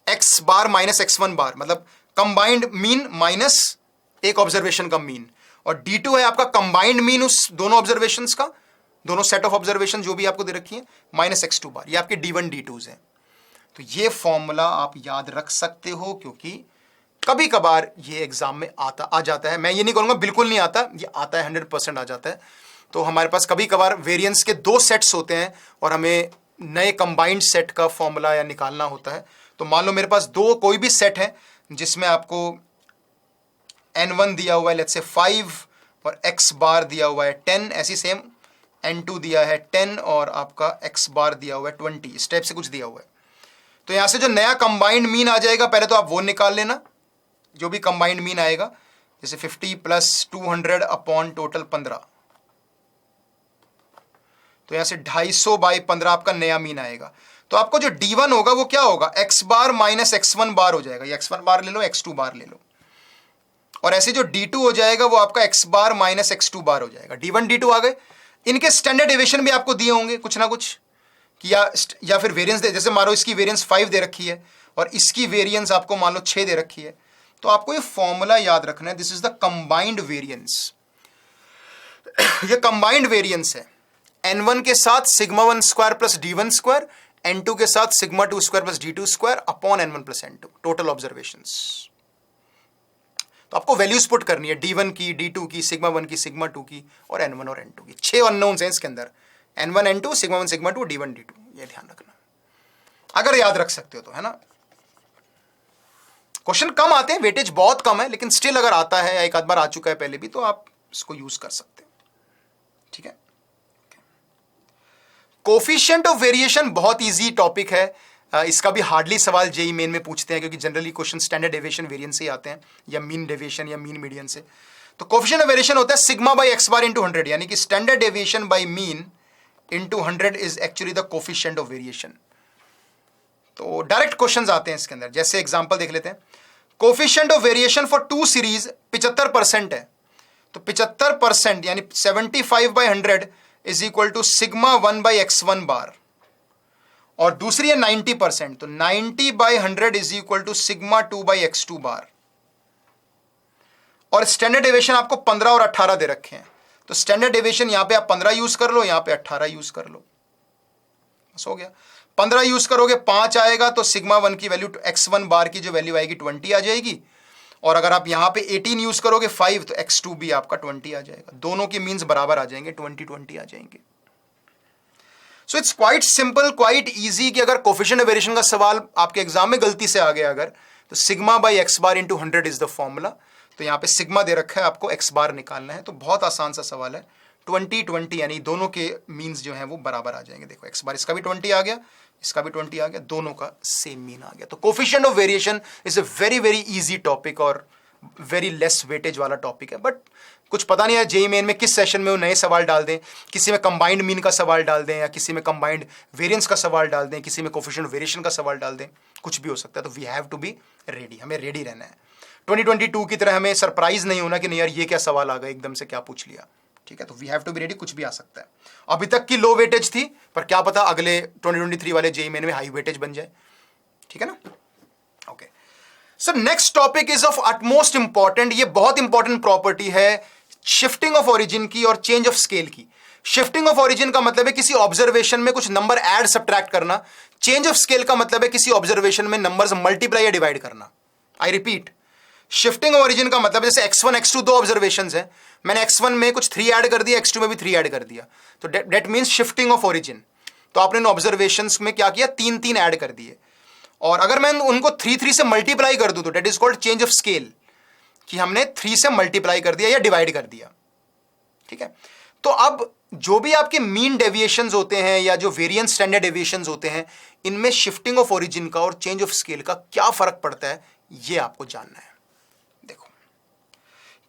x बार माइनस x1 बार, मतलब कंबाइंड मीन माइनस एक ऑब्जर्वेशन का मीन, और d2 है आपका कंबाइंड मीन उस दोनों ऑब्जर्वेशंस का, दोनों सेट ऑफ ऑब्जर्वेशन जो भी आपको दे रखी है, माइनस x2 बार, ये आपके d1 d2s हैं। तो ये फॉर्मूला आप याद रख सकते हो, क्योंकि कभी कभार ये एग्जाम में आ जाता है। मैं ये नहीं कहूंगा बिल्कुल नहीं आता, ये आता है, 100% आ जाता है। तो हमारे पास कभी कभार वेरिएंस के 2 सेट्स होते हैं और हमें नए कंबाइंड सेट का फॉर्मूला या निकालना होता है। तो मान लो मेरे पास दो कोई भी सेट है जिसमें आपको n1 दिया हुआ है लेट्स से 5 और x बार दिया हुआ है 10, ऐसी सेम n2 दिया है 10 और आपका x बार दिया हुआ है 20, इस टाइप से कुछ दिया हुआ है। तो यहां से जो नया कंबाइंड मीन आ जाएगा पहले तो आप वो निकाल लेना, जो भी कंबाइंड मीन आएगा, जैसे 50 प्लस 200 अपॉन टोटल 15, तो यहां से 250 बाई 15 आपका नया मीन आएगा। तो आपको जो d1 होगा वो क्या होगा, x बार माइनस x1 बार हो जाएगा, या x1 बार ले लो x2 बार ले लो, और ऐसे जो d2 हो जाएगा वो आपका x बार माइनस x2 बार हो जाएगा। d1 d2 आ गए। इनके स्टैंडर्ड डेविएशन भी आपको दिए होंगे कुछ ना कुछ, कि या फिर वेरिएंस दे, जैसे मान लो इसकी वेरिएंस 5 दे रखी है और इसकी वेरिएंस आपको मान लो 6 दे रखी है, तो आपको ये फॉर्मूला याद रखना है, this is the combined variance. ये कंबाइंड वेरिएंस है n1 के साथ sigma 1 square plus d1 square, n2 के साथ sigma 2 square plus d2 square upon n1 plus n2, total observations. तो आपको वैल्यूज पुट करनी है, d1 की, d2 की, सिग्मा 1 की, सिग्मा 2 की और n1 और n2 की। 6 अननोन्स हैं इसके अंदर, n1 n2 sigma 1 sigma 2 d1 d2, ये ध्यान रखना अगर याद रख सकते हो तो, है ना। क्वेश्चन कम आते हैं, वेटेज बहुत कम है, लेकिन स्टिल अगर आता है या एक आध बार आ चुका है पहले भी तो आप इसको यूज कर सकते हो, ठीक है। कोफिशिएंट ऑफ वेरिएशन बहुत इजी टॉपिक है, इसका भी हार्डली सवाल जेई मेन में पूछते हैं, क्योंकि generally question standard deviation variance से आते हैं, या मीन डेविएशन या मीन मीडियन से। तो कोफिशिएंट ऑफ वेरिएशन होता है sigma by x bar into 100, यानी कि standard deviation by mean into 100 is actually the coefficient of variation. तो डायरेक्ट क्वेश्चंस आते हैं इसके अंदर, जैसे एग्जांपल देख लेते हैं। Coefficient of variation for 2 series 75% है, तो 75% यानी 75 by 100 is equal to sigma 1 by x1 bar, और दूसरी है 90%, तो 90 by 100 is equal to sigma 2 by x2 bar, और स्टैंडर्ड डेविएशन आपको 15 और 18 दे रखे हैं, तो स्टैंडर्ड डेविएशन यहां पे आप 15 यूज कर लो, यहां पे 18 यूज कर लो, बस हो गया। 15 यूज करोगे 5 आएगा, तो सिग्मा 1 की वैल्यू x1 बार की जो वैल्यू आएगी 20 आ जाएगी, और अगर आप यहां पे 18 यूज करोगे 5, तो x2 भी आपका 20 आ जाएगा, दोनों के मीन्स बराबर आ जाएंगे, 20-20 आ जाएंगे। So it's quite simple, quite easy, कि अगर कोफिशिएंट ऑफ वेरिएशन का सवाल आपके एग्जाम में गलती से आ गया अगर, तो sigma by x bar into 100 is the formula. तो यहां पे सिग्मा दे रखा है, आपको एक्स बार निकालना है, तो बहुत आसान सा सवाल है। 20-20 यानी दोनों के मीन्स जो हैं वो बराबर आ जाएंगे। देखो एक्स बार इसका भी 20 आ गया, इसका भी 20 आ गया, दोनों का सेम मीन आ गया। तो coefficient of variation is a very very easy topic और वेरी लेस वेटेज वाला टॉपिक है, बट कुछ पता नहीं है जेईई मेन में किस सेशन में वो नए सवाल डाल दें, किसी में कंबाइंड मीन का सवाल डाल दें, या किसी में कंबाइंड वेरिएंस का सवाल डाल दें, किसी में कोफिशिएंट ऑफ वेरिएशन का सवाल डाल दें, कुछ भी हो सकता है। तो we have to be ready, हमें रेडी रहना है। 2022 की तरह हमें सरप्राइज नहीं होना कि नहीं यार ये क्या सवाल आ गया, एकदम से क्या पूछ लिया, ठीक है। तो we have to be ready, कुछ भी आ सकता है। अभी तक की लो वेटेज थी, पर क्या पता अगले 2023 वाले जेईई मेन में हाई वेटेज बन जाए, ठीक है ना। Okay, so next topic is of utmost important, ये बहुत इंपॉर्टेंट प्रॉपर्टी है शिफ्टिंग ऑफ ओरिजिन की और चेंज ऑफ स्केल की। शिफ्टिंग ऑफ ओरिजिन का मतलब है किसी ऑब्जर्वेशन में कुछ नंबर ऐड सब्ट्रैक्ट करना, चेंज ऑफ स्केल का मतलब है किसी ऑब्जर्वेशन में नंबर्स मल्टीप्लाई या डिवाइड करना। I repeat, shifting of origin का मतलब जैसे x1 x2 दो ऑब्जर्वेशंस हैं, मैंने x1 में कुछ 3 ऐड कर दिया, x2 में भी 3 ऐड कर दिया, तो that means shifting of origin. तो आपने इन ऑब्जर्वेशंस में क्या किया, 3-3 ऐड कर दिए, और अगर मैं उनको 3-3 से मल्टीप्लाई कर दूं तो that is called change of scale, कि हमने 3 से मल्टीप्लाई कर दिया या डिवाइड कर दिया, ठीक है। तो अब जो भी आपके मीन डेविएशंस होते हैं या जो वेरिएंस स्टैंडर्ड डेविएशंस होते हैं, इनमें शिफ्टिंग ऑफ ओरिजिन का और चेंज ऑफ स्केल का क्या फर्क पड़ता है, ये आपको जानना है। देखो,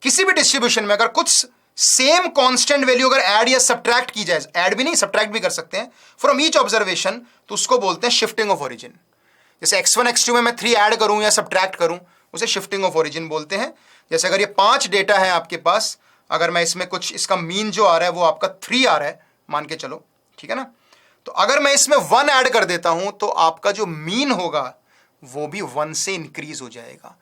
किसी भी डिस्ट्रीब्यूशन में अगर कुछ सेम कांस्टेंट वैल्यू अगर ऐड या सब्ट्रैक्ट की जाए, ऐड भी नहीं सब्ट्रैक्ट भी कर सकते हैं, फ्रॉम ईच ऑब्जर्वेशन, तो उसको बोलते हैं शिफ्टिंग ऑफ ओरिजिन। जैसे x1 x2 में मैं 3 ऐड करूं या सब्ट्रैक्ट करूं, उसे शिफ्टिंग ऑफ ओरिजिन बोलते हैं। जैसे अगर ये 5 डेटा है आपके पास, अगर मैं इसमें कुछ इसका मीन जो आ रहा है वो आपका 3 आ रहा है, मान के चलो, ठीक है ना, तो अगर मैं इसमें 1 ऐड कर देता हूं तो आपका जो मीन होगा वो भी 1 से इंक्रीज हो जाएगा।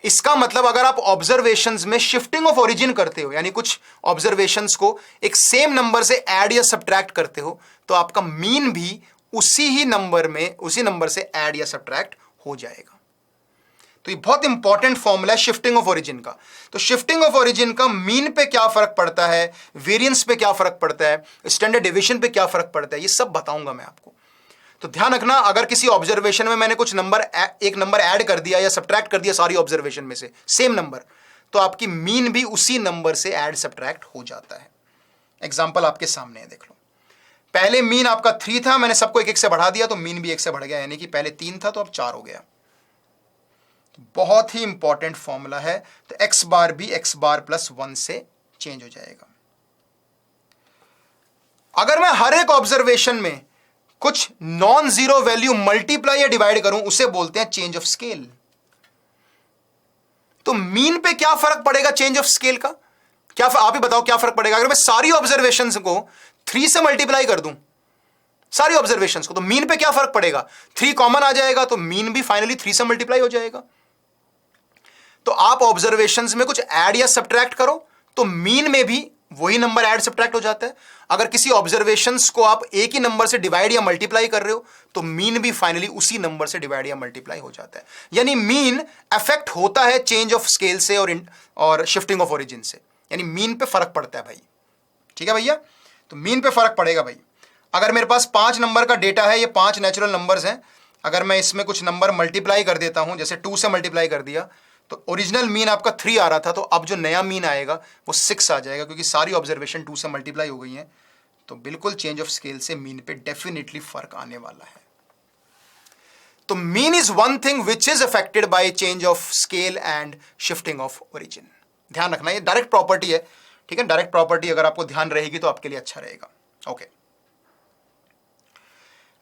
इसका मतलब अगर आप ऑब्जर्वेशंस में शिफ्टिंग ऑफ ओरिजिन करते हो, यानी कुछ ऑब्जर्वेशंस को एक सेम नंबर से ऐड या सब्ट्रैक्ट करते हो, तो आपका मीन भी उसी ही नंबर में, उसी नंबर से ऐड या सब्ट्रैक्ट हो जाएगा। तो ये बहुत इंपॉर्टेंट फॉर्मूला है शिफ्टिंग ऑफ ओरिजिन का। तो शिफ्टिंग ऑफ ओरिजिन का मीन पे क्या फर्क पड़ता है, वेरिएंस पे क्या फर्क पड़ता है, स्टैंडर्ड डेविएशन पे क्या फर्क पड़ता है, ये सब बताऊंगा मैं आपको। तो ध्यान रखना, अगर किसी ऑब्जर्वेशन में मैंने कुछ नंबर एक नंबर ऐड कर दिया या सब्ट्रैक्ट कर दिया सारी ऑब्जर्वेशन में से सेम नंबर, तो आपकी मीन भी उसी नंबर से ऐड सब्ट्रैक्ट हो जाता है। एग्जांपल आपके सामने है, देख लो। पहले मीन आपका 3 था, मैंने सबको एक एक से बढ़ा दिया तो मीन भी 1 से बढ़ गया, यानी कि पहले 3 था तो अब 4 हो गया। बहुत ही इंपॉर्टेंट फॉर्मूला है। तो एक्स बार भी एक्स बार प्लस 1 से चेंज हो जाएगा। अगर मैं हर एक ऑब्जर्वेशन में कुछ नॉन जीरो वैल्यू मल्टीप्लाई या डिवाइड करूं, उसे बोलते हैं चेंज ऑफ स्केल। तो मीन पे क्या फर्क पड़ेगा चेंज ऑफ स्केल का? क्या आप ही बताओ क्या फर्क पड़ेगा अगर मैं सारी ऑब्जर्वेशंस को 3 से मल्टीप्लाई कर दूं, सारी ऑब्जर्वेशंस को, तो मीन पे क्या फर्क पड़ेगा? 3 कॉमन आ जाएगा तो मीन भी फाइनली 3 से मल्टीप्लाई हो जाएगा। तो आप ऑब्जर्वेशंस में कुछ ऐड या सब्ट्रैक्ट करो तो मीन में भी वही नंबर ऐड सब्ट्रैक्ट हो जाता है। अगर किसी ऑब्जर्वेशंस को आप एक ही नंबर से डिवाइड या मल्टीप्लाई कर रहे हो तो मीन भी फाइनली उसी नंबर से डिवाइड या मल्टीप्लाई हो जाता है। यानी मीन अफेक्ट होता है चेंज ऑफ स्केल से और शिफ्टिंग ऑफ ओरिजिन से, यानी मीन पे फर्क पड़ता है भाई। ठीक है भैया, तो मीन पे फर्क पड़ेगा भाई। अगर मेरे पास 5 नंबर का डेटा है, ये 5 नेचुरल नंबर्स हैं, अगर मैं इसमें कुछ नंबर मल्टीप्लाई कर देता हूं, जैसे 2 से मल्टीप्लाई कर दिया तो ओरिजिनल मीन आपका 3 आ रहा था, तो अब जो नया मीन आएगा वो 6 आ जाएगा, क्योंकि सारी ऑब्जर्वेशन 2 से मल्टीप्लाई हो गई हैं। तो बिल्कुल चेंज ऑफ स्केल से मीन पे डेफिनेटली फर्क आने वाला है। तो mean is one thing which is affected by change of scale and shifting of origin. ध्यान रखना, ये डायरेक्ट प्रॉपर्टी है। ठीक है, डायरेक्ट प्रॉपर्टी अगर आपको ध्यान रहेगी तो आपके लिए अच्छा रहेगा। Okay,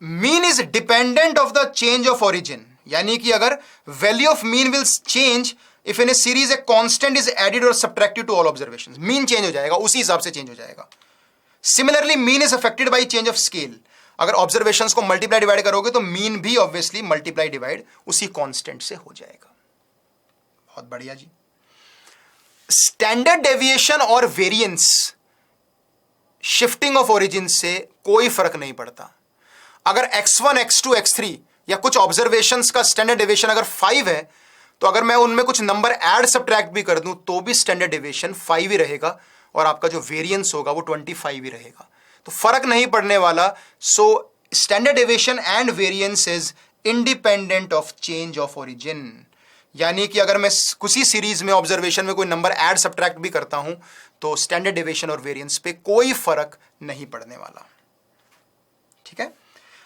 mean is dependent of the change of origin, यानी कि अगर value of mean will change if in a series a constant is added और subtracted to all observations, mean change हो जाएगा, उसी हिसाब से चेंज हो जाएगा। Similarly mean is affected by change of scale, अगर ऑब्जर्वेशंस को मल्टीप्लाई डिवाइड करोगे तो मीन भी ऑब्वियसली मल्टीप्लाई डिवाइड उसी कांस्टेंट से हो जाएगा। बहुत बढ़िया जी। स्टैंडर्ड डेविएशन और वेरिएंस शिफ्टिंग ऑफ ओरिजिन से कोई फर्क नहीं पड़ता। अगर x1 x2 x3 या कुछ ऑब्जर्वेशंस का स्टैंडर्ड डेविएशन अगर 5 है, तो अगर मैं उनमें कुछ नंबर ऐड सब्ट्रैक्ट भी कर दूं तो भी स्टैंडर्ड डेविएशन 5 ही रहेगा और आपका जो वेरिएंस होगा वो 25 ही रहेगा। तो फर्क नहीं पड़ने वाला। So standard deviation and variance is independent of change of origin, यानी कि अगर मैं किसी सीरीज में ऑब्जर्वेशन में कोई नंबर ऐड सब्ट्रैक्ट भी करता हूं तो स्टैंडर्ड डेविएशन और वेरिएंस पे कोई फर्क नहीं पड़ने वाला। ठीक है,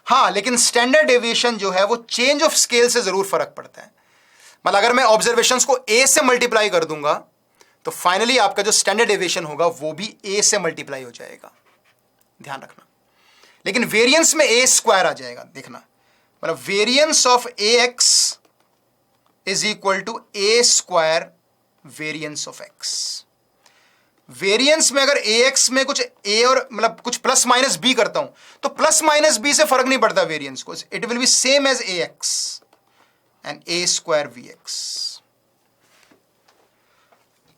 हाँ, लेकिन स्टैंडर्ड डेविएशन जो है वो चेंज ऑफ स्केल से जरूर फर्क पड़ता है। मतलब अगर मैं ऑब्जर्वेशंस को a से मल्टीप्लाई कर दूंगा तो फाइनली आपका जो स्टैंडर्ड डेविएशन होगा वो भी a से मल्टीप्लाई हो जाएगा, ध्यान रखना। लेकिन वेरिएंस में a स्क्वायर आ जाएगा, देखना, मतलब variance of ax is equal to a square variance of x। Variance में अगर ax में कुछ a और मतलब कुछ प्लस माइनस b करता हूं तो प्लस माइनस b से फर्क नहीं पड़ता वेरिएंस को, it will be same as ax and a square vx।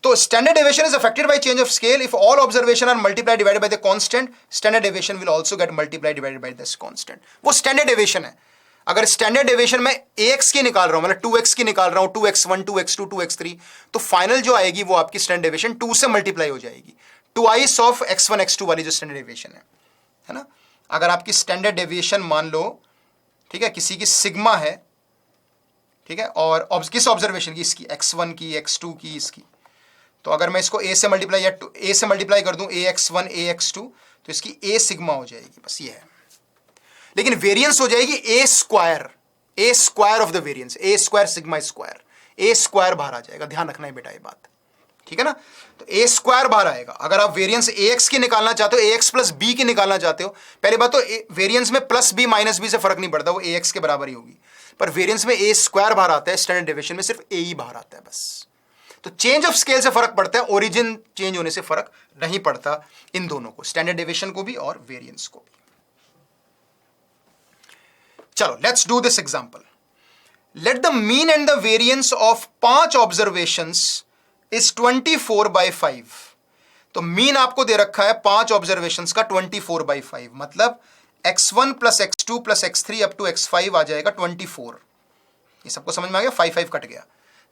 तो standard deviation is affected by change of scale if all observation are multiply divided by the constant, standard deviation will also get multiply divided by this constant. वो standard deviation है। अगर standard deviation में ax की निकाल रहा हूं, मतलब 2x की निकाल रहा हूं, 2x1 2x2 2x3, तो फाइनल जो आएगी वो आपकी स्टैंडर्ड डेविएशन 2 से मल्टीप्लाई हो जाएगी, ट्वाइस ऑफ x1 x2 वाली जो स्टैंडर्ड डेविएशन है ना। अगर आपकी स्टैंडर्ड डेविएशन मान लो, ठीक है, किसी की सिग्मा है, ठीक है, और किस ऑब्जर्वेशन की, इसकी x1 की x2 की इसकी, तो अगर मैं इसको a से मल्टीप्लाई या a से मल्टीप्लाई कर दूं ax1 ax2 तो इसकी a सिग्मा हो जाएगी, बस ये है। लेकिन वेरिएंस हो जाएगी a square of the variance, a square sigma square, a square बाहर आ जाएगा, ध्यान रखना है बेटा ये बात, ठीक है ना। तो a स्क्वायर बाहर आएगा। अगर आप वेरिएंस ax की निकालना चाहते हो, ax प्लस b की निकालना चाहते हो, पहली बात तो वेरिएंस में प्लस b माइनस b से फर्क नहीं पड़ता, वो ax के बराबर ही होगी। पर वेरिएंस में a स्क्वायर बाहर आता है, स्टैंडर्ड डेविएशन में सिर्फ a ही बाहर आता है बस। तो चेंज ऑफ स्केल से फर्क पड़ता है, ओरिजिन चेंज होने से फर्क नहीं पड़ता इन दोनों को, स्टैंडर्ड डेविएशन को भी और वेरिएंस को भी। चलो let's do this example. Let the mean and the variance of 5 observations is 24/5। तो मीन आपको दे रखा है 5 ऑब्जर्वेशंस का 24/5, मतलब x1 plus x2 plus x3 to टू x5 आ जाएगा 24। ये सबको समझ में आ गया, 5 5 कट गया।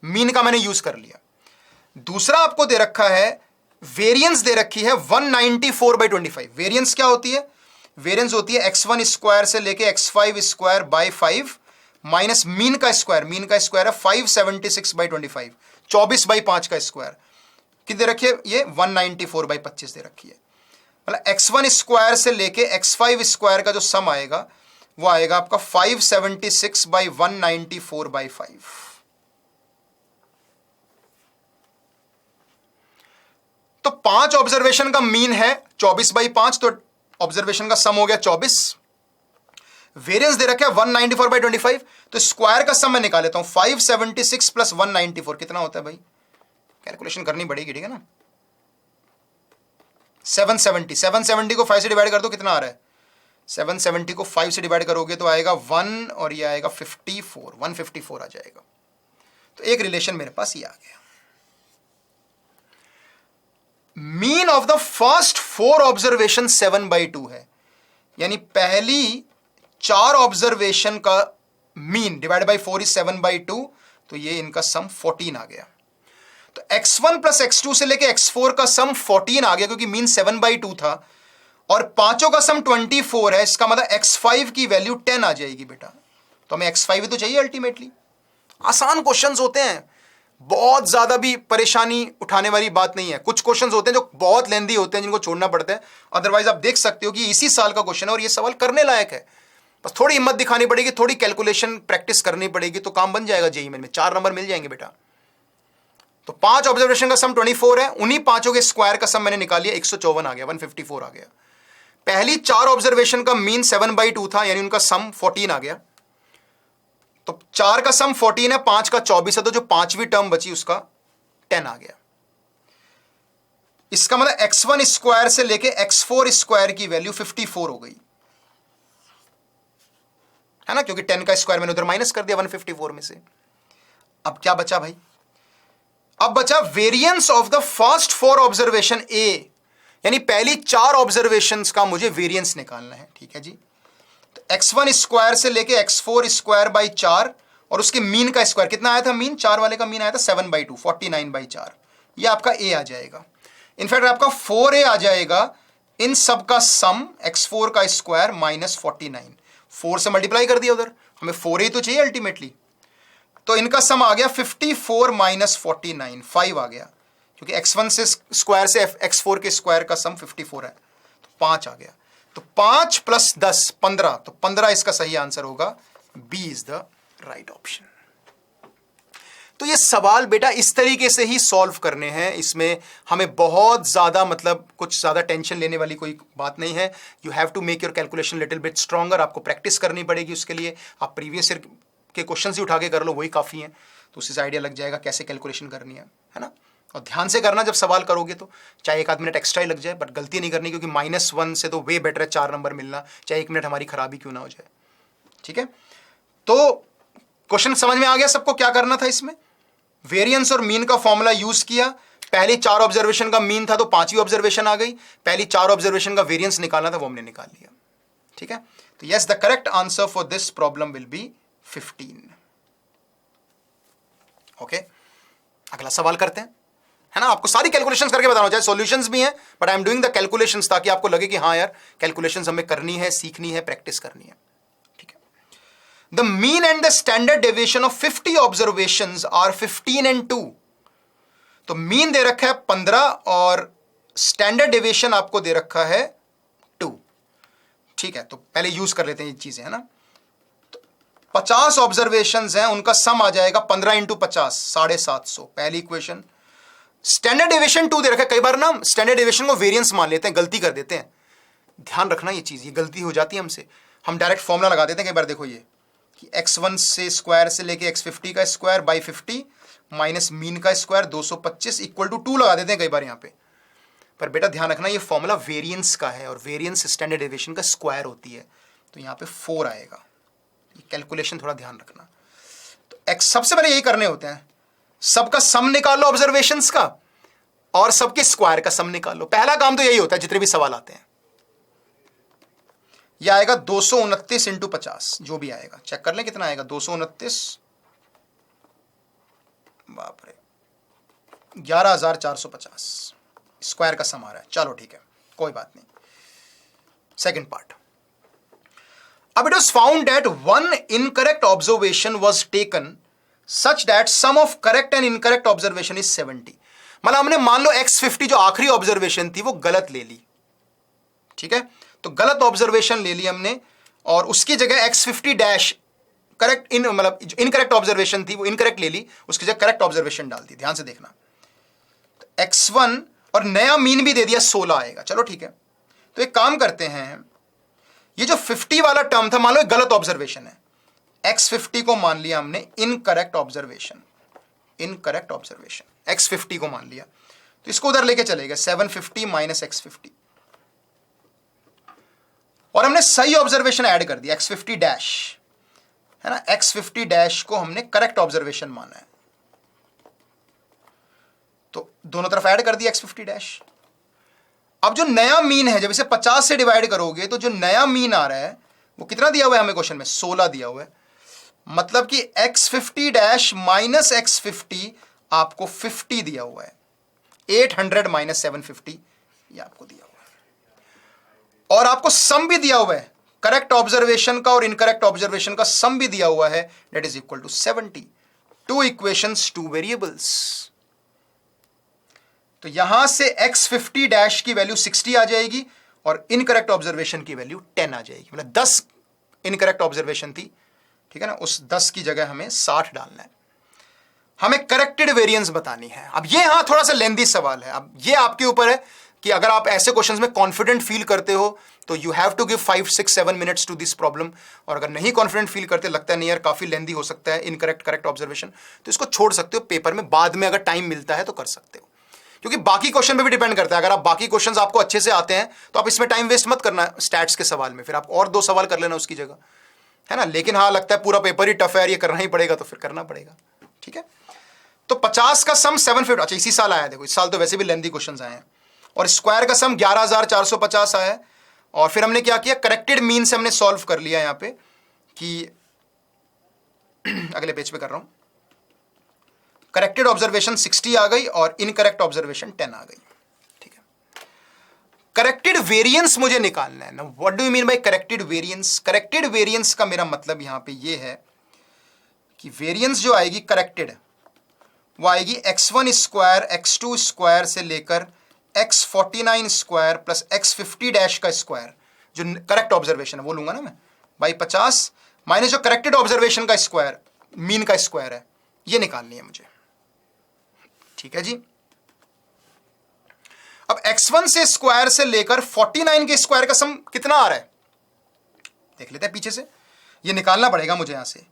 मीन का मैंने यूज कर लिया। दूसरा आपको दे रखा है, वेरिएंस दे रखी है 194/25। वेरिएंस क्या होती है? वेरिएंस होती है x1 स्क्वायर से लेके x5 square by 5 minus mean का स्क्वायर। मीन का स्क्वायर है 576/25, 24/5 का स्क्वायर। कितनी दे रखी है? ये 194/25 दे रखी है। मतलब x1 स्क्वायर से लेके x5 स्क्वायर का जो सम आएगा वो आएगा आपका 576/194/5। तो 5 ऑब्जर्वेशन का मीन है 24/5, तो ऑब्जर्वेशन का सम हो गया 24। वेरिएंस दे रखा है 194/25, तो स्क्वायर का सम मैं निकाल लेता हूं। 576 प्लस 194 कितना होता है भाई? कैलकुलेशन करनी पड़ेगी, ठीक है ना। 770 को 5 से डिवाइड कर दो, कितना आ रहा है? 770 को 5 से डिवाइड करोगे तो आएगा 1 और ये आएगा 54, 154 आ जाएगा। तो एक रिलेशन मेरे पास ये आ गया। Mean of the first 4 observation 7/2 है, यानी पहली 4 ऑब्जर्वेशन का मीन डिवाइड बाई 4 इज 7/2, तो ये इनका सम 14 आ गया। तो x1 प्लस x2 से लेके x4 का सम 14 आ गया, क्योंकि मीन 7/2 था और पांचों का सम 24 है। इसका मतलब x5 की वैल्यू 10 आ जाएगी बेटा। तो हमें x5 ही तो चाहिए अल्टीमेटली। आसान क्वेश्चंस होते हैं, बहुत ज्यादा भी परेशानी उठाने वाली बात नहीं है। कुछ क्वेश्चंस होते हैं जो बहुत लेंदी होते हैं, जिनको छोड़ना पड़ता है। अदरवाइज आप देख सकते हो कि इसी साल का क्वेश्चन है और ये सवाल करने लायक है। बस थोड़ी हिम्मत दिखानी पड़ेगी, थोड़ी कैलकुलेशन प्रैक्टिस करनी पड़ेगी, तो काम बन जाएगा। जेईई में 4 नंबर मिल जाएंगे बेटा। तो 5 ऑब्जर्वेशन का सम 24 है, उन्हीं पांचों के स्क्वायर का सम मैंने निकाल लिया, 154 आ गया, 154 आ गया। पहली 4 ऑब्जर्वेशन का मीन 7/2 था, यानी उनका सम 14 आ गया। तो 4 का सम 14 है, 5 का 24 है, तो जो पांचवी टर्म बची उसका 10 आ गया। इसका मतलब x1 स्क्वायर से लेके x4 स्क्वायर की वैल्यू 54 हो गई, है ना, क्योंकि 10 का स्क्वायर मैंने उधर माइनस कर दिया 154 में से। अब क्या बचा भाई? अब बचा variance of the first 4 observation a, यानी पहली 4 ऑब्जर्वेशंस का मुझे वेरिएंस निकालना है, ठीक है जी। तो x1 स्क्वायर से लेके x4 स्क्वायर बाई 4 और उसके मीन का स्क्वायर कितना आया था? मीन 4 वाले का मीन आया था 7/2, 49/4। ये आपका a आ जाएगा। इनफैक्ट आपका 4a आ जाएगा इन सब का सम, x4 का स्क्वायर माइनस 49। 4 से मल्टीप्लाई कर दिया उधर, हमें 4a तो चाहिए अल्टीमेटली। तो इनका सम आ गया 54 माइनस 49, 5 आ गया, क्योंकि x1 से स्क्वायर से x4 के स्क्वायर का सम 54 है, तो 5 आ गया। तो 5 प्लस 10 15, तो 15 इसका सही आंसर होगा। B is the right option. तो ये सवाल बेटा इस तरीके से ही सॉल्व करने हैं। इसमें हमें बहुत ज्यादा मतलब कुछ ज्यादा टेंशन लेने वाली कोई बात नहीं है। You have to make your calculation little bit stronger. आपको प्रैक्टिस करनी पड़ेगी उसके लिए। आप प्रीवियस ईयर के क्वेश्चन ही उठा के कर लो, वही काफ़ी है। तो उससे आइडिया लग जाएगा कैसे कैलकुलेशन करनी है ना। और ध्यान से करना जब सवाल करोगे तो, चाहे 1 आध मिनट एक्स्ट्रा ही लग जाए, बट गलती नहीं करनी, क्योंकि -1 से तो वे बेटर है 4 नंबर मिलना, चाहे 1 मिनट हमारी खराबी क्यों ना हो जाए, ठीक है। तो क्वेश्चन समझ में आ गया सबको क्या करना था इसमें? वेरिएंस और मीन का फॉर्मूला यूज किया। पहली 4 ऑब्जर्वेशन का मीन था तो 5वीं ऑब्जर्वेशन आ गई। पहली 4 ऑब्जर्वेशन का वेरिएंस निकालना था, वो हमने निकाल लिया, ठीक है। तो yes, the correct answer for this problem will be 15। Okay, अगला सवाल करते हैं, है ना। आपको सारी कैलकुलेशंस करके बताना, चाहे सॉल्यूशंस भी हैं, but I am doing the calculations ताकि आपको लगे कि हाँ यार कैलकुलेशंस हमें करनी है, सीखनी है, प्रैक्टिस करनी है, ठीक है। The mean and the standard deviation of 50 observations are 15 and 2। तो मीन दे रखा है 15 और स्टैंडर्ड डेविएशन आपको दे रखा है 2, ठीक है। तो पहले यूज कर लेते हैं ये चीजें, है ना। 50 ऑब्जर्वेशंस हैं, उनका सम आ जाएगा 15 × 50, 750, पहली इक्वेशन। स्टैंडर्ड डेविएशन 2 दे रखा है। कई बार ना स्टैंडर्ड डेविएशन को वेरिएंस मान लेते हैं, गलती कर देते हैं। ध्यान रखना ये चीज, ये गलती हो जाती है हमसे। हम डायरेक्ट फॉर्मूला लगा देते हैं कई बार। देखो ये कि x1 से स्क्वायर से लेके x50 का स्क्वायर बाई 50 माइनस मीन का स्क्वायर 225 इक्वल टू 2 लगा देते हैं कई बार यहाँ पे। पर बेटा ध्यान रखना ये फॉर्मूला वेरिएंस का है और वेरिएंस स्टैंडर्ड डेविएशन का स्क्वायर होती है, तो यहाँ पे 4 आएगा। कैलकुलेशन थोड़ा ध्यान रखना। तो x सबसे पहले यही करने होते हैं, सबका सम निकाल लो ऑब्जर्वेशंस का और सबके स्क्वायर का सम निकाल लो। पहला काम तो यही होता है जितने भी सवाल आते हैं। यह आएगा 229 × 50, जो भी आएगा चेक कर लें कितना आएगा। 229 बाप रे, 11,450 स्क्वायर का सम आ रहा है। चलो ठीक है, कोई बात नहीं। सेकंड पार्ट, अब it was found that one incorrect observation was taken such that sum of correct and incorrect observation is 70। मतलब हमने मान लो x50 जो आखिरी ऑब्जर्वेशन थी वो गलत ले ली, ठीक है, तो गलत ऑब्जर्वेशन ले ली हमने और उसकी जगह x50 डैश करेक्ट मतलब इनकरेक्ट ऑब्जर्वेशन थी वो इनकरेक्ट ले ली, उसकी जगह करेक्ट ऑब्जर्वेशन डाल दी। ध्यान से देखना, तो x1 और नया मीन भी दे दिया 16 आएगा। चलो ठीक है, तो एक काम करते हैं, ये जो 50 वाला टर्म था मान लो गलत ऑब्जर्वेशन है, x50 को मान लिया हमने incorrect observation, incorrect observation x50 को मान लिया, तो इसको उधर लेके चलेगा 750 माइनस x50 और हमने सही ऑब्जर्वेशन ऐड कर दिया x50 डैश, है ना, x50 डैश को हमने करेक्ट ऑब्जर्वेशन माना है, तो दोनों तरफ ऐड कर दिया x50 डैश। अब जो नया मीन है जब इसे 50 से डिवाइड करोगे तो जो नया मीन आ रहा है वो कितना दिया हुआ है हमें क्वेश्चन में, 16 दिया हुआ है, मतलब कि x50 डैश माइनस x50 आपको 50 दिया हुआ है, 800 माइनस 750 ये आपको दिया हुआ है, और आपको सम भी दिया हुआ है, करेक्ट ऑब्जर्वेशन का और इनकरेक्ट ऑब्जर्वेशन का सम भी दिया हुआ है, that is equal to 70। Two equations, two variables, तो यहां से x50 डैश की वैल्यू 60 आ जाएगी और इनकरेक्ट ऑब्जर्वेशन की वैल्यू 10 आ जाएगी, मतलब 10 इनकरेक्ट ऑब्जर्वेशन थी, ठीक है ना, उस 10 की जगह हमें 60 डालना है। हमें करेक्टेड वेरिएंस बतानी है। अब ये हाँ थोड़ा सा लेंदी सवाल है, अब ये आपके ऊपर है कि अगर आप ऐसे क्वेश्चंस में कॉन्फिडेंट फील करते हो तो you have to give 5, 6, 7 minutes to this problem, और अगर नहीं कॉन्फिडेंट फील करते, लगता है नहीं यार काफी लेंदी हो सकता है इनकरेक्ट करेक्ट ऑब्जर्वेशन, तो इसको छोड़ सकते हो, पेपर में बाद में अगर टाइम मिलता है तो कर सकते हो, क्योंकि बाकी क्वेश्चन पे भी डिपेंड करता है। अगर आप बाकी क्वेश्चंस आपको अच्छे से आते हैं तो आप इसमें टाइम वेस्ट मत करना स्टैट्स के सवाल में, फिर आप और 2 सवाल कर लेना उसकी जगह, है ना। लेकिन हाँ लगता है पूरा पेपर ही टफ है, ये करना ही पड़ेगा तो फिर करना पड़ेगा, ठीक है। तो 50 का सम 750, अच्छा इसी साल आया, देखो इस साल तो वैसे भी लेंदी क्वेश्चंस आए हैं, और स्क्वायर का सम 11,450 आया है, और फिर हमने क्या किया, करेक्टेड मीन से हमने सॉल्व कर लिया यहाँ पे कि अगले पेज पे कर रहा हूं, करेक्टेड ऑब्जर्वेशन 60 आ गई और इनकरेक्ट ऑब्जर्वेशन 10 आ गई, ठीक है। करेक्टेड वेरिएंस मुझे निकालना है ना, what do you mean by corrected variance? Corrected variance का मेरा मतलब यहां पे ये है कि वेरिएंस जो आएगी करेक्टेड वो आएगी x1 स्क्वायर x2 स्क्वायर से लेकर x49 square plus x50 dash का स्क्वायर, जो करेक्ट ऑब्जर्वेशन है वो लूंगा ना मैं, बाई 50 माइनस जो करेक्टेड ऑब्जर्वेशन का स्क्वायर मीन का स्क्वायर है, ये निकालनी है मुझे, ठीक है जी। अब x1 से स्क्वायर से लेकर 49 के स्क्वायर का सम कितना आ रहा है देख लेते हैं पीछे से, ये निकालना पड़ेगा मुझे यहां से,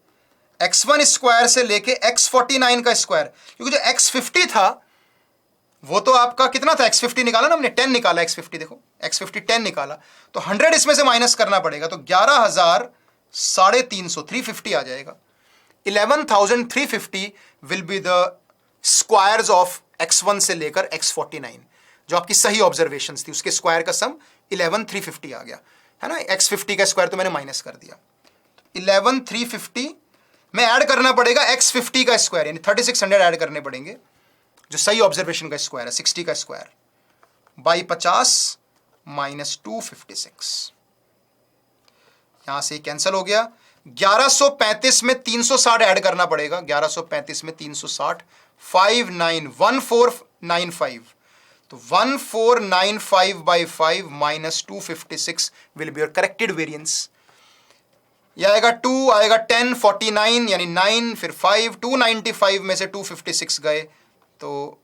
x1 स्क्वायर से लेके x49 का स्क्वायर, क्योंकि जो x50 था वो तो आपका कितना था, x50 निकाला ना हमने, 10 निकाला x50, देखो x50 10 निकाला, तो 100 इसमें से माइनस करना पड़ेगा, तो 11,350 350 आ जाएगा। 11,350 will be the squares of x1 से लेकर x49, जो आपकी सही ऑब्जर्वेशन थी उसके स्क्वायर का सम 11,350 आ गया, है ना। x50 का स्क्वायर तो मैंने माइनस कर दिया, 11,350 में ऐड करना पड़ेगा x50 का स्क्वायर, यानी 3600 ऐड करने पड़ेंगे, जो सही ऑब्जर्वेशन का स्क्वायर है 60 का स्क्वायर, बाई 50 माइनस 256, यहां से कैंसिल हो गया। 1135 में 360 ऐड करना पड़ेगा, 1135 में 360, 1495, तो 1495 by 5 minus 256 will be your corrected variance. ये आएगा 2, आएगा 10, 49 यानी 9, फिर 5, 295 में से 256 गए तो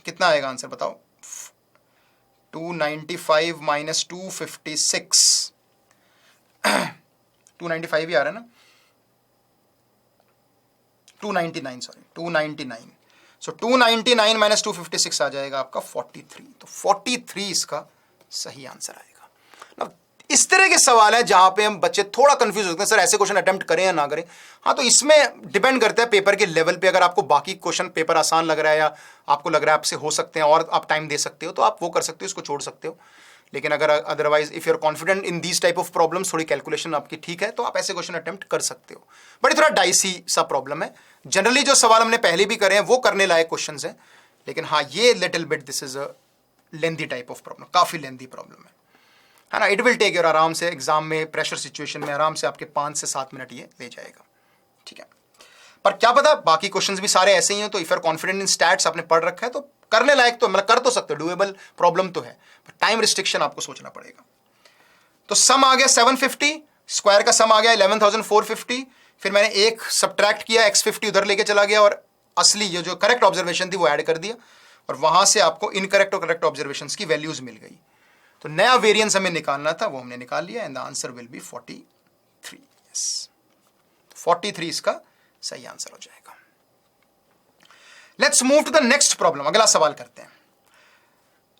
कितना आएगा आंसर बताओ, 295 माइनस 256, 295 ही आ रहा है ना, 299 सॉरी 299, सो 299 माइनस 256 आ जाएगा आपका 43, तो 43 इसका सही आंसर आएगा। इस तरह के सवाल है जहां पे हम बच्चे थोड़ा कंफ्यूज होते हैं, सर ऐसे क्वेश्चन अटेम्प्ट करें या ना करें। हाँ तो इसमें डिपेंड करता है पेपर के लेवल पे, अगर आपको बाकी क्वेश्चन पेपर आसान लग रहा है या आपको लग रहा है आपसे हो सकते हैं और आप टाइम दे सकते हो तो आप वो कर सकते हो, इसको छोड़ सकते हो। लेकिन अगर otherwise if you are confident in these type of problems, थोड़ी कैलकुलेशन आपकी ठीक है, तो आप ऐसे क्वेश्चन अटेम्प्ट कर सकते हो। बट थोड़ा डाइसी सा प्रॉब्लम है। जनरली जो सवाल हमने पहले भी करे हैं वो करने लायक क्वेश्चन हैं, लेकिन हाँ ये little bit this is a lengthy type of problem, काफी लेंथी प्रॉब्लम है ना। इट विल टेक योर आराम से एग्जाम में प्रेशर सिचुएशन में आराम से आपके 5 से 7 मिनट ये ले जाएगा, ठीक है। पर क्या पता बाकी क्वेश्चंस भी सारे ऐसे ही हो, तो if are confident in stats, आपने पढ़ रखा है, तो करने लायक तो मतलब कर तो सकते हो, डूएबल प्रॉब्लम तो है, पर टाइम रिस्ट्रिक्शन आपको सोचना पड़ेगा। तो सम आ गया 750, स्क्वायर का सम आ गया 11,450, फिर मैंने एक सब्ट्रैक्ट किया, x50 उधर लेके चला गया और असली ये जो करेक्ट ऑब्जर्वेशन थी वो ऐड कर दिया, और वहां से आपको इनकरेक्ट और करेक्ट ऑब्जर्वेशंस की वैल्यूज मिल गई। तो नया वेरिएंस हमें निकालना था, वो हमने निकाल लिया, and the answer will be 43। Yes, 43 इसका सही आंसर हो जाएगा। Let's move to the next problem, अगला सवाल करते हैं।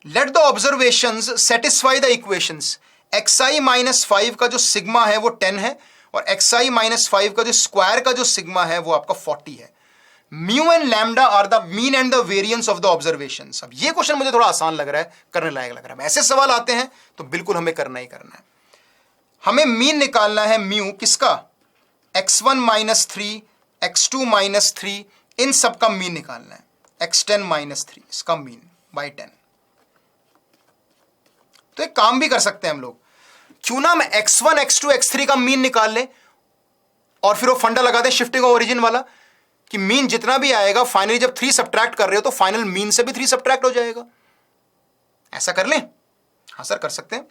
Let the observations satisfy the equations. xi minus 5 का जो सिग्मा है वो 10 है, और xi माइनस 5 का जो स्क्वायर का जो सिग्मा है वो आपका 40 है। Mu and lambda are the mean and the variance of the observations. अब ये क्वेश्चन मुझे थोड़ा आसान लग रहा है, करने लायक लग रहा है। ऐसे सवाल आते हैं तो बिल्कुल हमें करना ही करना है। हमें मीन निकालना है, म्यू किसका, x1 माइनस 3, x2 माइनस 3, इन सब का मीन निकालना है, x10 माइनस 3 इसका मीन बाई 10। तो एक काम भी कर सकते हैं हम लोग, क्यों ना हम x1, x2, x3 का मीन निकाल लें और फिर वो फंडा लगा दें शिफ्टिंग ऑफ ओरिजिन वाला, कि मीन जितना भी आएगा फाइनली जब 3 सब्ट्रैक्ट कर रहे हो तो फाइनल मीन से भी 3 सब्ट्रैक्ट हो जाएगा। ऐसा कर लें? हाँ सर कर सकते हैं।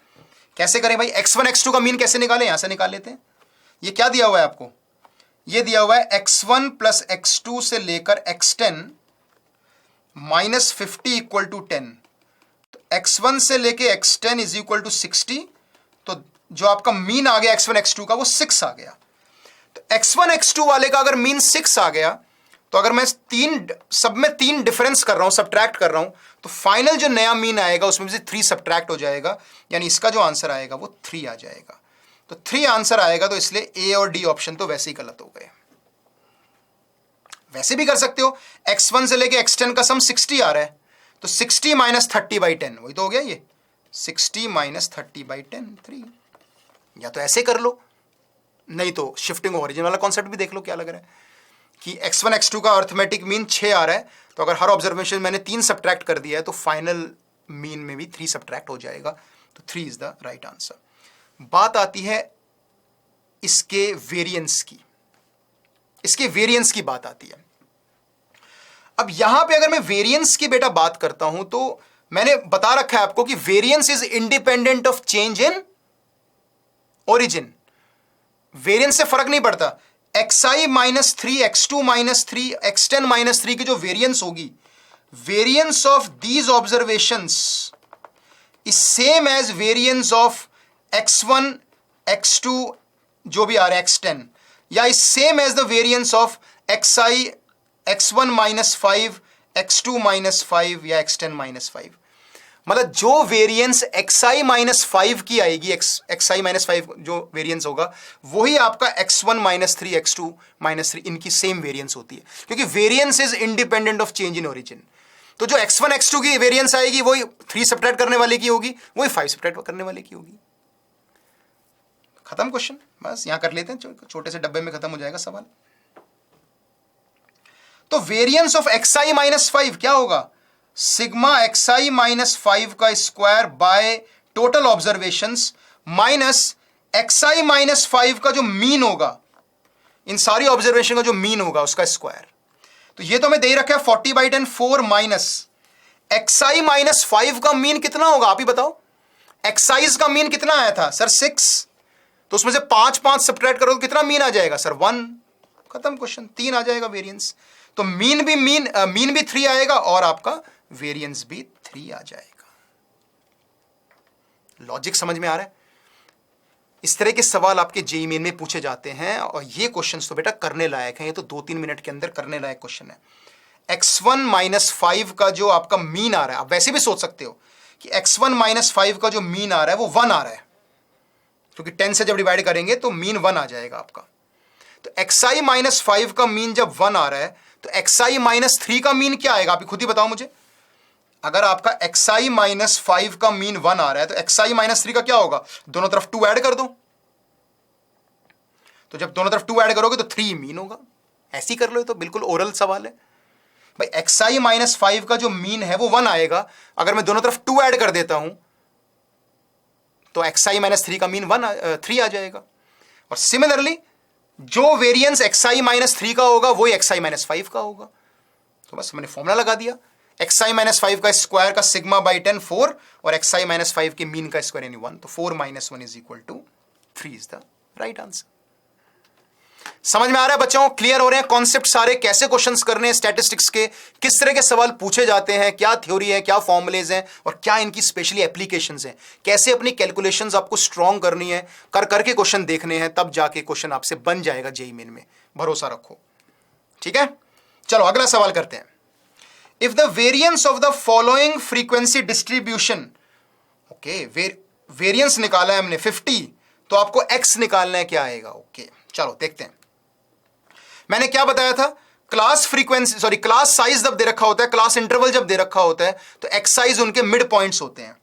कैसे करें भाई? x1 x2 का मीन कैसे निकालें? यहां से निकाल लेते हैं। ये क्या दिया हुआ है आपको? ये दिया हुआ है x1 प्लस x2 से लेकर x10 माइनस 50 इक्वल टू 10। तो x1 से लेकर x10 इज इक्वल टू 60। तो जो आपका मीन आ गया x1 x2 का वो 6 आ गया। तो x1 x2 वाले का अगर मीन 6 आ गया, तो अगर मैं सब में 3 डिफरेंस कर रहा हूं, सब्ट्रैक्ट कर रहा हूं, तो फाइनल जो नया मीन आएगा उसमें से 3 सब्ट्रैक्ट हो जाएगा, यानी इसका जो आंसर आएगा वो 3 आ जाएगा। तो 3 आंसर आएगा, तो इसलिए ए और डी ऑप्शन तो वैसे ही गलत हो गए। वैसे भी कर सकते हो, x1 से लेके x10 का सम 60 आ रहा है, तो 60 माइनस 30 बाई 10 वही तो हो गया, ये 60 माइनस 30 बाई 10 3। या तो ऐसे कर लो, नहीं तो शिफ्टिंग ओरिजिन वाला कॉन्सेप्ट भी देख लो क्या लग रहा है कि x1 x2 का अर्थमेटिक मीन 6 आ रहा है, तो अगर हर ऑब्जर्वेशन मैंने 3 सब्ट्रैक्ट कर दिया है तो फाइनल मीन में भी 3 सब्ट्रैक्ट हो जाएगा। तो 3 इज द राइट आंसर। बात आती है इसके वेरिएंस की, इसके वेरिएंस की बात आती है। अब यहां पे अगर मैं वेरिएंस की बेटा बात करता हूं, तो मैंने बता रखा है आपको कि variance is independent of change in origin. Variance से फर्क नहीं पड़ता, xi minus 3, x2 minus 3, x10 minus 3 की जो वेरिएंस होगी, variance of these observations is same as variance of x1 x2 जो भी आ रहा है x10, या is same as the variance of xi x1 minus 5, x2 minus 5 या x10 माइनस 5। मतलब जो वेरिएंस xi माइनस 5 की आएगी, xi माइनस 5 जो वेरिएंस होगा वही आपका x1 माइनस 3, x2 माइनस 3 इनकी सेम वेरिएंस होती है, क्योंकि variance is independent of change in origin. तो जो x1 x2 की वेरिएंस आएगी वही 3 सब्ट्रैक्ट करने वाले की होगी, वही 5 सब्ट्रैक्ट करने वाले की होगी। खत्म क्वेश्चन, बस यहां कर लेते हैं, छोटे से डब्बे में खत्म हो जाएगा सवाल। तो वेरिएंस ऑफ xi माइनस 5 क्या होगा? सिग्मा xi माइनस 5 का square by total observations minus xi minus 5 का जो मीन होगा, इन सारी ऑब्जर्वेशन का जो मीन होगा उसका स्क्वायर। तो ये तो हमें दे ही रखा है 40 बाई 10 4 माइनस xi माइनस 5 का मीन कितना होगा आप ही बताओ। xi का मीन कितना आया था सर 6, तो उसमें से 5 सब्ट्रैक्ट करो तो कितना मीन आ जाएगा सर 1। खत्म क्वेश्चन, 3 आ जाएगा वेरिएंस। तो मीन भी 3 आएगा और आपका वेरिएंस भी 3 आ जाएगा। लॉजिक समझ में आ रहा है? इस तरह के सवाल आपके जेईई मेन में पूछे जाते हैं, और ये क्वेश्चंस तो बेटा करने लायक हैं, ये तो 2-3 मिनट के अंदर करने लायक क्वेश्चन है। x1 माइनस 5 का जो आपका मीन आ रहा है, आप वैसे भी सोच सकते हो कि x1 माइनस 5 का जो मीन आ रहा है वो 1 आ रहा है, क्योंकि 10 से जब डिवाइड करेंगे तो मीन 1 आ जाएगा आपका। तो xi माइनस 5 का मीन जब 1 आ रहा है, तो xi माइनस 3 का मीन क्या आएगा आप खुद ही बताओ मुझे। अगर आपका xi माइनस 5 का मीन 1 आ रहा है तो xi माइनस 3 का क्या होगा, दोनों तरफ 2 ऐड कर दो, तो जब दोनों तरफ 2 ऐड करोगे तो 3 मीन होगा। ऐसी कर लो, तो बिल्कुल ओरल सवाल है भाई। xi माइनस 5 का जो मीन है वो 1 आएगा, अगर मैं दोनों तरफ 2 ऐड कर देता हूं तो xi माइनस 3 का मीन 3 आ जाएगा। और सिमिलरली जो वेरिएंस xi माइनस 3 का होगा वही xi माइनस 5 का होगा। तो बस मैंने फॉर्मूला लगा दिया, xi माइनस 5 का स्क्वायर का सिग्मा बाई 10 4 और xi माइनस 5 के मीन का स्क्वायर यानी 1, तो 4 minus 1 is equal to 3 is the right answer. समझ में आ रहा है बच्चों, क्लियर हो रहे हैं कॉन्सेप्ट सारे, कैसे क्वेश्चंस करने हैं स्टैटिस्टिक्स के, किस तरह के सवाल पूछे जाते हैं, क्या थ्योरी है, क्या फॉर्मुलेज हैं और क्या इनकी स्पेशली एप्लीकेशंस हैं, कैसे अपनी कैलकुलेशंस आपको स्ट्रांग करनी है, कर करके क्वेश्चन देखने हैं, तब जाके क्वेश्चन आपसे बन जाएगा जेईई मेन में, भरोसा रखो। ठीक है, चलो अगला सवाल करते हैं। If the variance of the following frequency distribution, okay variance निकाला है हमने 50, तो आपको एक्स निकालना है, क्या आएगा। ओके चलो देखते हैं। मैंने क्या बताया था, क्लास साइज जब दे रखा होता है, क्लास इंटरवल जब दे रखा होता है तो एक्स साइज उनके मिड पॉइंट्स होते हैं।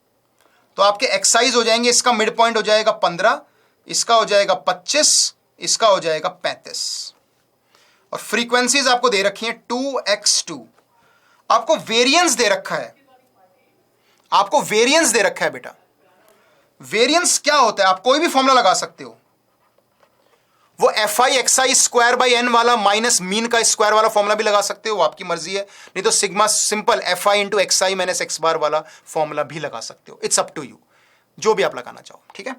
तो आपके एक्स साइज हो जाएंगे, इसका मिड पॉइंट हो जाएगा 15, इसका हो जाएगा 25, इसका हो जाएगा 35। और फ्रीक्वेंसीज आपको दे रखी हैं 2x2। आपको वेरिएंस दे रखा है, आपको वेरिएंस दे रखा है बेटा। वेरिएंस क्या होता है, आप कोई भी फॉर्मूला लगा सकते हो, वो fi xi square by n वाला माइनस मीन का स्क्वायर वाला फॉर्मूला भी लगा सकते हो, वो आपकी मर्जी है, नहीं तो sigma simple fi into xi minus x बार वाला फॉर्मूला भी लगा सकते हो, इट्स अप टू यू, जो भी आप लगाना चाहो। ठीक है,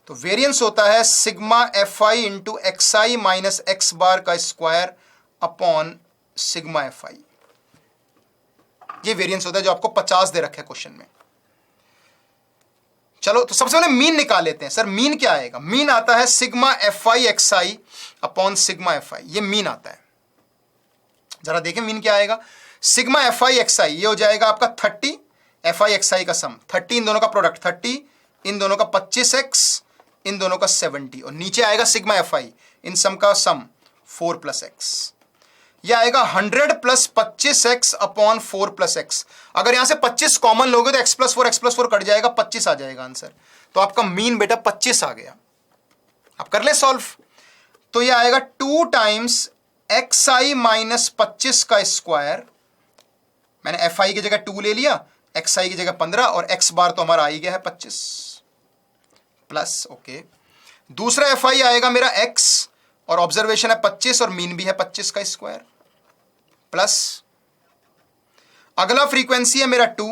तो वेरिएंस होता है sigma fi into xi minus x बार का स्क्वायर अपॉन सिग्मा fi। ये वेरिएंस होता है जो आपको 50 दे रखा है क्वेश्चन में। चलो तो सबसे पहले मीन निकाल लेते हैं। सर मीन क्या आएगा, मीन आता है sigma fi xi upon sigma fi, ये मीन आता है। जरा देखें मीन क्या आएगा, सिग्मा fi xi ये हो जाएगा आपका 30, fi xi का सम 30, इन दोनों का प्रोडक्ट 30, इन दोनों का 25x, इन दोनों का 70, और नीचे आएगा सिग्मा fi, इन सम का सम 4 प्लस एक्स। यह आएगा 100 plus 25x upon 4 plus x. अगर यहां से 25 कॉमन लोगे तो x प्लस 4 कट जाएगा, 25 आ जाएगा आंसर। तो आपका मीन बेटा 25 आ गया। आप कर ले सॉल्व, तो यह आएगा 2 टाइम्स xi माइनस 25 का स्क्वायर, मैंने fi की जगह 2 ले लिया, xi की जगह 15 और x बार तो हमारा आ ही गया है 25 प्लस। ओके, दूसरा fi आएगा मेरा x और ऑब्जर्वेशन है 25 और मीन भी है 25 का स्क्वायर प्लस, अगला फ्रीक्वेंसी है मेरा 2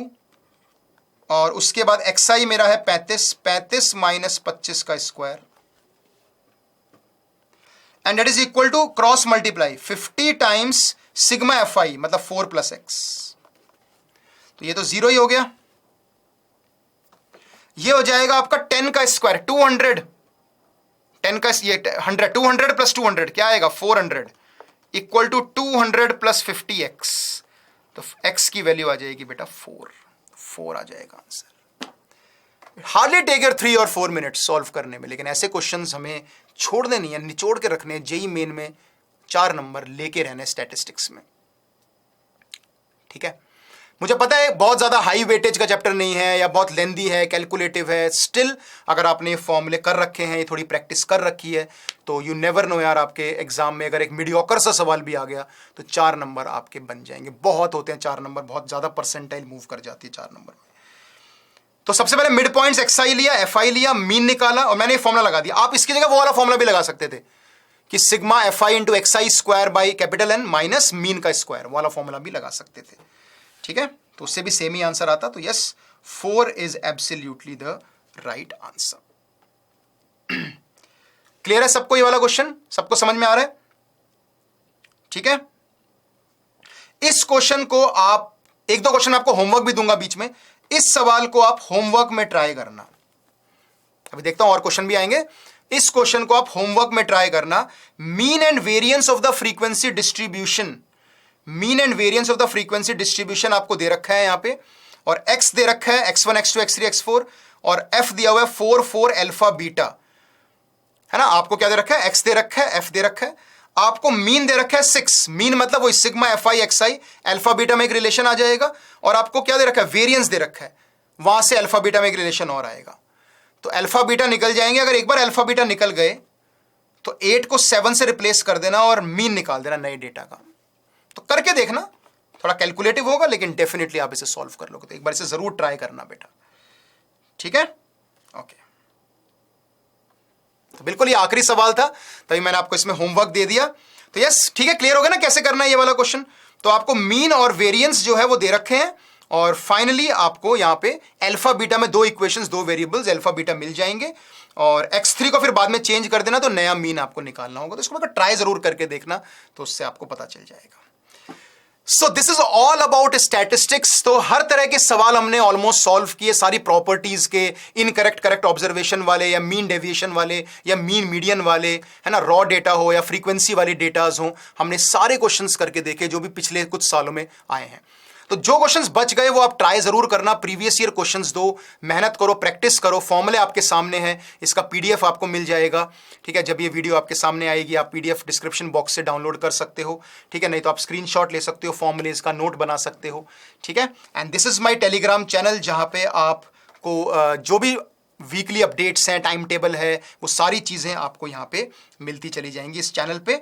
और उसके बाद xi मेरा है 35 माइनस 25 का square, and that is equal to cross multiply 50 times sigma fi मतलब 4 प्लस एक्स। तो ये तो 0 ही हो गया, ये हो जाएगा आपका 10 का स्क्वायर 200, 10 का ये 100, 200 प्लस 200 क्या आएगा 400 इक्वल टू 200 प्लस 50x। तो x की वैल्यू आ जाएगी बेटा 4 आ जाएगा आंसर। हार्डली टेक योर 3 और 4 मिनट सॉल्व करने में, लेकिन ऐसे क्वेश्चंस हमें छोड़ने नहीं है, निचोड़ के रखने हैं। जेईई मेन में 4 नंबर लेके रहने स्टैटिस्टिक्स में। ठीक है, मुझे पता है बहुत ज़्यादा हाई वेटेज का चैप्टर नहीं है या बहुत लेंदी है, कैलकुलेटिव है, स्टिल अगर आपने फॉर्मूले कर रखे हैं, ये थोड़ी प्रैक्टिस कर रखी है, तो यू नेवर नो यार, आपके एग्जाम में अगर एक मीडियोकर सा सवाल भी आ गया तो 4 नंबर आपके बन जाएंगे। बहुत होते हैं 4 नंबर, बहुत ज़्यादा परसेंटाइल मूव कर जाती है 4 नंबर में। तो सबसे पहले मिड पॉइंट्स xi लिया, fi लिया, मीन निकाला और मैंने फॉर्मूला लगा दिया। आप इसकी जगह वो वाला फॉर्मूला भी लगा सकते थे कि sigma fi into xi square by capital N minus mean का स्क्वायर, वाला फॉर्मूला भी लगा सकते थे। ठीक है, तो उससे भी सेम ही आंसर आता। तो yes, 4 is absolutely the right answer. Clear है सबको ये वाला क्वेश्चन, सबको समझ में आ रहा है? ठीक है, इस क्वेश्चन को आप, एक दो क्वेश्चन आपको होमवर्क भी दूंगा बीच में, इस सवाल को आप होमवर्क में ट्राई करना। अभी देखता हूं और क्वेश्चन भी आएंगे। इस क्वेश्चन को आप होमवर्क में ट्राई करना। Mean and variance of the frequency distribution, mean and variance of the frequency distribution आपको दे रखा है यहां पे, और x दे रखा है x1 x2 x3 x4, और f दिया हुआ है 4 4 अल्फा बीटा, है ना। आपको क्या दे रखा है, x दे रखा है, f दे रखा है। आपको मीन दे रखा है 6, मीन मतलब वो सिग्मा एफ आई एक्स आई, अल्फा बीटा में एक रिलेशन आ जाएगा, और आपको क्या दे रखा है, वेरिएंस दे रखा है, वहां से अल्फा बीटा में एक रिलेशन और आएगा। तो अल्फा बीटा निकल जाएंगे। अगर एक बार अल्फा बीटा निकल गए तो 8 को 7 से रिप्लेस कर देना और मीन निकाल देना नए डेटा का। तो करके देखना, थोड़ा कैलकुलेटिव होगा लेकिन डेफिनेटली आप इसे सॉल्व कर लोगे। तो एक बार इसे जरूर ट्राई करना बेटा, ठीक है? ओके, तो बिल्कुल ये आखिरी सवाल था, तभी मैंने आपको इसमें होमवर्क दे दिया। तो यस, ठीक है, क्लियर हो गया ना कैसे करना है ये वाला क्वेश्चन। तो आपको मीन और वेरिएंस जो है वो दे रखे हैं, और फाइनली आपको यहां पे अल्फा बीटा में 2 इक्वेशंस, 2 वेरिएबल्स अल्फा बीटा मिल जाएंगे, और x3 को फिर बाद में चेंज कर देना, तो नया मीन आपको निकालना होगा। तो इसको ट्राई जरूर करके देखना, तो उससे आपको पता चल जाएगा। So this is all about statistics. तो हर तरह के सवाल हमने ऑलमोस्ट सॉल्व किए, सारी प्रॉपर्टीज के, इनकरेक्ट करेक्ट ऑब्जर्वेशन वाले, या मीन डेविएशन वाले, या मीन मीडियन वाले, है ना, रॉ डेटा हो या फ्रीक्वेंसी वाली डेटाज हो, हमने सारे क्वेश्चंस करके देखे जो भी पिछले कुछ सालों में आए हैं। तो जो क्वेश्चंस बच गए वो आप ट्राई जरूर करना, प्रीवियस ईयर क्वेश्चंस दो, मेहनत करो, प्रैक्टिस करो, फॉर्मूले आपके सामने हैं, इसका पीडीएफ आपको मिल जाएगा, ठीक है? जब ये वीडियो आपके सामने आएगी आप पीडीएफ डिस्क्रिप्शन बॉक्स से डाउनलोड कर सकते हो, ठीक है? नहीं तो आप स्क्रीनशॉट ले सकते हो, फॉर्मूलेज का नोट बना सकते हो, ठीक है? And this is my Telegram channel, जहां पे आपको जो भी वीकली अपडेट्स हैं, टाइम टेबल है, वो सारी चीजें आपको यहाँ पे मिलती चली जाएंगी इस चैनल पे।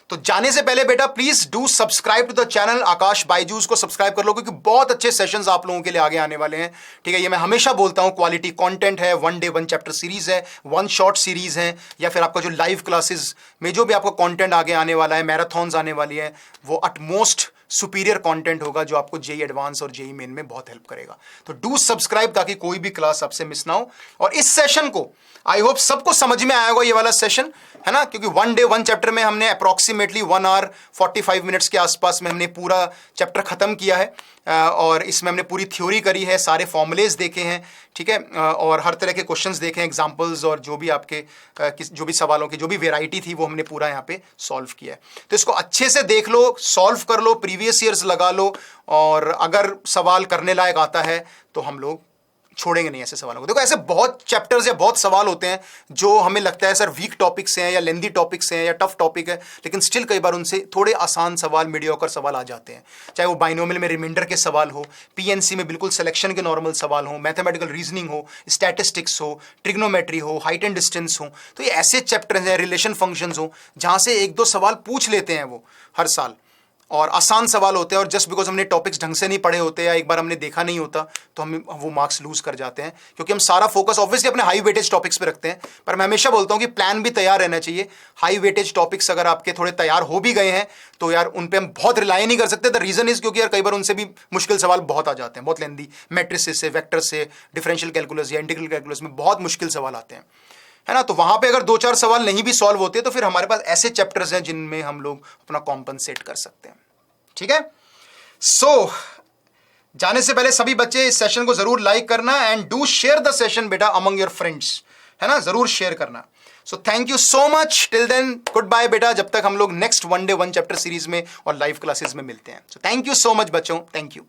तो जाने से पहले बेटा please do subscribe to the channel, Aakash Byju's को सब्सक्राइब कर लो, क्योंकि बहुत अच्छे सेशंस आप लोगों के लिए आगे आने वाले हैं, ठीक है? ये मैं हमेशा बोलता हूं, क्वालिटी कंटेंट है, 1 डे 1 चैप्टर सीरीज है, 1 शॉर्ट सीरीज है, या फिर आपका जो लाइव क्लासेस में जो भी आपको कंटेंट आगे आने वाला है, मैराथन्स आने वाली है, वो अटमोस्ट सुपीरियर कंटेंट होगा जो आपको जेई एडवांस और जेई मेन में बहुत हेल्प करेगा। तो डू सब्सक्राइब ताकि कोई भी क्लास आपसे मिस ना हो। और इस सेशन को आई होप सबको समझ में आया होगा ये वाला सेशन, है ना? क्योंकि 1 डे 1 चैप्टर में हमने अप्रॉक्सीमेटली 1 आवर 45 मिनट्स के आसपास में हमने पूरा चैप्टर खत्म किया है, और इसमें हमने पूरी थ्योरी करी है, सारे फॉर्मुलेज देखे हैं, ठीक है? और हर तरह के क्वेश्चंस देखे हैं, एग्जांपल्स, और जो भी आपके जो भी सवालों की जो भी वेराइटी थी वो हमने पूरा यहाँ पे सॉल्व किया है। तो इसको अच्छे से देख लो, सॉल्व कर लो, प्रीवियस ईयर्स लगा लो, और अगर सवाल करने लायक आता है तो हम लोग छोड़ेंगे नहीं ऐसे सवालों को। देखो ऐसे बहुत चैप्टर्स या बहुत सवाल होते हैं जो हमें लगता है सर वीक टॉपिक्स हैं, या लेंदी टॉपिक्स हैं, या टफ टॉपिक है, लेकिन स्टिल कई बार उनसे थोड़े आसान सवाल, मीडियोकर सवाल आ जाते हैं। चाहे वो बाइनोमियल में रिमाइंडर के सवाल हो, पीएनसी में बिल्कुल सिलेक्शन के नॉर्मल सवाल हो, मैथमेटिकल रीजनिंग हो, स्टैटिस्टिक्स हो, ट्रिग्नोमेट्री हो, हाइट एंड डिस्टेंस हो। तो ये ऐसे चैप्टर्स हैं, रिलेशन फंक्शंस हो, जहां से 1-2 सवाल पूछ लेते हैं वो हर साल, और आसान सवाल होते हैं, और जस्ट बिकॉज हमने टॉपिक्स ढंग से नहीं पढ़े होते या एक बार हमने देखा नहीं होता तो हम वो मार्क्स लूज कर जाते हैं, क्योंकि हम सारा फोकस ऑब्वियसली अपने हाई वेटेज टॉपिक्स पे रखते हैं। पर मैं हमेशा बोलता हूं कि प्लान भी तैयार रहना चाहिए। हाई वेटेज टॉपिक्स अगर आपके थोड़े तैयार हो भी गए हैं तो यार उन पर हम बहुत रिलाई नहीं कर सकते। द रीजन इज क्योंकि यार कई बार उनसे भी मुश्किल सवाल बहुत आ जाते हैं, बहुत लेंदी, मैट्रिसेस से, वेक्टर से, डिफरेंशियल कैलकुलस या इंटीग्रल कैलकुलस में बहुत मुश्किल सवाल आते हैं, है ना? तो वहां पे अगर 2-4 सवाल नहीं भी सॉल्व होते तो फिर हमारे पास ऐसे चैप्टर्स हैं जिनमें हम लोग अपना कॉम्पनसेट कर सकते हैं, ठीक है? सो जाने से पहले सभी बच्चे इस सेशन को जरूर लाइक करना, and do share the session बेटा अमंग योर फ्रेंड्स, है ना? जरूर शेयर करना। So thank you so much, till then goodbye बेटा, जब तक हम लोग नेक्स्ट 1 डे 1 चैप्टर सीरीज में और लाइव क्लासेस में मिलते हैं। सो थैंक यू सो मच बच्चों, थैंक यू।